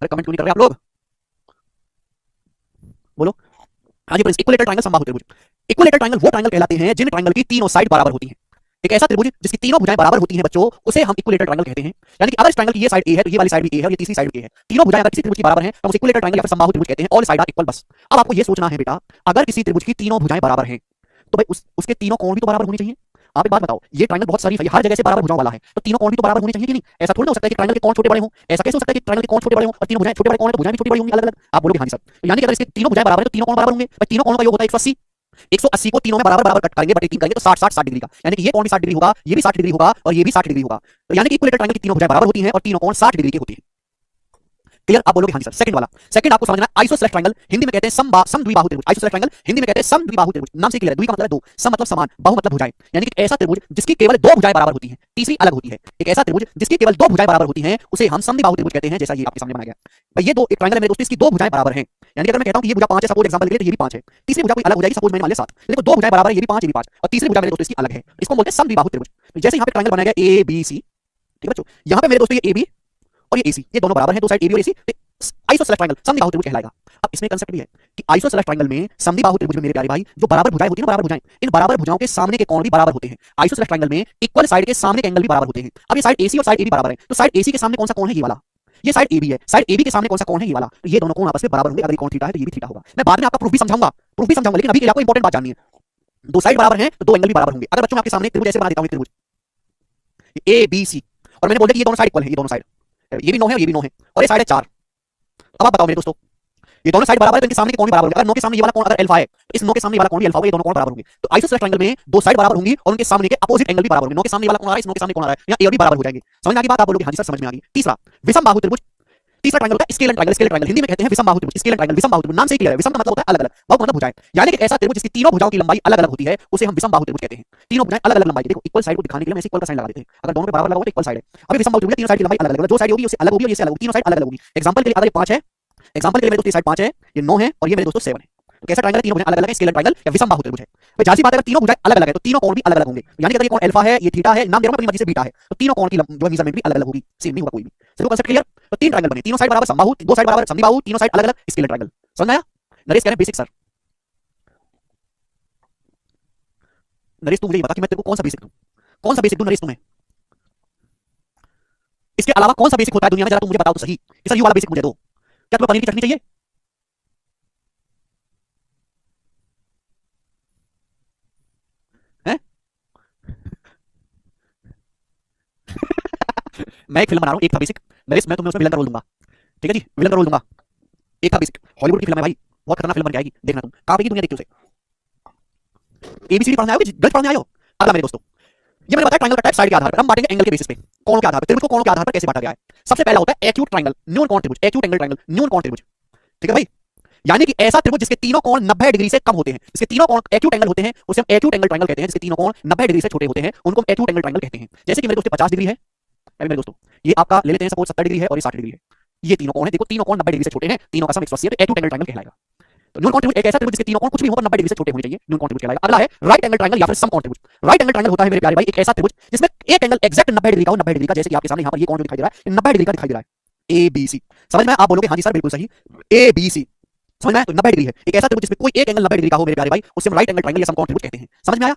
अरे कमेंट क्यों नहीं कर रहे आप लोग, बोलो। हाँ जी प्रिंस, इक्विलेटरल ट्रायंगल समबाहु त्रिभुज। इक्विलेटरल ट्रायंगल वो ट्रायंगल कहलाते हैं जिन ट्रायंगल की तीनों साइड बराबर होती हैं। एक ऐसा त्रिभुज जिसकी तीनों भुजाएं बराबर होती हैं बच्चों, उसे हम इक्विलेटरल ट्रायंगल कहते हैं। यानी कि अगर इस ट्रायंगल की ये साइड ए है तो ये वाली साइड भी ए है, और ये तीसरी साइड भी ए है, तीनों भुजाएं अगर किसी त्रिभुज की बराबर हैं तो उसे इक्विलेटरल ट्रायंगल या फिर समबाहु त्रिभुज कहते हैं। ऑल साइड आर इक्वल, बस। अब आपको ये सोचना है बेटा, अगर किसी त्रिभुज की तीनों भुजाएं बराबर हैं तो भाई उसके तीनों कोण भी तो बराबर होने चाहिए। आप एक बात बताओ, ये ट्रायंगल बहुत शरीफ है, हर जगह से बराबर भुजाओं वाला है, तो तीनों कोण भी तो बराबर होने चाहिए कि नहीं? ऐसा थोड़ी ना हो सकता है कि ट्रायंगल के कोण छोटे बड़े हों। ऐसा कैसे हो सकता है कि ट्रायंगल के कोण छोटे बड़े हों और तीनों भुजाएं छोटे बड़े कोण है तो भुजाएं भी छोटी बड़ी होंगी, अलग अलग? आप बोलोगे हाँ जी सर। यानी कि अगर इसके तीनों भुजाएं बराबर है तो तीनों कोण बराबर होंगे। भाई तीनों कोणों का योग होता है 180, 180 को तीनों में बराबर बराबर कट करेंगे, बटे 3 करेंगे तो 60 60 60 डिग्री का, यानी कि ये कोण भी 60 डिग्री होगा, ये भी 60 डिग्री होगा, और ये भी 60 डिग्री होगा। तो यानी कि इक्विलेटरल ट्रायंगल की तीनों भुजाएं बराबर होती हैं और तीनों कोण 60 डिग्री के होती हैं। क्लियर? आप बोलोगे हाँ जी सर। सेकंड वाला, सेकंड आपको समझना है आइसोसेलेस ट्रायंगल, हिंदी में कहते हैं समद्विबाहु त्रिभुज। आइसोसेलेस ट्रायंगल हिंदी में कहते हैं समद्विबाहु त्रिभुज, नाम से क्लियर है। द्वि का मतलब 2, सम मतलब समान, बाहु मतलब भुजाएं, यानी कि ऐसा त्रिभुज जिसकी केवल 2 भुजाएं बराबर होती हैं, तीसरी अलग होती है। एक ऐसा त्रिभुज जिसकी केवल 2 भुजाएं बराबर होती हैं उसे हम समद्विबाहु त्रिभुज कहते हैं, जैसा ये आपके सामने बनाया गया। भाई ये दो एक ट्रायंगल है मेरे दोस्तों, इसकी 2 भुजाएं बराबर हैं। यानी कि अगर मैं कहता हूं कि ये भुजा 5 है, सपोज एग्जांपल के लिए, तो ये भी 5 है, तीसरी भुजा कोई अलग हो जाएगी, सपोज मैंने मान लिया 7, लेकिन 2 भुजाएं बराबर है, ये भी 5 ये भी 5, और तीसरी भुजा मेरे दोस्तों इसकी अलग है, इसको बोलते हैं समद्विबाहु त्रिभुज। जैसे यहां पे ट्रायंगल बनाया गया ए बी सी, ठीक है बच्चों, यहां पे मेरे दोस्तों ये AB और ये AC, ये दोनों बराबर हैं, दो साइड AB और AC, आइसोसेलेस ट्रायंगल समद्विबाहु त्रिभुज कहलाएगा। अब इसमें कंसेप्ट भी है कि आइसोसेलेस ट्रायंगल में समद्विबाहु त्रिभुज में मेरे प्यारे भाई जो बराबर भुजाएं होती हैं ना, बराबर भुजाएं, इन बराबर भुजाओं के सामने के कोण भी बराबर होते हैं। आइसोसेलेस ट्रायंगल में इक्वल साइड के सामने के एंगल भी बराबर होते हैं। अब ये साइड AC और साइड AB बराबर है, तो साइड AC के सामने कौन सा कोण है? ये वाला। ये साइड AB है, साइड AB के सामने कौन सा कोण है? ये वाला। तो ये दोनों कोण आपस में बराबर होंगे। अगर ये कोण थीटा है तो ये भी थीटा होगा। मैं बाद में आपका प्रूफ भी समझाऊंगा, लेकिन अभी के लिए आपको इंपॉर्टेंट बात जाननी है। दो साइड बराबर हैं तो दो एंगल भी बराबर होंगे। अगर बच्चों आपके सामने त्रिभुज ऐसे बना देता हूं, त्रिभुज ABC, और मैंने बोल दिया कि ये दोनों साइड इक्वल है, ये दोनों साइड, ये भी 9 है और ये भी 9 है, और ये साइड है 4। अब आप बताओ मेरे दोस्तों, ये दोनों साइड बराबर है तो इनके सामने के कोण भी बराबर होंगे। अगर 9 के सामने ये वाला कोण अगर अल्फा है तो इस 9 के सामने ये वाला कोण भी अल्फा होगा, ये दोनों कोण बराबर होंगे। तो आइसोसेलेस ट्रायंगल में दो साइड बराबर होंगी और उनके सामने के अपोजिट एंगल भी बराबर होंगे। 9 के सामने वाला कोण आ रहा है, इस 9 के सामने कोण आ रहा है, यहां ए और बी बराबर हो जाएंगे। समझ में आ गई बात? आप बोलोगे हां जी सर समझ में आ गई। तीसरा विषम बाहु त्रिभुज, तीसरा ट्रायंगल होता है scalar triangle. Scalar triangle Hindi में कहते हैं विषम बाहु त्रिभुज, स्केलर ट्रायंगल, विषम बाहु त्रिभुज नाम से ही क्लियर है। विषम का मतलब होता है अलग अलग, बाहु का मतलब भुजाएं, यानी कि ऐसा त्रिभुज जिसकी तीनों भुजाओं की लंबाई अलग अलग होती है उसे हम विषम बाहु त्रिभुज कहते हैं। तीनों भुजाएं अलग अलग लंबाई की। देखो इक्वल साइड को दिखाने के लिए हम ऐसे इक्वल का साइन लगा देते हैं, अगर दोनों पे बराबर लगा हो तो इक्वल साइड है। अभी विषम बाहु त्रिभुज तीनों साइड की लंबाई अलग अलग, जो साइड होगी उससे अलग होगी और ये से अलग होगी, तीनों साइड अलग अलग होगी। एग्जांपल के लिए अगर ये 5 है, एग्जांपल के लिए मेरे दोस्तों ये साइड 5 है, ये 9 है और ये मेरे दोस्तों 7 है। तो कैसा ट्रायंगल है? तीनों भुजाएं अलग अलग है, स्केलर ट्रायंगल या विषम बाहु त्रिभुज है। तो जाहिर सी बात है अगर तीनों भुजाएं अलग अलग है तो तीनों कोण भी अलग अलग होंगे। यानी कि अगर ये कोण अल्फा है, ये थीटा है, नाम दे रहा हूं मैं अपनी मर्जी से बीटा है, तो तीनों कोण की जो मेजरमेंट भी अलग अलग होगी, सेम नहीं होगा कोई भी। चलो कांसेप्ट क्लियर? तो तीन ट्रायंगल बने, तीनों साइड बराबर समबाहु, दो साइड बराबर समद्विबाहु, तीनों साइड अलग अलग स्केलर ट्रायंगल। समझ में आया? नरेश कह रहे हैं बेसिक सर। नरेश तू मुझे ये बता कि मैं तेरे को कौन सा बेसिक दूं, कौन सा बेसिक दूं नरेश तुम्हें? इसके अलावा कौन सा बेसिक होता है दुनिया में, जरा तुम मुझे बताओ तो सही कि सर ये वाला बेसिक मुझे दो। क्या तुम्हें पनीर की चटनी चाहिए? हैं? मैं एक फिल्म बना रहा हूं, एक था बेसिक नरेश, मैं तुम्हें उसमें विलन का रोल दूंगा। ठीक है जी, विलन का रोल दूंगा। एक था बेसिक, हॉलीवुड की फिल्म है भाई, बहुत खतरनाक फिल्म बन के आएगी, देखना तुम कहां पे दुनिया देखती उसे। एबीसीडी पढ़ने आओगे, गलत पढ़ने आयो। अगला मेरे दोस्तों, ये मैंने बताया ट्रायंगल का टाइप साइड के आधार पर, हम बांटेंगे एंगल के बेसिस पे, कोण के आधार पर। त्रिभुज को कोण के आधार पर कैसे बांटा गया है? सबसे पहला होता है एक्यूट ट्रायंगल, न्यून कोण त्रिभुज, एक्यूट एंगल ट्रायंगल, न्यून कोण त्रिभुज। ठीक है भाई, यानी कि ऐसा त्रिभुज जिसके तीनों कोण 90 डिग्री से कम होते हैं, जिसके तीनों कोण एक्यूट एंगल होते हैं उसे हम एक्यूट एंगल ट्रायंगल कहते हैं। जिसके तीनों कोण 90 डिग्री से छोटे होते हैं उनको हम एक्यूट एंगल ट्रायंगल कहते हैं। जैसे कि मेरे दोस्तों 50 डिग्री है, अभी मेरे दोस्तों ये आपका ले लेते हैं सपोज 70 डिग्री है और ये 60 डिग्री है, ये तीनों कोण है, देखो तीनों कोण 90 डिग्री से छोटे हैं, तीनों का सम 180 है, तो एक्यूट एंगल ट्रायंगल कहलाएगा। तो न्यून कोण त्रिभुज एक ऐसा त्रिभुज जिसके तीनों कोण कुछ भी हो पर 90 डिग्री से छोटे होने चाहिए, न्यून कोण त्रिभुज कहलाएगा। अगला है राइट एंगल ट्रायंगल या फिर सम कोण त्रिभुज। राइट एंगल ट्रायंगल होता है मेरे प्यारे भाई एक ऐसा त्रिभुज जिसमें एक एंगल एग्जैक्ट 90 डिग्री का हो, 90 डिग्री का, जैसे कि आपके सामने यहां पर ये कोण जो दिखाई दे रहा है 90 डिग्री का दिखाई दे रहा है, ABC। समझ में? आप बोलोगे हां जी सर बिल्कुल सही, ABC समझ में आया? तो 90 डिग्री है एक ऐसा त्रिभुज जिसमें कोई एक एंगल 90 डिग्री का हो मेरे प्यारे भाई, उसे हम राइट एंगल ट्रायंगल या समकोण त्रिभुज कहते हैं। समझ में आया?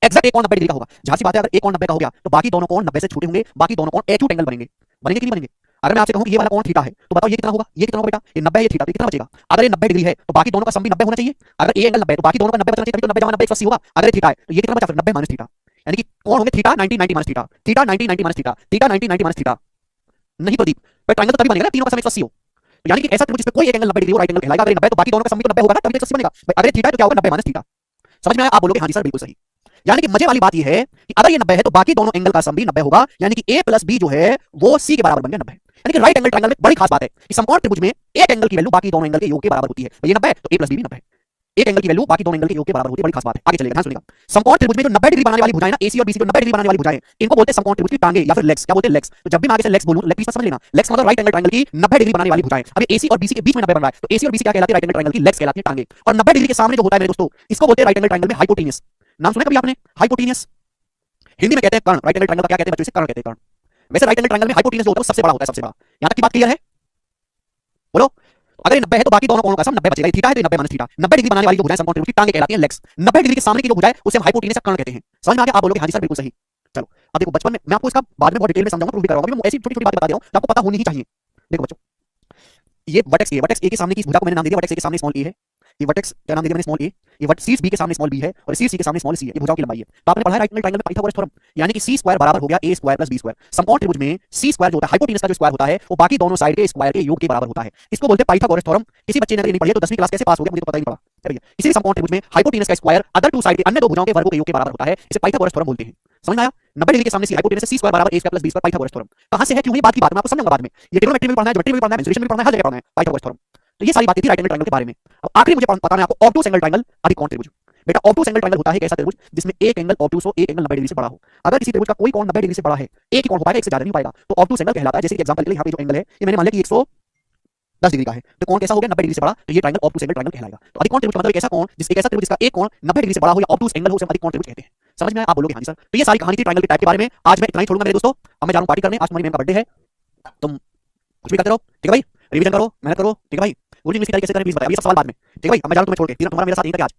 एग्जैक्ट एक कोण 90 डिग्री का होगा। जहां सी बात है अगर एक कोण 90 का हो गया तो बाकी दोनों कोण 90 से छोटे होंगे, बाकी दोनों कोण एक्यूट एंगल बनेंगे। बनेंगे कि नहीं बनेंगे? अगर मैं आपसे कहूं कि ये वाला कोण थीटा है तो बताओ ये कितना होगा? ये कितना होगा बेटा? ये 90 है, ये थीटा, तो कितना बचेगा? अगर ये 90 डिग्री है तो बाकी दोनों का सम भी 90 होना चाहिए। अगर ये एंगल 90 है तो बाकी दोनों का 90 बचना चाहिए, तभी तो 90 90 180 होगा। अगर ये थीटा है तो ये कितना बचा? फिर 90 माइनस थीटा, यानी कि कोण होंगे theta 90 90 minus theta, theta 90 90 minus theta, theta 90 90 minus theta. नहीं प्रदीप, पर ट्रायंगल तो तभी बनेगा ना तीनों का सम 180 हो। तो यानी कि ऐसा त्रिभुज जिसमें कोई एक एंगल 90 डिग्री हो, राइट एंगल कहलाएगा। अगर 90 तो बाकी दोनों का सम भी तो 90 होगा ना, तभी तो 180 बनेगा। अगर थीटा है तो क्या होगा? 90 माइनस थीटा। समझ में आया? आप बोलोगे हां जी सर बिल्कुल सही। यानी कि मजे वाली बात यह है कि अगर ये 90 है तो बाकी दोनों एंगल का सम भी 90 होगा, यानी कि A प्लस B जो है वो C के बराबर बन गया 90। यानी कि राइट एंगल ट्रायंगल में बड़ी खास बात है कि समकोण त्रिभुज में एक एंगल की वैल्यू बाकी दोनों एंगल के योग के बराबर होती है। ये 90 है तो A प्लस B भी 90 है, एक एंगल की वैल्यू बाकी दोनों एंगल के योग के बराबर होती है। बड़ी खास बात है, आगे चलेगा ध्यान सुनिएगा। समकोण त्रिभुज में जो 90 डिग्री बनाने वाली भुजाएं ना, AC और BC जो 90 डिग्री बनाने वाली भुजाएं, इनको बोलते हैं समकोण त्रिभुज की टांगे या फिर लेग्स। क्या बोलते हैं? लेग्स। तो जब भी मैं आगे से लेग्स बोलूं, लेग पीस समझ लेना, लेग्स मतलब राइट एंगल ट्रायंगल की 90 डिग्री बनाने वाली भुजाएं। अब AC और BC के बीच में 90 बन रहा है तो AC और BC क्या कहलाती है? राइट एंगल ट्रायंगल की लेग्स कहलाती है, टांगे। और 90 डिग्री के सामने जो होता है मेरे दोस्तों, इसको बोलते हैं राइट एंगल ट्रायंगल में हाइपोटेन्यूस। नाम सुना कभी आपने? हाइपोटेन्यूस हिंदी में कहते हैं कर्ण। राइट एंगल ट्रायंगल का क्या कहते हैं बच्चों? इसे कर्ण कहते हैं, कर्ण। वैसे राइट एंगल ट्रायंगल में हाइपोटेन्यूस जो होता है वो सबसे बड़ा होता है, सबसे बड़ा। यहां तक की बात क्लियर है? बोलो। अगर ये 90 है तो बाकी दोनों कोणों का सम 90 बचेगा। थीटा है तो 90 माइनस थीटा। 90 डिग्री बनाने वाली जो भुजाएं समकोण त्रिभुज की टांगे कहलाती हैं, लेग्स। 90 डिग्री के सामने की जो भुजाएं उसे हम हाइपोटेन्यूस या कर्ण कहते हैं। समझ में आ गया? आप बोलोगे हां जी सर बिल्कुल सही। चलो अब देखो, बचपन में मैं आपको इसका बाद में बहुत डिटेल में समझाऊंगा, प्रूव भी कराऊंगा। अभी मैं ऐसी छोटी-छोटी बातें बता दे रहा हूं जो आपको पता होनी ही चाहिए। देखो बच्चों, ये वर्टेक्स ए, वर्टेक्स ए के सामने की भुजा को मैंने नाम दे दिया वर्टेक्स ए के सामने स्मॉल ए है। ये वर्टेक्स क्या नाम दे दिया मैंने? स्मॉल ए। ये वर्टेक्स बी के सामने स्मॉल बी है और सी के सामने स्मॉल सी है। ये भुजाओं की लंबाई है। तो आपने पढ़ा है राइट एंगल ट्रायंगल में पाइथागोरस थ्योरम, यानी कि C² बराबर हो गया A² + B²। समकोण त्रिभुज में C² जो होता है हाइपोटेन्यूस का जो स्क्वायर होता है वो बाकी दोनों साइड के स्क्वायर के योग के बराबर होता है। इसको बोलते हैं पाइथागोरस थ्योरम। किसी बच्चे ने अगर नहीं पढ़ी है तो 10वीं क्लास कैसे पास हो गया मुझे तो पता ही नहीं पड़ा भैया। इसी समकोण त्रिभुज में हाइपोटेन्यूस का स्क्वायर अदर टू साइड के अन्य दो भुजाओं के वर्गों के योग के बराबर होता है। इसे पाइथागोरस थ्योरम बोलते हैं। समझ में आया? 90 डिग्री के सामने C हाइपोटेन्यूस है, C² बराबर A² + B² पाइथागोरस थ्योरम। कहां से है, क्यों है, बात की बात मैं आपको समझाऊंगा बाद में। ये ट्रिग्नोमेट्री में पढ़ना है, ज्योमेट्री में पढ़ना है, मेंसुरेशन में पढ़ना है, हर जगह पढ़ना है पाइथागोरस थ्योरम। तो ये सारी बातें थी राइट एंगल ट्रायंगल के बारे में। अब आखिरी मुझे बताना है आपको ऑब्टूस एंगल ट्रायंगल अधिकोण त्रिभुज। बेटा ऑब्टूस एंगल ट्रायंगल होता है एक ऐसा त्रिभुज जिसमें एक एंगल ऑब्टूस हो, एक एंगल 90 डिग्री से बड़ा हो। अगर किसी त्रिभुज का कोई कोण 90 डिग्री से बड़ा है, एक ही कोण हो पाएगा, एक से ज्यादा नहीं हो पाएगा, तो ऑब्टूस एंगल कहलाता है। जैसे कि एग्जांपल के लिए यहां पे जो एंगल है ये मैंने मान लिया कि 10 डिग्री का है, तो कोण कैसा हो गया 90 डिग्री से बड़ा, तो ये ट्रायंगल ऑब्टूस एंगल ट्रायंगल कहलाएगा। तो अधिकोण त्रिभुज का मतलब एक ऐसा कोण एक ऐसा त्रिभुज जिसका एक कोण 90 डिग्री से बड़ा हो या ऑब्टूस एंगल हो, उसे हम अधिकोण त्रिभुज कहते हैं। समझ में आया? आप बोलोगे हाँ जी सर। तो ये सारी कहानी थी ट्रायंगल के टाइप के बारे में। आज मैं इतना ही छोड़ूंगा मेरे दोस्तों। अब मैं जा रहा हूं पार्टी करने, आज तुम्हारी मैम का बर्थडे है, तुम कुछ भी करते रहो, ठीक है भाई, रिवीजन करो, मेहनत करो, ठीक है भाई। गुरुजी इंग्लिश की तैयारी कैसे करें प्लीज बताइए, ये सब सवाल बाद में, ठीक है भाई। अब मैं जा रहा हूं तुम्हें छोड़ के, तुम्हारा मेरा साथ नहीं था आज।